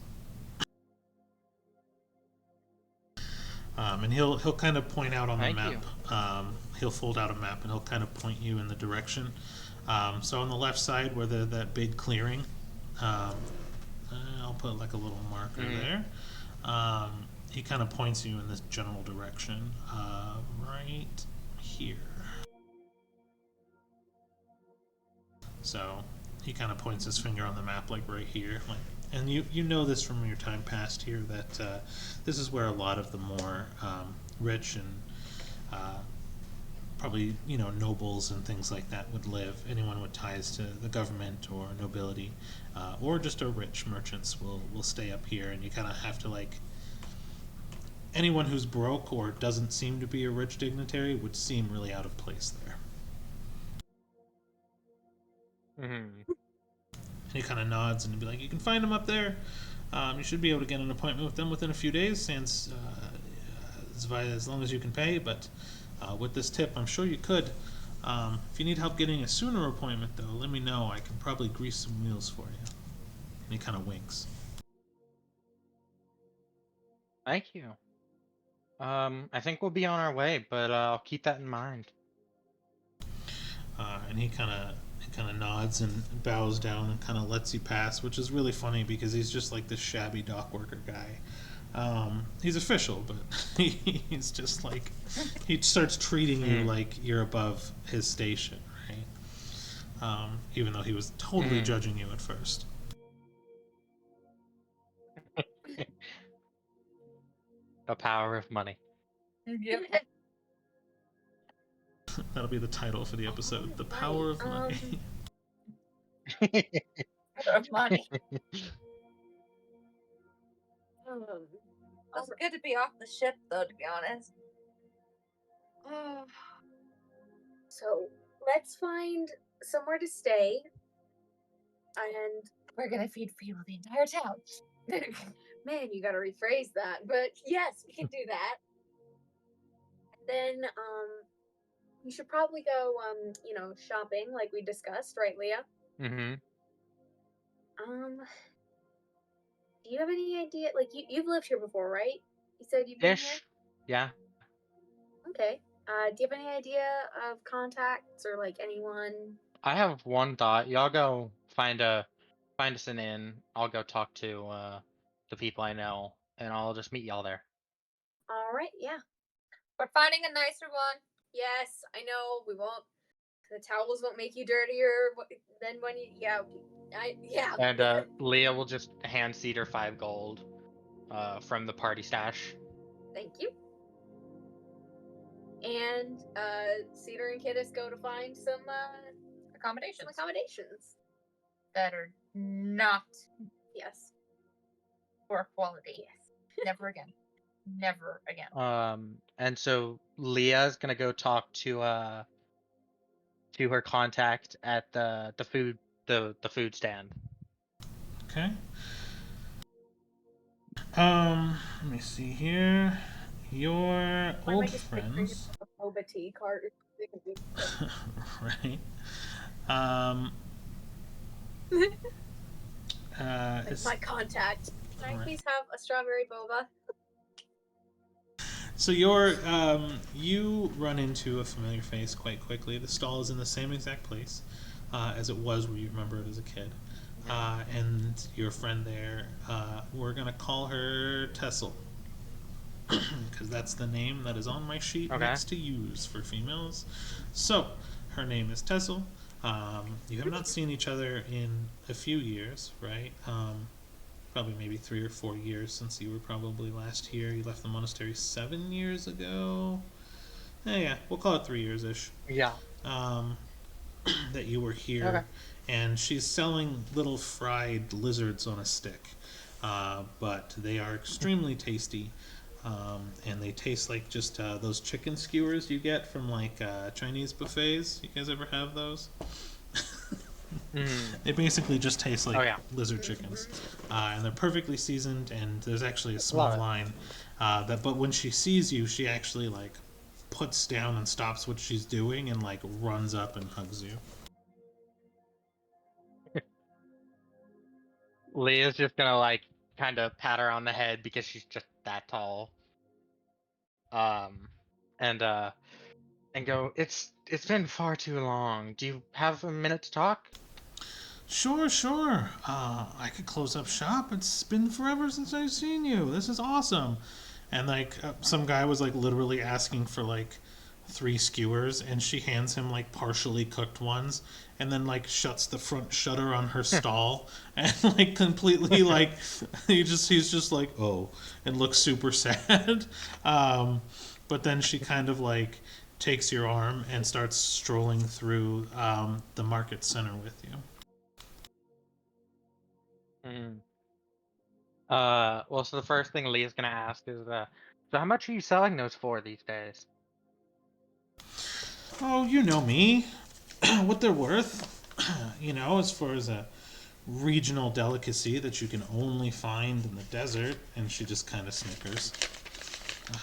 And he'll kind of point out on the Thank map. He'll fold out a map and he'll kind of point you in the direction. So on the left side, where that big clearing, I'll put like a little marker there. He kind of points you in this general direction, right here. So he kind of points his finger on the map, like right here, like. And you know this from your time past here that this is where a lot of the more rich and probably nobles and things like that would live. Anyone with ties to the government or nobility, or just a rich merchants will stay up here, and you kind of have to like anyone who's broke or doesn't seem to be a rich dignitary would seem really out of place there. Mm-hmm. And he kind of nods and be like, "You can find them up there. You should be able to get an appointment with them within a few days, as long as you can pay. But with this tip, I'm sure you could. If you need help getting a sooner appointment, though, let me know. I can probably grease some wheels for you." And he kind of winks. Thank you. I think we'll be on our way, but I'll keep that in mind. And he kind of nods and bows down and kind of lets you pass, which is really funny because he's just like this shabby dock worker guy. He's official, but he's just like, he starts treating you like you're above his station, right? Even though he was totally judging you at first. The power of money. Yep. That'll be the title for the episode, The Power of Money. Of money. Um, It's good to be off the ship, though, to be honest. so let's find somewhere to stay, and We're gonna feed people the entire town. man, you gotta rephrase that. But yes, we can do that. Then you should probably go shopping like we discussed, right, Leah? Mm-hmm. Do you have any idea? Like you've lived here before, right? You said you've been here. Ish. Yeah. Okay. Do you have any idea of contacts or like anyone? I have one thought. Y'all go find us an inn. I'll go talk to the people I know, and I'll just meet y'all there. All right. Yeah. We're finding a nicer one. Yes, I know. We won't. The towels won't make you dirtier than when you. Yeah. Yeah. And Leah will just hand Cedar 5 gold from the party stash. Thank you. And Cedar and Kittis go to find some Accommodations accommodations. that are not Yes. poor quality. Yes. Never again. Never again. And so Leah's gonna go talk to her contact at the food stand. Okay. Let me see here. Your I old might just pick friends, a boba tea cart. right? It's my contact. Can I Alright. please have a strawberry boba? So you run into a familiar face quite quickly. The stall is in the same exact place as it was where you remember it as a kid. And your friend there, we're gonna call her Tessel, because that's the name that is on my sheet next to use for females. So her name is Tessel. You have not seen each other in a few years, right? Probably maybe 3 or 4 years since you were probably last here. You left the monastery 7 years ago. Yeah, we'll call it 3 years-ish. Yeah. That you were here. Okay. And she's selling little fried lizards on a stick. But they are extremely tasty. And they taste like just those chicken skewers you get from like Chinese buffets. You guys ever have those? They basically just taste like lizard chickens, and they're perfectly seasoned. And there's actually a small line but when she sees you, she actually like puts down and stops what she's doing and like runs up and hugs you. Leah's just gonna like kind of pat her on the head because she's just that tall. And go, it's been far too long. Do you have a minute to talk? Sure. I could close up shop. It's been forever since I've seen you. This is awesome. And like some guy was like literally asking for like 3 skewers, and she hands him like partially cooked ones, and then like shuts the front shutter on her stall, and like completely like he's just like, oh, and looks super sad. But then she kind of like takes your arm and starts strolling through the market center with you. Well, so the first thing Leah's gonna ask is, So how much are you selling those for these days? Oh, you know me. What they're worth. As far as a regional delicacy that you can only find in the desert. And she just kind of snickers.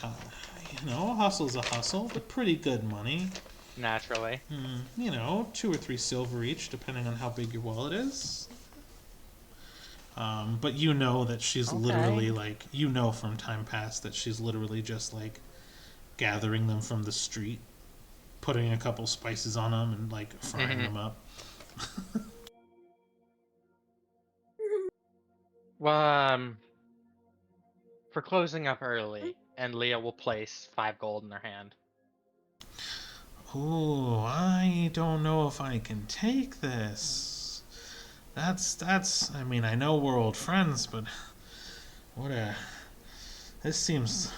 Uh, a hustle's a hustle, but pretty good money. Naturally. 2 or 3 silver each, depending on how big your wallet is. But that she's literally Okay. like, from time past that she's literally just like gathering them from the street, putting a couple spices on them, and like frying Hmm. them up. Well, for closing up early, and Leah will place 5 gold in their hand. Ooh, I don't know if I can take this. That's. I mean, I know we're old friends, but what a. This seems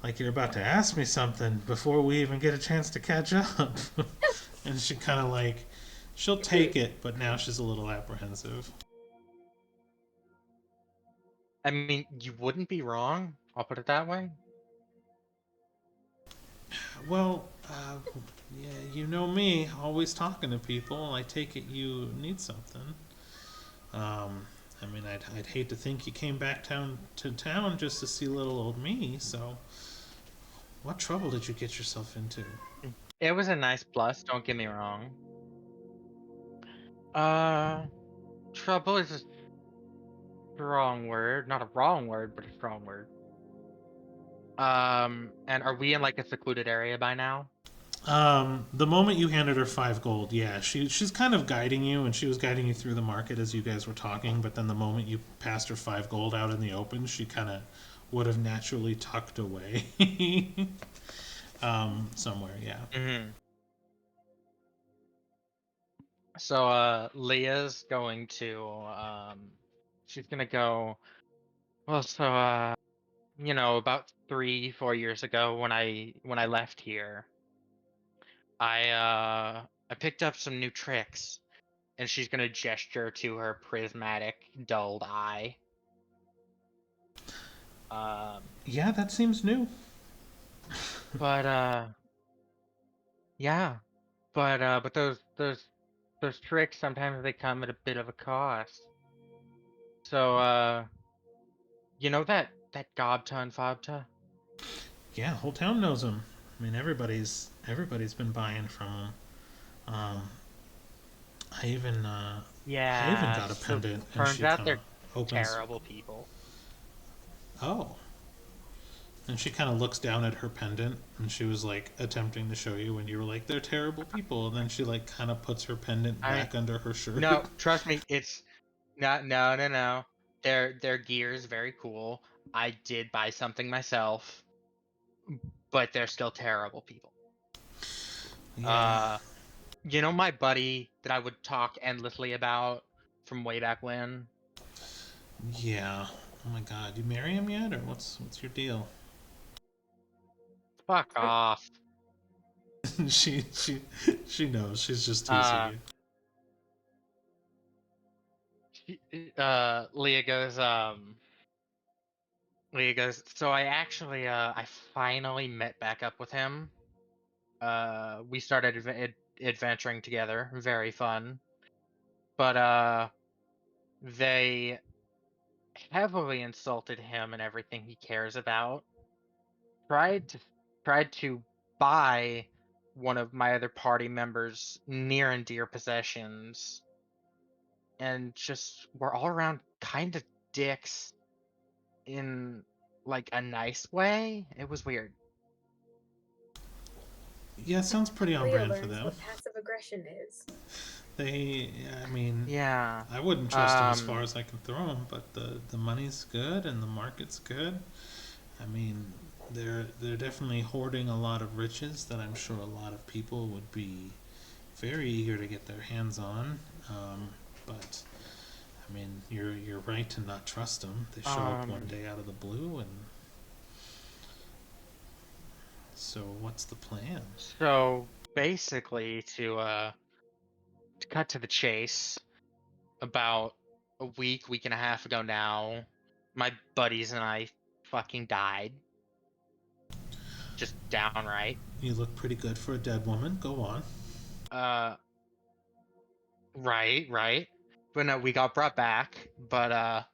like you're about to ask me something before we even get a chance to catch up. And she kind of like, she'll take it, but now she's a little apprehensive. I mean, you wouldn't be wrong. I'll put it that way. Well, yeah, you know me, always talking to people. I take it you need something. I mean, I'd hate to think you came back to town just to see little old me. So, what trouble did you get yourself into? It was a nice plus, don't get me wrong. Uh, trouble is a strong word. Not a wrong word, but a strong word. And are we in like a secluded area by now? The moment you handed her 5 gold, yeah, she's kind of guiding you, and she was guiding you through the market as you guys were talking. But then the moment you passed her 5 gold out in the open, she kind of would have naturally tucked away, somewhere. Yeah. Hmm. So, Leah's going to, she's gonna go, well, so, about 3, 4 years ago when I left here, I picked up some new tricks, and she's gonna gesture to her prismatic, dulled eye. Um, Yeah, that seems new. but yeah, but those tricks sometimes they come at a bit of a cost. So, you know that Gobta and Fobta? Yeah, whole town knows him. I mean, everybody's been buying from him. Um, I even Yeah, got a so pendant, and turns she out kind of they're opens. terrible people. Oh, and she kind of looks down at her pendant, and she was like attempting to show you when you were like, "They're terrible people." And then she like kind of puts her pendant I back under her shirt. No, trust me, it's not. No, no, no. Their gear is very cool. I did buy something myself, but they're still terrible people. Yeah, Uh, my buddy that I would talk endlessly about from way back when. yeah. Oh my God, you marry him yet, or what's your deal? Fuck off. She knows. She's just teasing Uh, you. Leah goes. Leah goes. So I finally met back up with him. We started adventuring together. Very fun. But they heavily insulted him and everything he cares about. Tried to tried to buy one of my other party members' near and dear possessions, and just were all around kind of dicks in like a nice way. It was weird. Yeah, it sounds pretty on Leah brand for learns them. what passive aggression is. I mean, Yeah. I wouldn't trust them as far as I can throw them, but the money's good and the market's good. I mean, they're definitely hoarding a lot of riches that I'm sure a lot of people would be very eager to get their hands on. But I mean, you're right to not trust them. They show up one Um. day out of the blue, and so what's the plan? So basically, to cut to the chase, about a week and a half ago now, my buddies and I fucking died. just downright. You look pretty good for a dead woman. Go on. Right. But no, we got brought back. But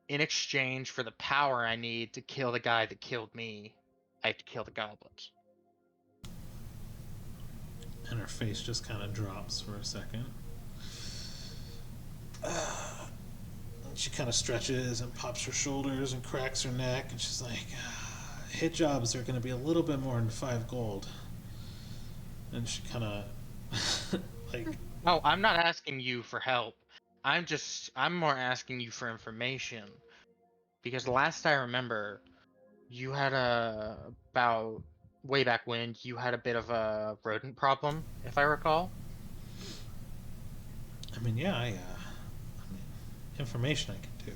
in exchange for the power I need to kill the guy that killed me, I have to kill the goblins. And her face just kind of drops for a second. She kind of stretches and pops her shoulders and cracks her neck, and she's like, hit jobs are going to be a little bit more than 5 gold. And she kind of, like... No, I'm not asking you for help. I'm more asking you for information. Because last I remember, you had about way back when, you had a bit of a rodent problem, if I recall. I mean, yeah, I mean, information I can do.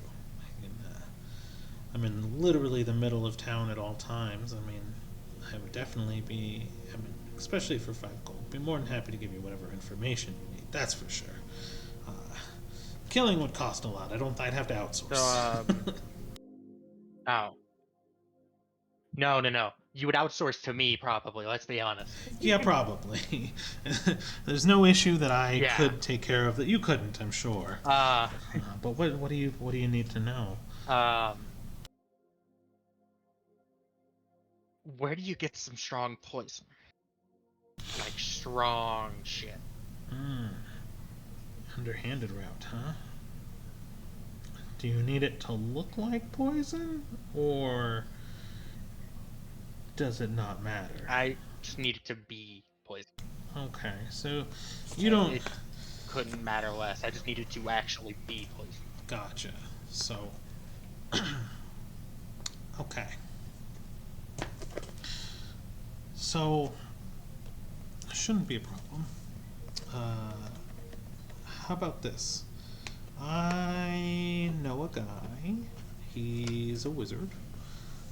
I'm in literally the middle of town at all times. I mean, I would definitely be, I mean, especially for 5 gold, be more than happy to give you whatever information you need. That's for sure. Killing would cost a lot. I'd have to outsource. So, oh. No. You would outsource to me, probably. Let's be honest. Yeah, probably. There's no issue that I Yeah. could take care of that you couldn't, I'm sure. But what do you need to know? Where do you get some strong poison? Like strong shit. Underhanded route, huh? Do you need it to look like poison, or does it not matter? I just need it to be poison. Okay, so you don't... It couldn't matter less. I just needed to actually be poison. Gotcha. So... okay. So... shouldn't be a problem. How about this? I know a guy. He's a wizard.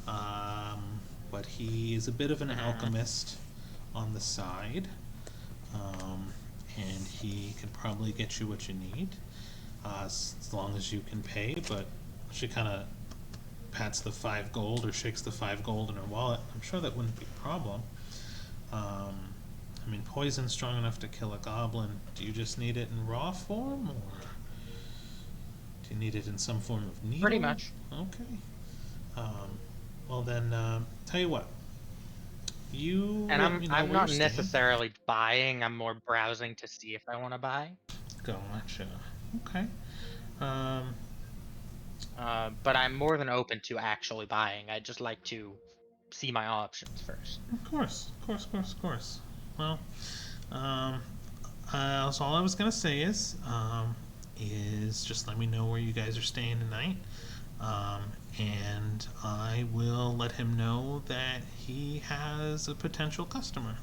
But he's a bit of an alchemist on the side. And he can probably get you what you need. As long as you can pay, but she kind of pats the 5 gold or shakes the 5 gold in her wallet. I'm sure that wouldn't be a problem. I mean, poison's strong enough to kill a goblin. Do you just need it in raw form, or do you need it in some form of needle? Pretty much. Okay. Well then, tell you what. You and let me know I'm where not you're staying. necessarily buying. I'm more browsing to see if I want to buy. Gotcha. Okay. But I'm more than open to actually buying. I'd just like to see my options first. Of course. Well, so all I was gonna say is just let me know where you guys are staying tonight, and I will let him know that he has a potential customer,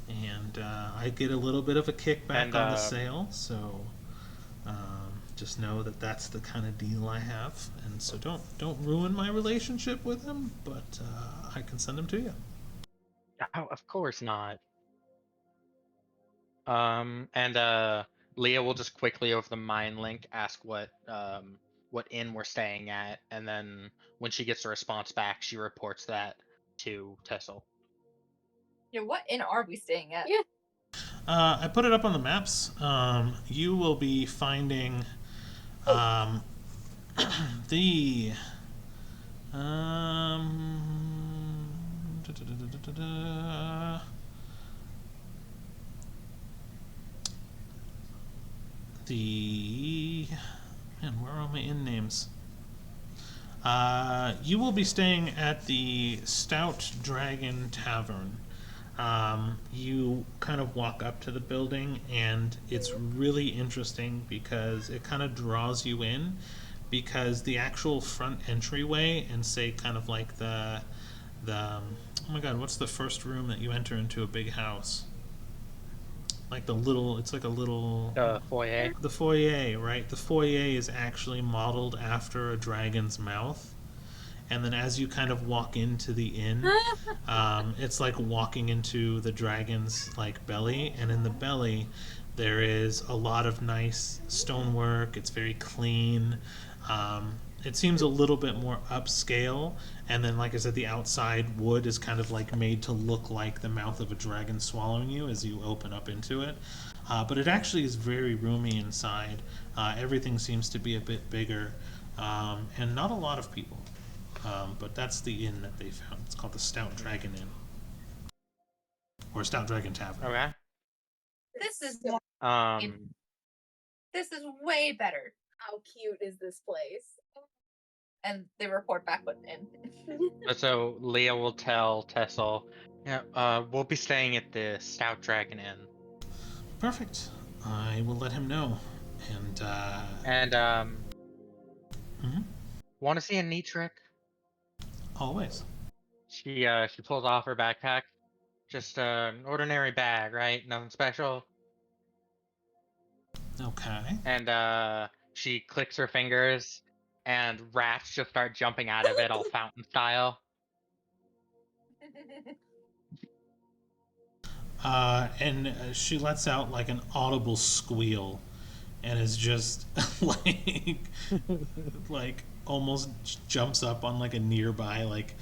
and I get a little bit of a kickback on the sale, so just know that that's the kind of deal I have, and so don't ruin my relationship with him, but I can send him to you. Oh, of course not. And Leah will just quickly over the mind link ask what inn we're staying at, and then when she gets a response back, she reports that to Tessel. Yeah, what inn are we staying at? Yeah. I put it up on the maps. You will be finding the man, where are my inn names? You will be staying at the Stout Dragon Tavern. You kind of walk up to the building, and it's really interesting because it kind of draws you in, because the actual front entryway and say kind of like the oh my god, what's the first room that you enter into a big house? Like it's like a little... foyer. The foyer, right? The foyer is actually modeled after a dragon's mouth. And then as you kind of walk into the inn, it's like walking into the dragon's like belly, and in the belly there is a lot of nice stonework. It's very clean. it seems a little bit more upscale, and then, like I said, the outside wood is kind of like made to look like the mouth of a dragon swallowing you as you open up into it. But it actually is very roomy inside. Everything seems to be a bit bigger, and not a lot of people. But that's the inn that they found. It's called the Stout Dragon Inn, or Stout Dragon Tavern. Okay. This is this is way better. How cute is this place? And they report back with in. So Leah will tell Tessel, yeah, we'll be staying at the Stout Dragon Inn. Perfect. I will let him know. And want to see a neat trick? Always. She pulls off her backpack. Just an ordinary bag, right? Nothing special. Okay. And she clicks her fingers, and rats just start jumping out of it, all fountain style. And she lets out like an audible squeal, and is just like almost jumps up on like a nearby like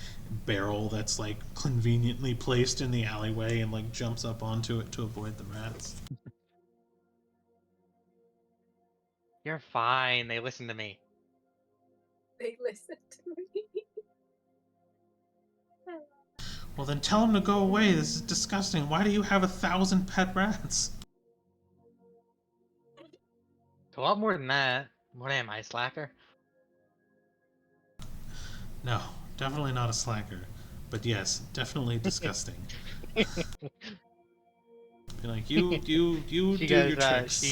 barrel that's like conveniently placed in the alleyway, and like jumps up onto it to avoid the rats. You're fine. They listen to me. They listen to me. Well, then tell him to go away. This is disgusting. Why do you have 1,000 pet rats? It's a lot more than that. What am I, slacker? No, definitely not a slacker. But yes, definitely disgusting. Be like, you She do goes, your tricks.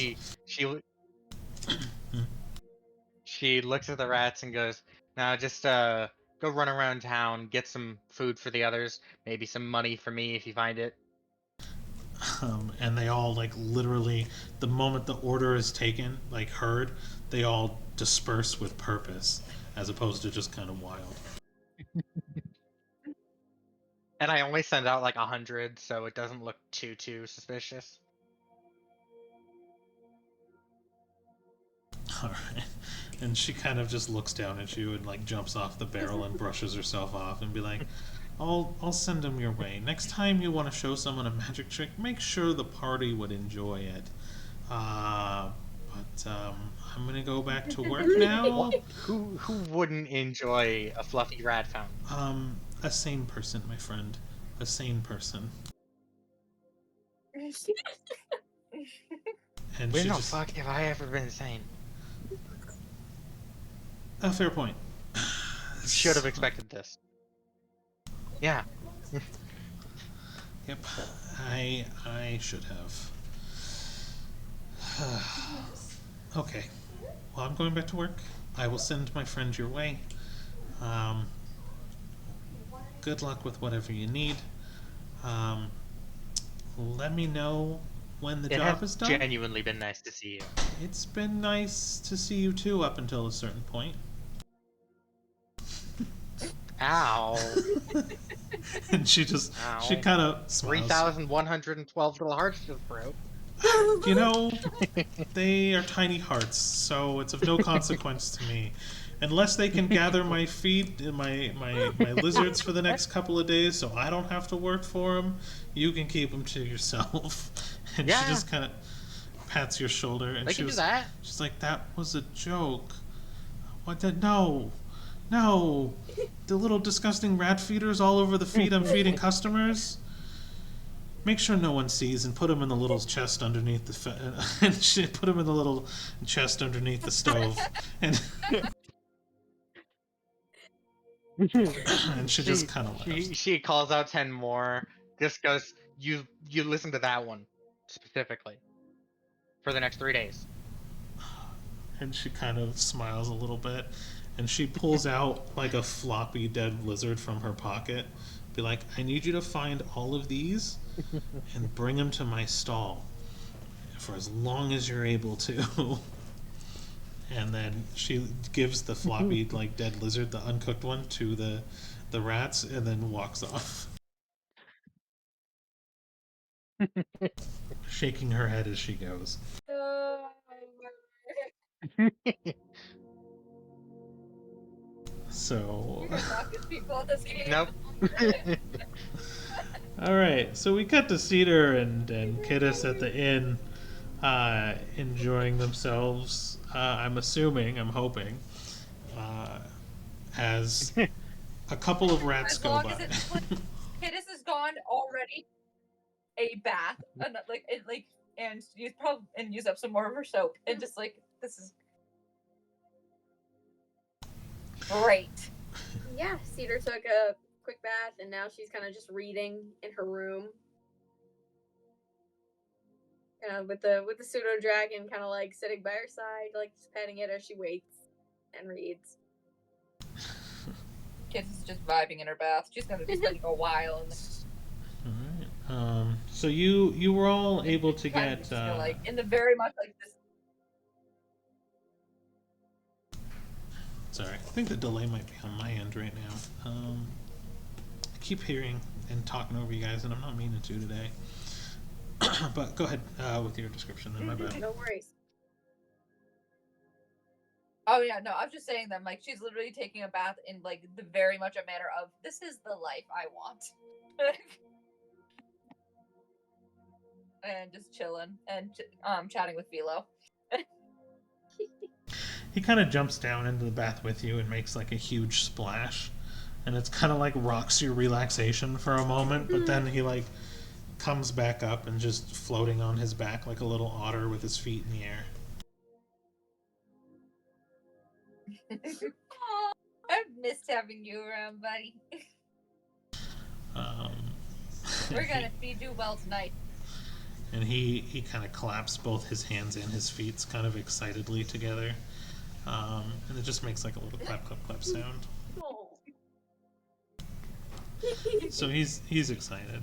She looks at the rats and goes, "Now just go run around town, get some food for the others, maybe some money for me if you find it." And they all like literally, the moment the order is taken, like heard, they all disperse with purpose, as opposed to just kind of wild. And I only send out like 100, so it doesn't look too suspicious. All right. And she kind of just looks down at you and like jumps off the barrel and brushes herself off and be like, I'll send them your way. Next time you want to show someone a magic trick, make sure the party would enjoy it. But I'm gonna go back to work now. Who wouldn't enjoy a fluffy rat fountain? A sane person, my friend. A sane person. And Where she the just, fuck have I ever been sane? a fair point. Should have expected this. Yeah. Yep, I should have. Okay, well, I'm going back to work. I will send my friend your way. Good luck with whatever you need. Let me know when the job is done. Genuinely been nice to see you. It's been nice to see you too, up until a certain point. Ow. And she kind of smiles. 3,112 little hearts just broke. You know, they are tiny hearts, so it's of no consequence to me. Unless they can gather my my lizards for the next couple of days, so I don't have to work for them, you can keep them to yourself. And Yeah. she just kind of pats your shoulder, and They can do that. she's like, "That was a joke. What? No. The little disgusting rat feeders all over the feed I'm feeding customers. Make sure no one sees, and put them in the little chest underneath the and she put them in the little chest underneath the stove, and and she just kind of laughs. She calls out 10 more. Just goes, you listen to that one specifically for the next 3 days. And she kind of smiles a little bit, and she pulls out like a floppy dead lizard from her pocket. Be like, I need you to find all of these and bring them to my stall for as long as you're able to. And then she gives the floppy like dead lizard, the uncooked one, to the rats, and then walks off. Shaking her head as she goes. So, You're not good people at this game. Nope. all right. So we cut to Cedar and Kittis at the inn, enjoying themselves. I'm assuming, I'm hoping, as a couple of rats As go long by. as it's like Kittis is gone already. A bath, and and use up some more of her soap, and just like this is great. Yeah, Cedar took a quick bath, and now she's kind of just reading in her room. With the pseudo dragon kind of like sitting by her side, like just petting it as she waits and reads. Kittis is just vibing in her bath. She's gonna be spending a while in this. All right. So you were all able to kind of get. just feel like in the very much like this. Sorry, I think the delay might be on my end right now. I keep hearing and talking over you guys, and I'm not meaning to today. But go ahead with your description. And my bad. No worries. Oh yeah, no, I'm just saying that like she's literally taking a bath in like the very much a manner of this is the life I want. And just chilling and chatting with Philo. He kind of jumps down into the bath with you and makes like a huge splash, and it's kind of like rocks your relaxation for a moment. But then he like comes back up and just floating on his back like a little otter with his feet in the air. I've missed having you around, buddy. We're gonna feed you well tonight. And he kind of claps both his hands and his feet kind of excitedly together. And it just makes like a little clap, clap, clap sound. So he's excited.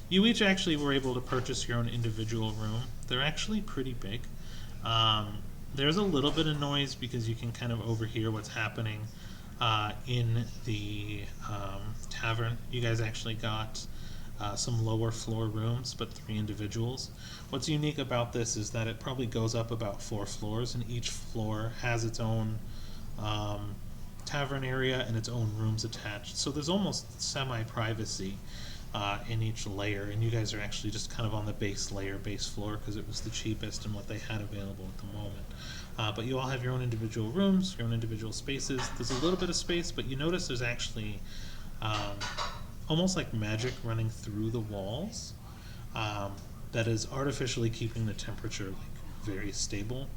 You each actually were able to purchase your own individual room. They're actually pretty big. There's a little bit of noise because you can kind of overhear what's happening in the tavern. You guys actually got some lower floor rooms, but 3 individuals. What's unique about this is that it probably goes up about 4 floors, and each floor has its own tavern area and its own rooms attached. So there's almost semi-privacy in each layer, and you guys are actually just kind of on the base layer, base floor, because it was the cheapest and what they had available at the moment. But you all have your own individual rooms, your own individual spaces. There's a little bit of space, but you notice there's actually almost like magic running through the walls that is artificially keeping the temperature like very stable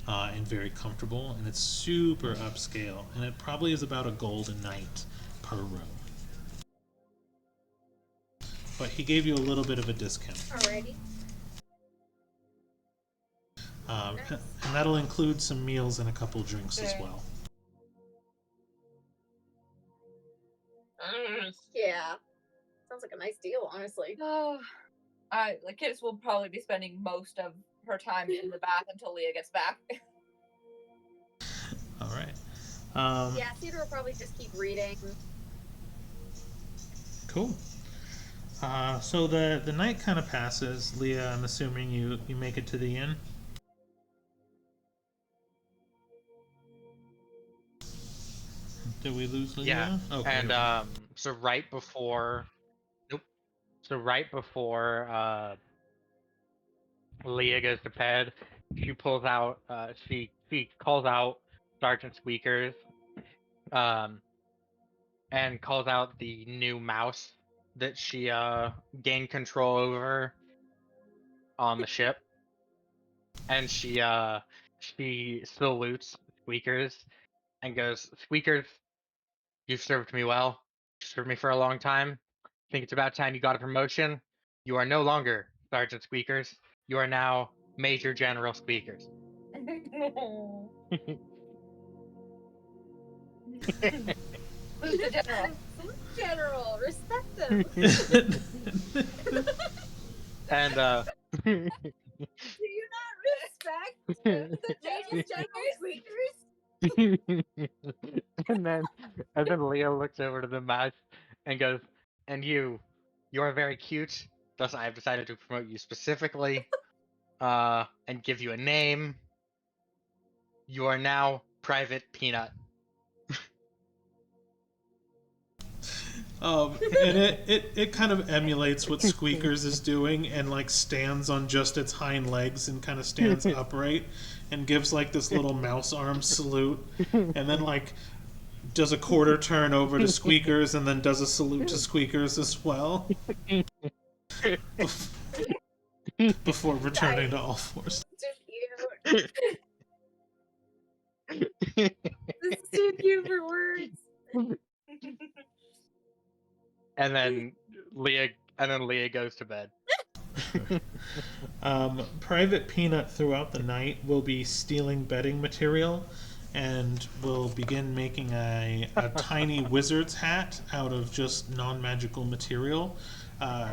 and very comfortable, and it's super upscale, and it probably is about $1 a night per room. But he gave you a little bit of a discount. Alrighty. And that'll include some meals and a couple drinks as well. Yeah. Sounds like a nice deal, honestly. Kittis will probably be spending most of her time in the bath until Leah gets back. All right. Yeah, Cedar will probably just keep reading. Cool. So the night kind of passes. Leah, I'm assuming you make it to the inn. Did we lose Leah? Yeah. Okay. And so right before, nope. So right before Leah goes to bed, she pulls out. She calls out Sergeant Squeakers, and calls out the new mouse that she gained control over on the ship, and she salutes Squeakers and goes, "Squeakers, you've served me well. You served me for a long time. I think it's about time you got a promotion. You are no longer Sergeant Squeakers. You are now Major General Squeakers." Who's the general? General, respect him. And Do you not respect the General Squeakers? and then Leo looks over to the mouse and goes, "And you are very cute. Thus, I have decided to promote you specifically, and give you a name. You are now Private Peanut." And it kind of emulates what Squeakers is doing, and like stands on just its hind legs and kind of stands upright and gives like this little mouse arm salute, and then like does a quarter turn over to Squeakers and then does a salute to Squeakers as well before returning to all fours. Too cute. This is too cute for words. And then Leah goes to bed. Private Peanut throughout the night will be stealing bedding material and will begin making a tiny wizard's hat out of just non-magical material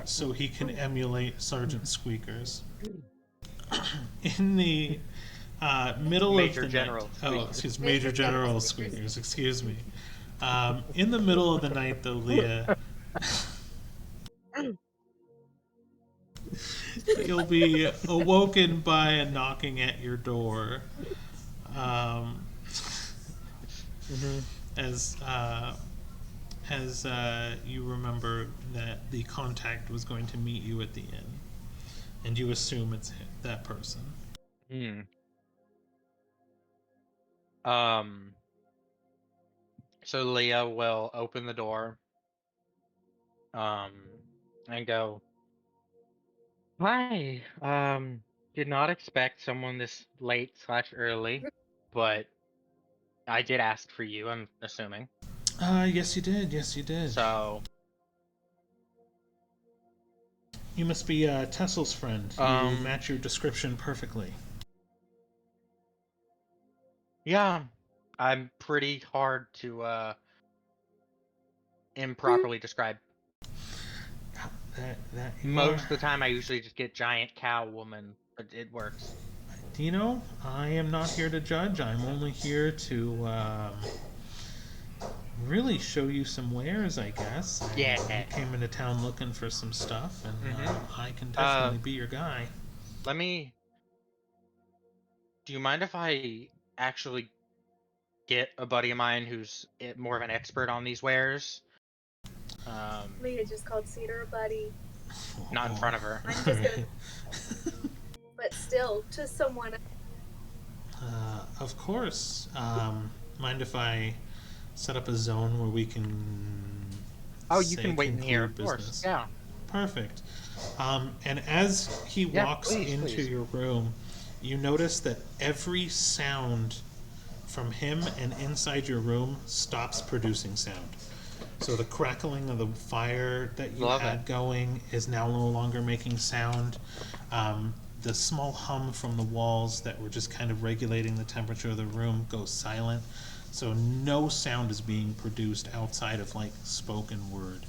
so he can emulate Sergeant Squeakers. In the middle Major of the General night... Oh, excuse me, Major General Squeakers, excuse me. In the middle of the night, though, Leah... You'll be awoken by a knocking at your door. As you remember that the contact was going to meet you at the inn, and you assume it's that person. So Leah will open the door, and go, "Hi, did not expect someone this late / early, but I did ask for you, I'm assuming. Yes you did, yes you did. So, You must be Tessel's friend. You match your description perfectly. yeah, I'm pretty hard to improperly describe. Most of the time I usually just get giant cow woman, but it works. You know, I am not here to judge. I'm only here to really show you some wares, I guess. Yeah. I came into town looking for some stuff, and I can definitely be your guy. Do you mind if I actually get a buddy of mine who's more of an expert on these wares? Leah just called Cedar a buddy. Not in front of her. I'm just gonna... But still, to someone. Of course. Mind if I set up a zone where we can... Oh, you can wait in here, of course. Yeah. Perfect. And as he walks into your room, you notice that every sound from him and inside your room stops producing sound. So the crackling of the fire that you had going is now no longer making sound. The small hum from the walls that were just kind of regulating the temperature of the room goes silent. So no sound is being produced outside of like spoken word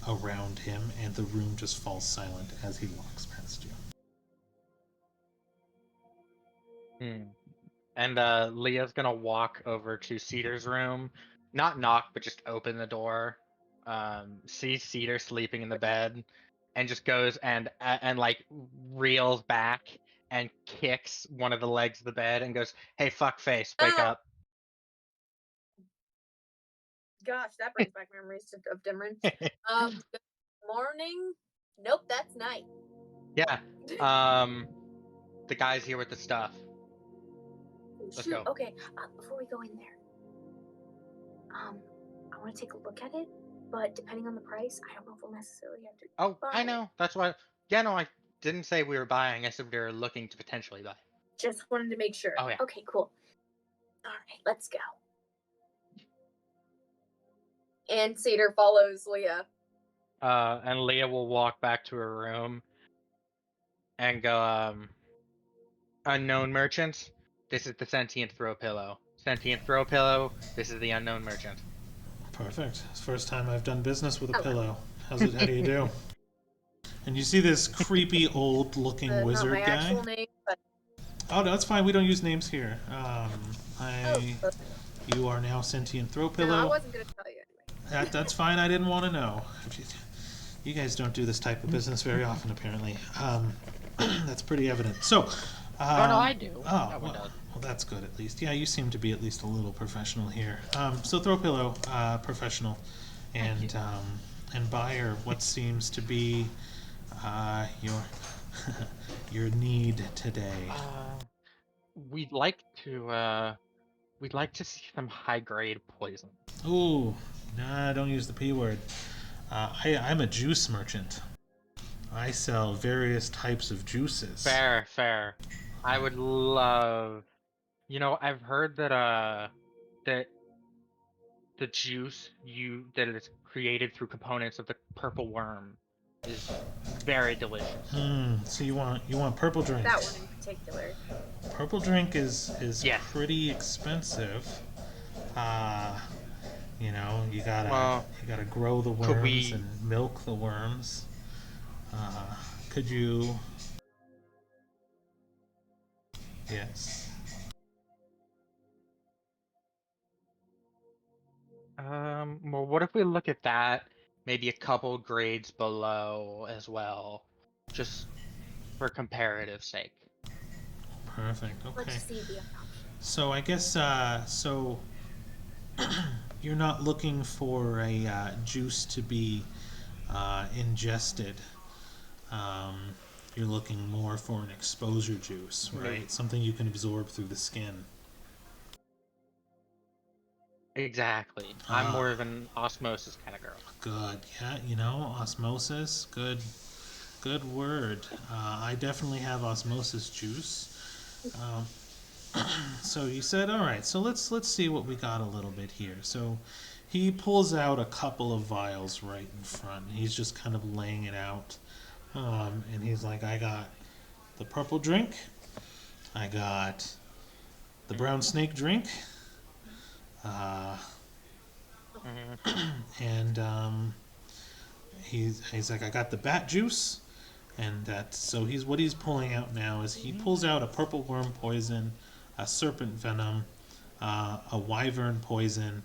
around him, and the room just falls silent as he walks past you. And Leah's gonna walk over to Cedar's room, not knock, but just open the door. Sees Cedar sleeping in the bed, and just goes and like reels back and kicks one of the legs of the bed and goes, "Hey, fuckface, wake up!" Gosh, that brings back memories of Dimron. Good morning. Nope, that's night. Yeah. The guy's here with the stuff. Let's go. Okay, before we go in there, I want to take a look at it, but depending on the price, I don't know if we'll necessarily have to. Oh, I know. That's why. Yeah, no, I didn't say we were buying. I said we were looking to potentially buy. Just wanted to make sure. Oh, yeah. Okay, cool. All right, let's go. And Cedar follows Leah. And Leah will walk back to her room and go, unknown merchant, this is the sentient throw pillow. Sentient throw pillow, this is the unknown merchant. Perfect. It's the first time I've done business with a pillow. How do you do? And you see this creepy old looking wizard not my guy. Actual name, but... Oh, no, that's fine. We don't use names here. You are now sentient throw pillow. No, I wasn't gonna tell you anyway. That's fine. I didn't want to know. You guys don't do this type of business very often, apparently. That's pretty evident. So. Oh no, I do. Oh, well, that's good at least. Yeah, you seem to be at least a little professional here. So throw pillow, professional. and buyer what seems to be your your need today. We'd like to see some high grade poison. Ooh, nah, don't use the P word. I'm a juice merchant. I sell various types of juices. Fair, fair. I would love. I've heard that the juice that is created through components of the purple worm is very delicious. So you want purple drink? That one in particular. Purple drink is Yes. pretty expensive. You Well, gotta grow the could worms we? and milk the worms. Could you? Yes. Well, what if we look at that maybe a couple grades below as well, just for comparative sake? Perfect. Let's Okay. see the other option. So I guess so you're not looking for a juice to be ingested. Um, you're looking more for an exposure juice, right? Maybe. Something you can absorb through the skin. Exactly. I'm more of an osmosis kind of girl. Good. Yeah, osmosis. Good word. I definitely have osmosis juice. Um, so you said, all right. So let's see what we got a little bit here. So he pulls out a couple of vials right in front. He's just kind of laying it out, and he's like, I got the purple drink. I got the brown snake drink. Uh, and he's like, I got the bat juice. And so what he's pulling out now is he pulls out a purple worm poison, a serpent venom, a wyvern poison,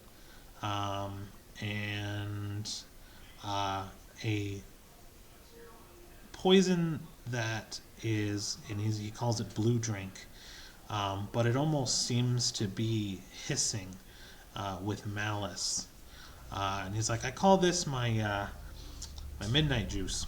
and a poison that is, and he calls it blue drink, but it almost seems to be hissing with malice. And he's like, I call this my midnight juice.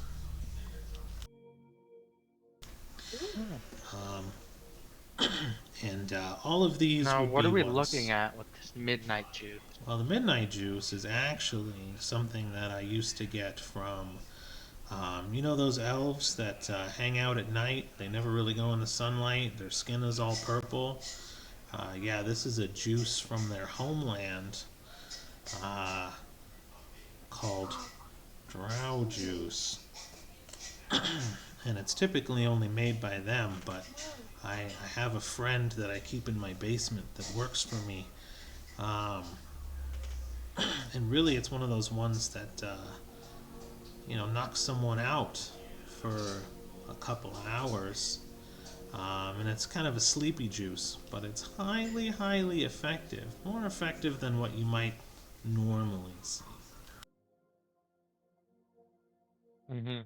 And all of these Now, would what be are we looking ones. at with this midnight juice? Well, the midnight juice is actually something that I used to get from, those elves that hang out at night. They never really go in the sunlight. Their skin is all purple. Yeah, this is a juice from their homeland called drow juice. And it's typically only made by them, but I have a friend that I keep in my basement that works for me. Um, and really, it's one of those ones that, knocks someone out for a couple of hours. And it's kind of a sleepy juice, but it's highly, highly effective. More effective than what you might normally see. Mm-hmm.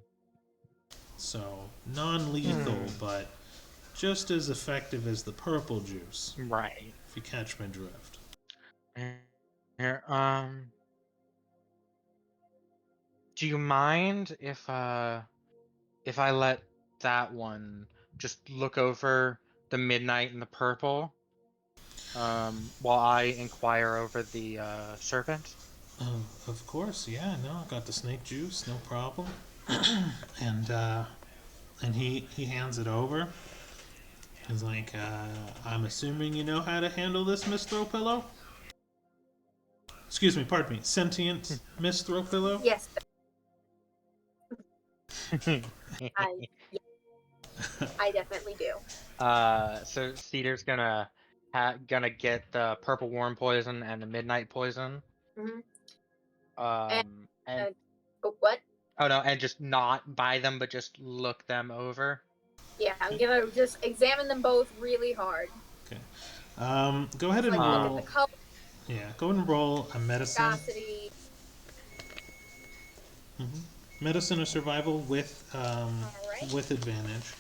So, non-lethal, but just as effective as the purple juice, Right. if you catch my drift. Here, do you mind if I let that one just look over the midnight and the purple, while I inquire over the serpent? Of course, yeah, no, I got the snake juice, no problem. and he hands it over. He's like, I'm assuming you know how to handle this, Miss Throwpillow? Excuse me, pardon me, sentient Miss Throwpillow? Yes. I I definitely do. So Cedar's gonna get the purple worm poison and the midnight poison. Mm-hmm. And What? oh no, and just not buy them, but just look them over. Yeah, I'm gonna just examine them both really hard. Okay. Go ahead and Like look at roll. the color, Yeah, go ahead and roll a medicine. viscosity. Medicine or survival with Alright. with advantage.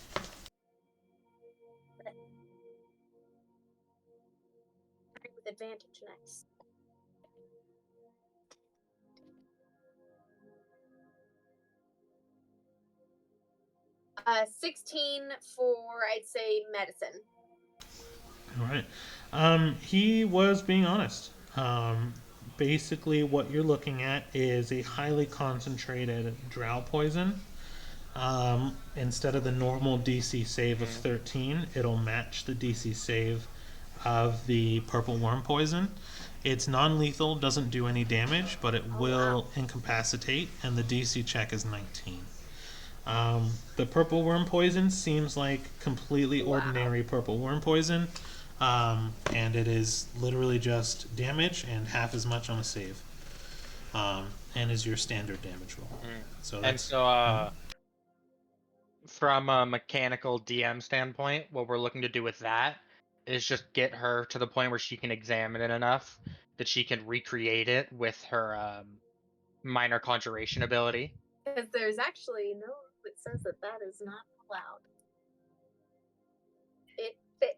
With advantage, nice. 16 for, I'd say, medicine. All right. He was being honest. Basically, what you're looking at is a highly concentrated drow poison. Instead of the normal DC save of 13, it'll match the DC save of the purple worm poison. It's non-lethal, doesn't do any damage, but it will incapacitate, and the DC check is 19. The purple worm poison seems like completely ordinary purple worm poison, and it is literally just damage and half as much on a save, and is your standard damage roll. So And that's so, from a mechanical DM standpoint, what we're looking to do with that is just get her to the point where she can examine it enough that she can recreate it with her minor conjuration ability. Because there's actually no rule that says that is not allowed. It fits.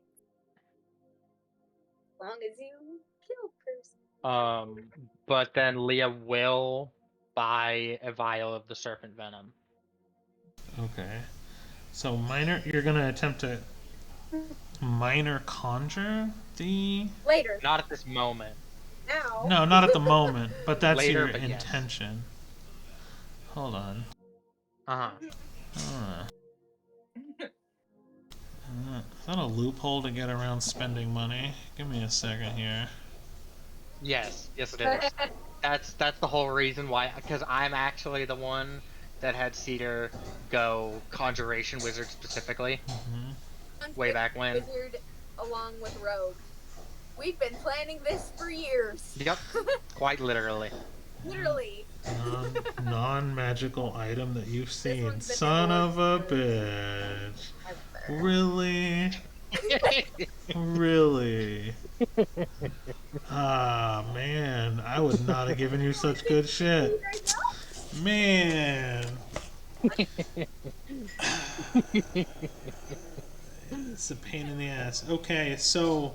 As long as you kill person. But then Leah will buy a vial of the serpent venom. okay. So minor, you're gonna attempt to minor conjure the. Later. Not at this moment. Now. No, not at the moment, but that's Later, your but yes. intention. Hold on. Uh-huh. Is that a loophole to get around spending money? Give me a second here. Yes, it is. That's the whole reason why, because I'm actually the one that had Cedar go Conjuration Wizard specifically. Way back when. Wizard along with Rogue. We've been planning this for years. Yep, quite literally. Literally. Non-magical item that you've seen. one's the Son new of a bitch. Really? Really? Ah, man. I would not have given you such good shit. Man. It's a pain in the ass. Okay, so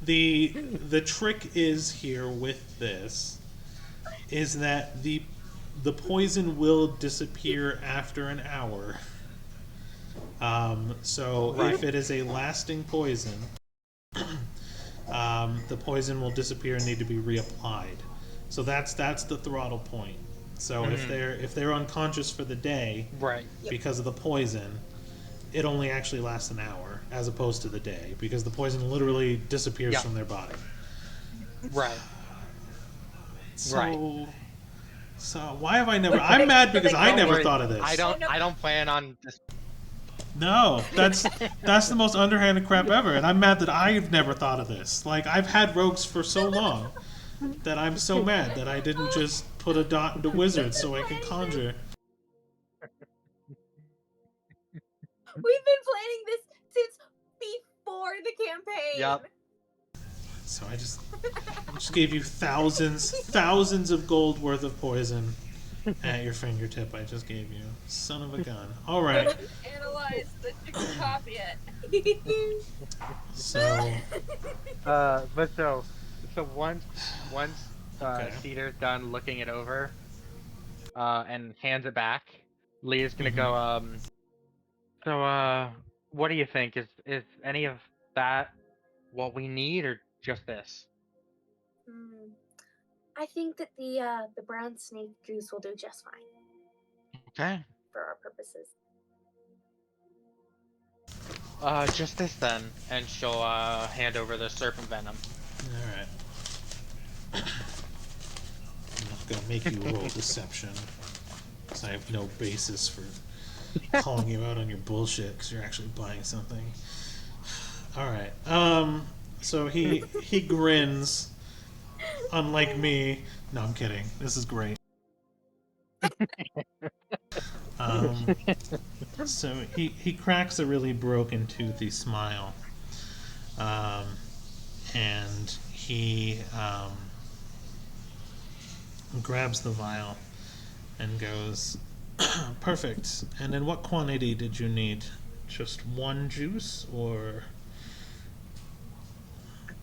the trick is here with this is that the poison will disappear after an hour. So Right. if it is a lasting poison, the poison will disappear and need to be reapplied. So that's the throttle point. So if they're unconscious for the day, Right. because of the poison, it only actually lasts an hour as opposed to the day because the poison literally disappears from their body. Right. So, so why have I never? I'm mad because I never thought of this. I don't plan on this. No, that's the most underhanded crap ever, and I'm mad that I've never thought of this. Like I've had rogues for so long that I'm so mad that I didn't just put a dot into wizard so I can conjure. We've been planning this since before the campaign. Yep. So I just gave you thousands of gold worth of poison at your fingertip. I just gave you, son of a gun. All right. Analyze the chicken copy it. So. But so once Okay. Cedar's done looking it over, and hands it back, Leah's gonna go. So what do you think? Is any of that what we need, or just this? I think that the brown snake juice will do just fine Okay. for our purposes. Just this then, and she'll hand over the serpent venom. All right. I'm not gonna make you roll deception because I have no basis for calling you out on your bullshit because you're actually buying something. All right. So he grins. Unlike me. No, I'm kidding. This is great. So he cracks a really broken toothy smile. And he grabs the vial and goes, perfect. And in what quantity did you need? Just one juice or?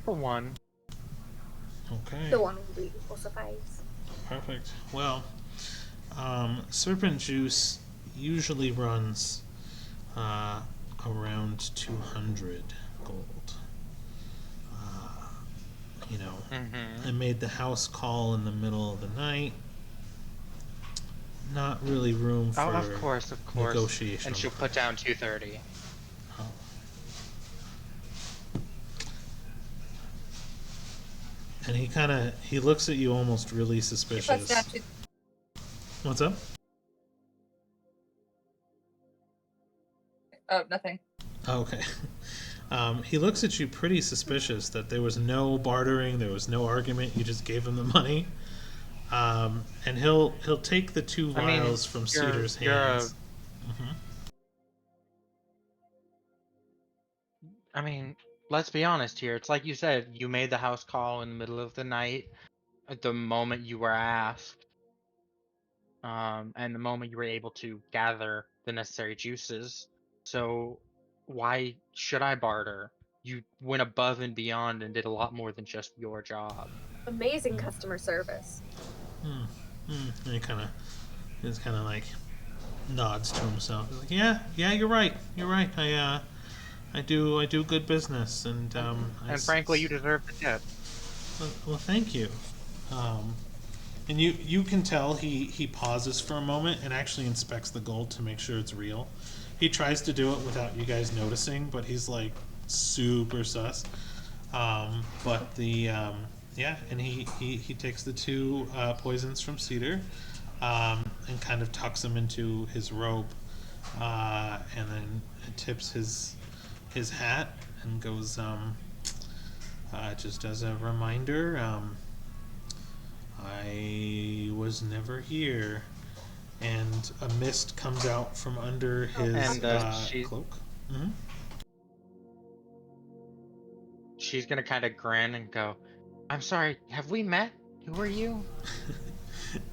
For one. Okay. The one will suffice. Perfect. Well, Serpent juice usually runs around 200 gold. You know, I made the house call in the middle of the night. Not really room Oh, for of course. negotiation. And she'll put down 230. Oh. And he looks at you almost really She puts suspicious. down two. What's up? Oh, nothing. Okay. He looks at you pretty suspicious that there was no bartering, there was no argument. You just gave him the money, and he'll take the 2 vials from Cedar's hands. I mean, let's be honest here. It's like you said, you made the house call in the middle of the night at the moment you were asked, and the moment you were able to gather the necessary juices. So why should I barter? You went above and beyond and did a lot more than just your job. Amazing customer service. And he kind of like nods to himself. He's like, yeah, you're right. I do good business, and And frankly, you deserve the tip. Well, thank you. And you can tell he pauses for a moment and actually inspects the gold to make sure it's real. He tries to do it without you guys noticing, but he's like super sus. But the yeah, and he takes the 2 poisons from Cedar, and kind of tucks them into his robe, and then tips his hat and goes, just as a reminder, I was never here. And a mist comes out from under his And cloak. she's gonna kind of grin and go, "I'm sorry, have we met? Who are you?"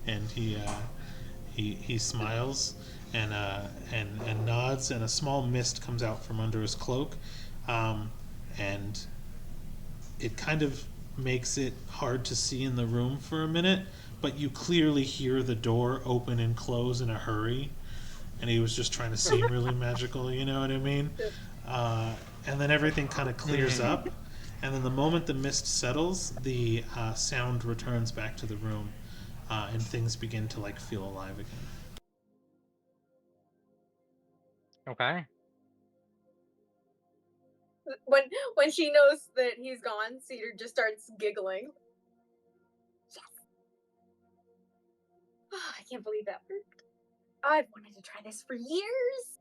And he smiles and nods, and a small mist comes out from under his cloak, and it kind of makes it hard to see in the room for a minute, but you clearly hear the door open and close in a hurry, and he was just trying to seem really magical, you know what I mean? And then everything kind of clears up, and then the moment the mist settles, the sound returns back to the room, and things begin to like feel alive again. Okay. When she knows that he's gone, Cedar just starts giggling. Yes. Oh, I can't believe that worked. I've wanted to try this for years.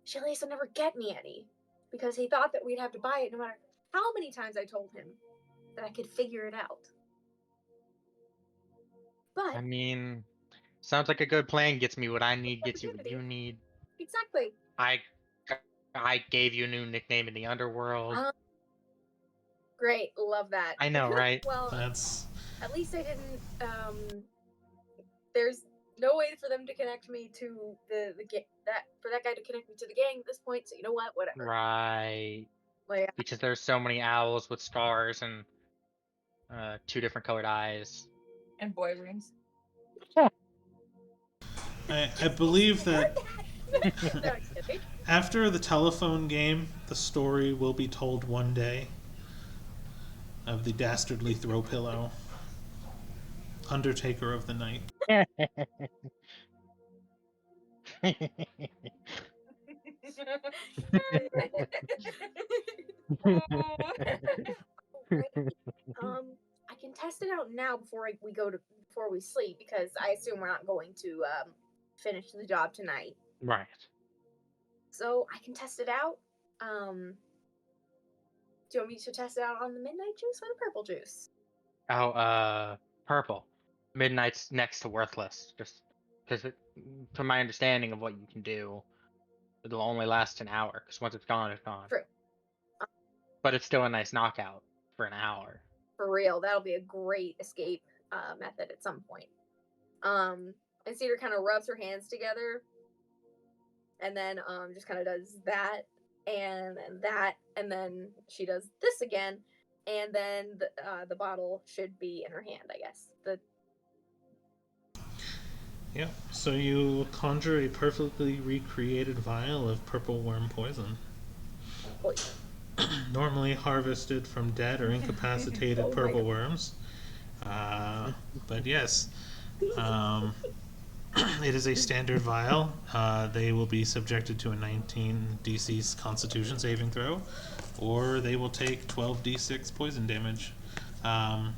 Chili's will never get me any because he thought that we'd have to buy it no matter how many times I told him that I could figure it out. But I mean, sounds like a good plan. Gets me what I need, gets you what you need. Exactly. I gave you a new nickname in the underworld. Great, love that. I know, right? Well, That's at least I didn't. There's no way for them to connect me to the that guy to connect me to the gang at this point. So you know what? Whatever. Right. Like, Because there's so many owls with scars and 2 different colored eyes. And boy rings. I believe that no, kidding. after the telephone game, the story will be told one day of the dastardly throw pillow, Undertaker of the Night. I can test it out now before before we sleep because I assume we're not going to finish the job tonight. Right. So I can test it out. Do you want me to test it out on the midnight juice or the purple juice? Oh, purple. Midnight's next to worthless. Just because, from my understanding of what you can do, it'll only last an hour. Because once it's gone, it's gone. True. But it's still a nice knockout for an hour. For real, that'll be a great escape method at some point. And Cedar kind of rubs her hands together, and then just kind of does that and that, and then she does this again, and then the bottle should be in her hand, I guess. Yep. So you conjure a perfectly recreated vial of purple worm poison, Poison. normally harvested from dead or incapacitated Oh my purple God. worms. But yes, um, it is a standard vial. They will be subjected to a 19 DC Constitution saving throw, or they will take 12 d6 poison damage. On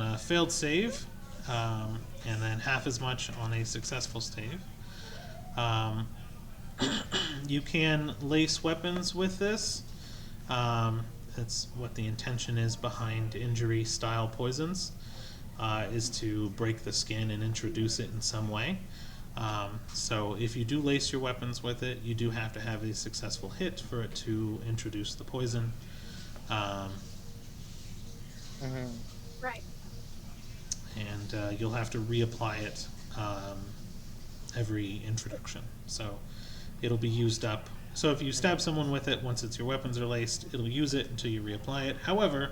a failed save, and then half as much on a successful save. Um, you can lace weapons with this. That's what the intention is behind injury style poisons, is to break the skin and introduce it in some way. So if you do lace your weapons with it, you do have to have a successful hit for it to introduce the poison. Um, Right. and you'll have to reapply it every introduction. So it'll be used up. So if you stab someone with it, once your weapons are laced, it'll use it until you reapply it. However,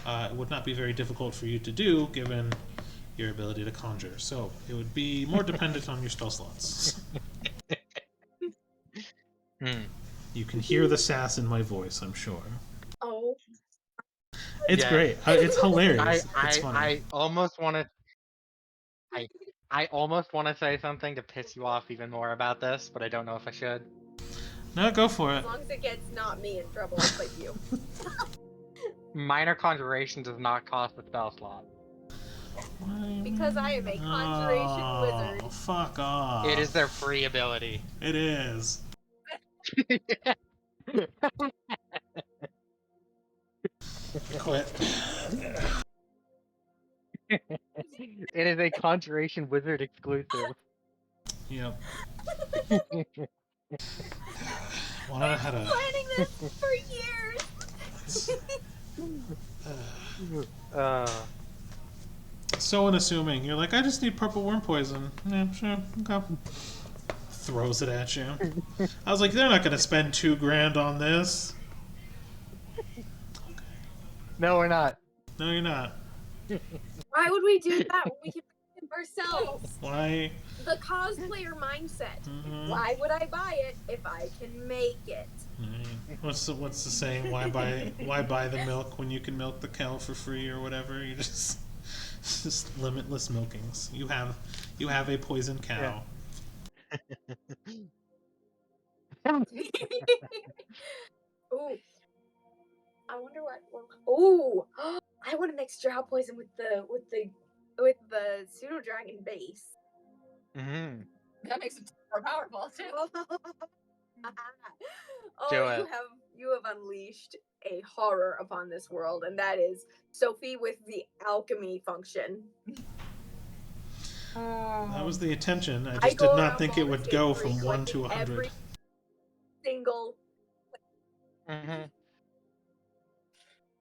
it would not be very difficult for you to do given your ability to conjure. So it would be more dependent on your spell slots. You can hear the sass in my voice, I'm sure. Oh. It's Yeah. great. It's hilarious. It's funny. I almost want to. I almost want to say something to piss you off even more about this, but I don't know if I should. No, go for it. As long as it gets not me in trouble, I'll fight you. Minor conjuration does not cost a spell slot. Because I am a conjuration wizard. Oh, fuck off. It is their free ability. It is. Quit. It is a conjuration wizard exclusive. Yep. Well, I had a. Planning this for years. So unassuming. You're like, I just need purple worm poison. Yeah, sure. Okay. Throws it at you. I was like, they're not going to spend $2,000 on this. No, we're not. No, you're not. Why would we do that when we can make it ourselves? Why? The cosplayer mindset. Mhm. Why would I buy it if I can make it? What's the saying? Why buy the milk when you can milk the cow for free or whatever? You just limitless milkings. You have a poison cow. Ooh. I wonder what. Ooh. I want to mix drow poison with the pseudo dragon base. Mm-hmm. That makes it more powerful too. Oh, Do it. you have unleashed a horror upon this world, and that is Sophie with the alchemy function. That was the intention. I I just go did not around think it would Baldur's go Gate from 3 1 to collecting 100. every single. Mm-hmm.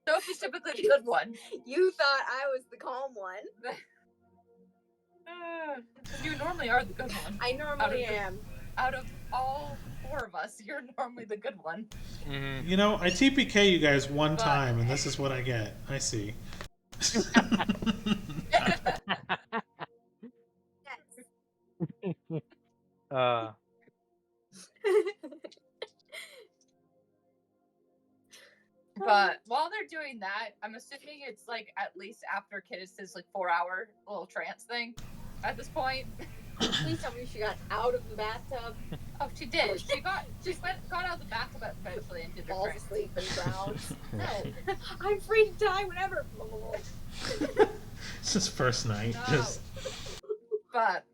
Sophie's typically the good one. You thought I was the calm one. You normally are the good one. I normally am. Out of all 4 of us, you're normally the good one. Mm-hmm. You know, I TPK you guys one But- time, and this is what I get. I see. But while they're doing that, I'm assuming it's like at least after Kittis' like 4-hour little trance thing at this point. Please tell me she got out of the bathtub, Oh, she did. She got out of the bathtub eventually and did her falls trance. asleep and drowns. No. I'm free to die whenever. It's just first night. No. Just But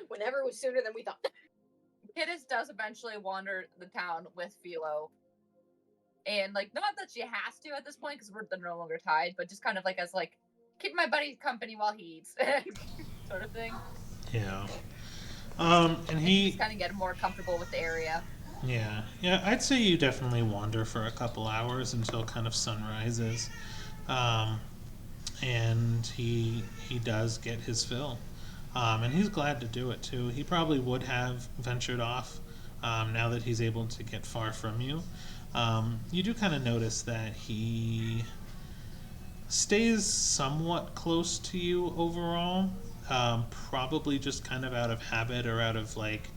Whenever was sooner than we thought. Kittis does eventually wander the town with Philo. And, like, not that she has to at this point, because they're no longer tied, but just kind of like as, like, keep my buddy company while he eats, sort of thing. yeah. And he Just kind of get more comfortable with the area. yeah. I'd say you definitely wander for a couple hours until kind of sun rises, and he does get his fill, and he's glad to do it too. He probably would have ventured off, now that he's able to get far from you. You do kind of notice that he stays somewhat close to you overall. Probably just kind of out of habit or out of like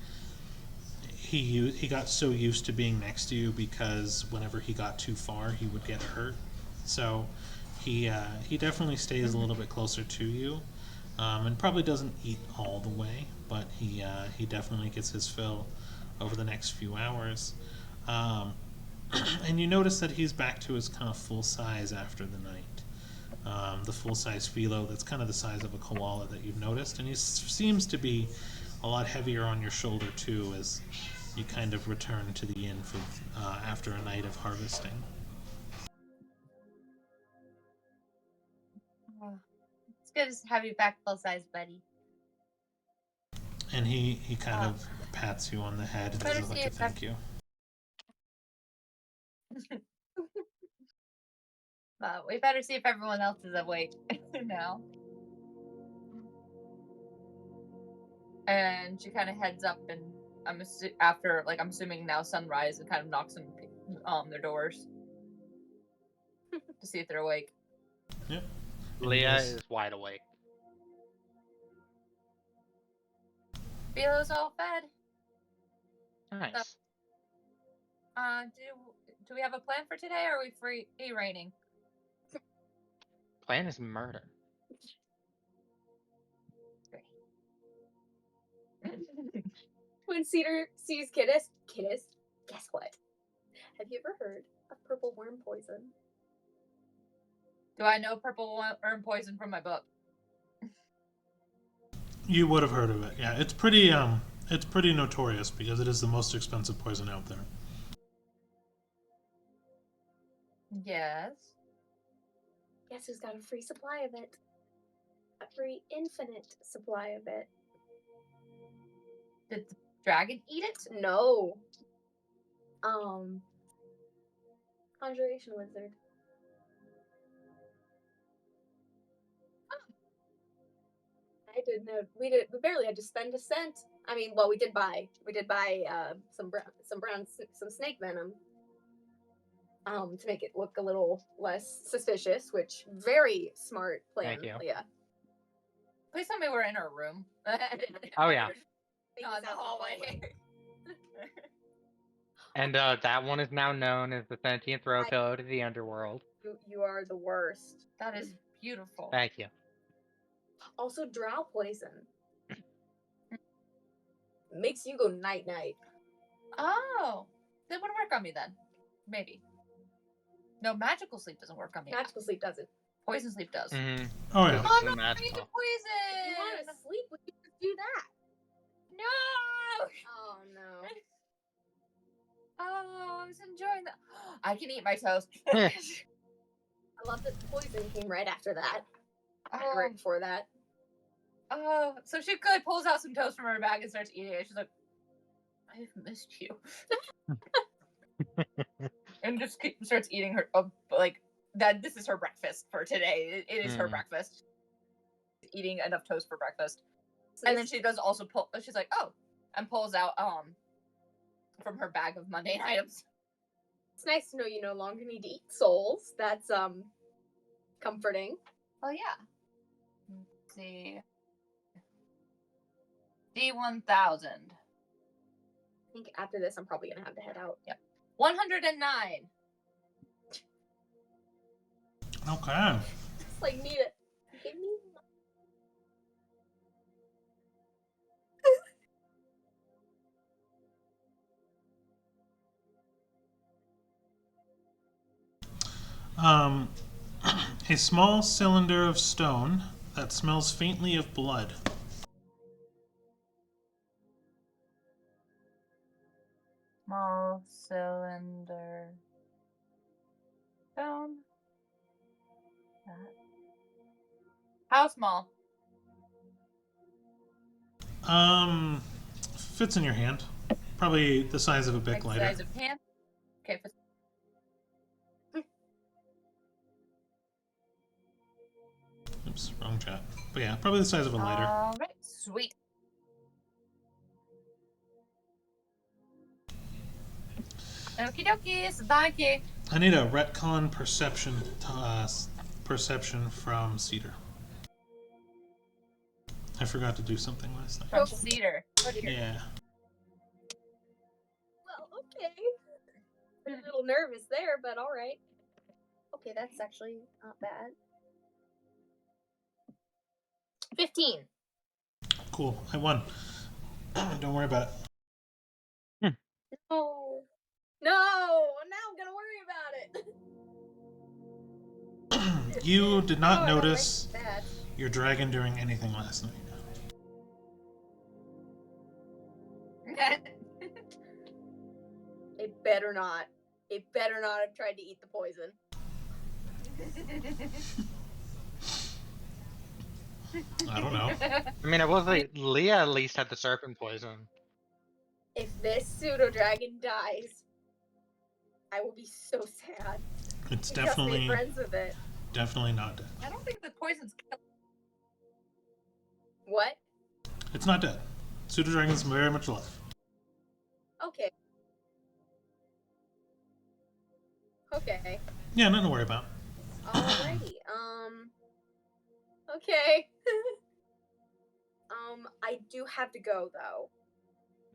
he got so used to being next to you because whenever he got too far, he would get hurt. So he definitely stays a little bit closer to you, and probably doesn't eat all the way, but he definitely gets his fill over the next few hours. And you notice that he's back to his kind of full size after the night. The full size philo that's kind of the size of a koala that you've noticed, and he seems to be a lot heavier on your shoulder too as you kind of return to the inn for after a night of harvesting. Oh, it's good to have you back full size, buddy. And he kind of pats you on the head and Better does like see a it thank you. We better see if everyone else is awake now. And she kind of heads up, and I'm assuming now sunrise, and kind of knocks on their doors to see if they're awake. Yep. And Leah yes, is wide awake. Philo's all fed. Nice. Do we have a plan for today, or are we free raining? Plan is murder. When Cedar sees Kittis, guess what? Have you ever heard of purple worm poison? Do I know purple worm poison from my book? you would have heard of it. Yeah, it's pretty notorious because it is the most expensive poison out there. Yes. Guess who's got a free supply of it? A free infinite supply of it. Did the dragon eat it? No. Conjuration wizard. I didn't know. We barely had to spend a cent. I mean, well, we did buy some snake venom. To make it look a little less suspicious, which very smart plan. Thank you. Yeah. Please tell me we're in our room. Oh yeah. Not in the hallway. And that one is now known as the sentient throw pillow to the underworld. You are the worst. That is beautiful. Thank you. Also, drow poison makes you go night night. Oh, that wouldn't work on me then. Maybe. No, magical sleep doesn't work on me. Magical sleep doesn't. Poison sleep does. Mm-hmm. Oh yeah. Oh, I'm not Magical. afraid of poison. You want to sleep? We can just do that. No. Oh no. Oh, I was enjoying that. I can eat my toast. I love that the poison came right after that. Right before that. Oh, so she pulls out some toast from her bag and starts eating it. She's like, I've missed you. And just starts eating her, like, that. This is her breakfast for today. It is her breakfast. Eating enough toast for breakfast. And then she does also pull, she's like, oh, and pulls out, from her bag of mundane items. It's nice to know you no longer need to eat souls. That's, comforting. Oh, yeah. Let's see. D1000. I think after this, I'm probably gonna have to head out. Yep. 109. Okay. Just like need it. Give me. A small cylinder of stone that smells faintly of blood. Small cylinder. Stone. How small? Fits in your hand. Probably the size of a Bic lighter. Size of hand. Okay. Oops, wrong chat. But yeah, probably the size of a lighter. All right. Sweet. Okie dokie. So thank you. I need a retcon perception perception from Cedar. I forgot to do something last night. From Cedar. Oh dear. Yeah. Well, okay. I'm a little nervous there, but all right. Okay, that's actually not bad. 15. Cool. I won. Don't worry about it. Oh. No! Now I'm gonna worry about it. You did not Oh, I don't notice like that. your dragon doing anything last night. It better not. It better not have tried to eat the poison. I don't know. I mean, it was like Leah at least had the serpent poison. If this pseudo dragon dies, I will be so sad. It's You just made definitely friends with it. definitely not dead. I don't think the poison's killing. What? It's not dead. Pseudo dragon's very much alive. Okay. Okay. Yeah, nothing to worry about. Alrighty. Okay. I do have to go though.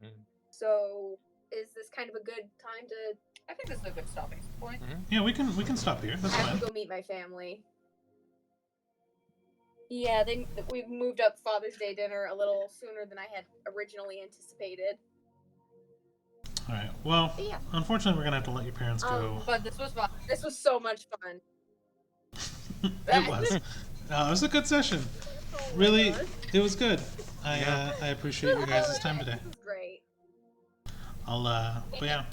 Mm. So, is this kind of a good time to? I think this is a good stopping point. Yeah, we can stop here. That's I have fine. to go meet my family. Yeah, we moved up Father's Day dinner a little sooner than I had originally anticipated. All right. Well, Yeah. unfortunately, we're gonna have to let your parents go. But this was fun. This was so much fun. It was. It was a good session. Oh my Really, gosh. it was good. I Yeah. I appreciate your guys' time today. This was great. But yeah,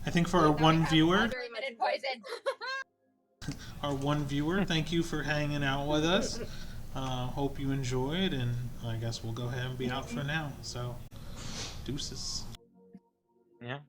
I think for our one viewer, Very much Limited poison. thank you for hanging out with us. Hope you enjoyed, and I guess we'll go ahead and be out for now. So, deuces. Yeah.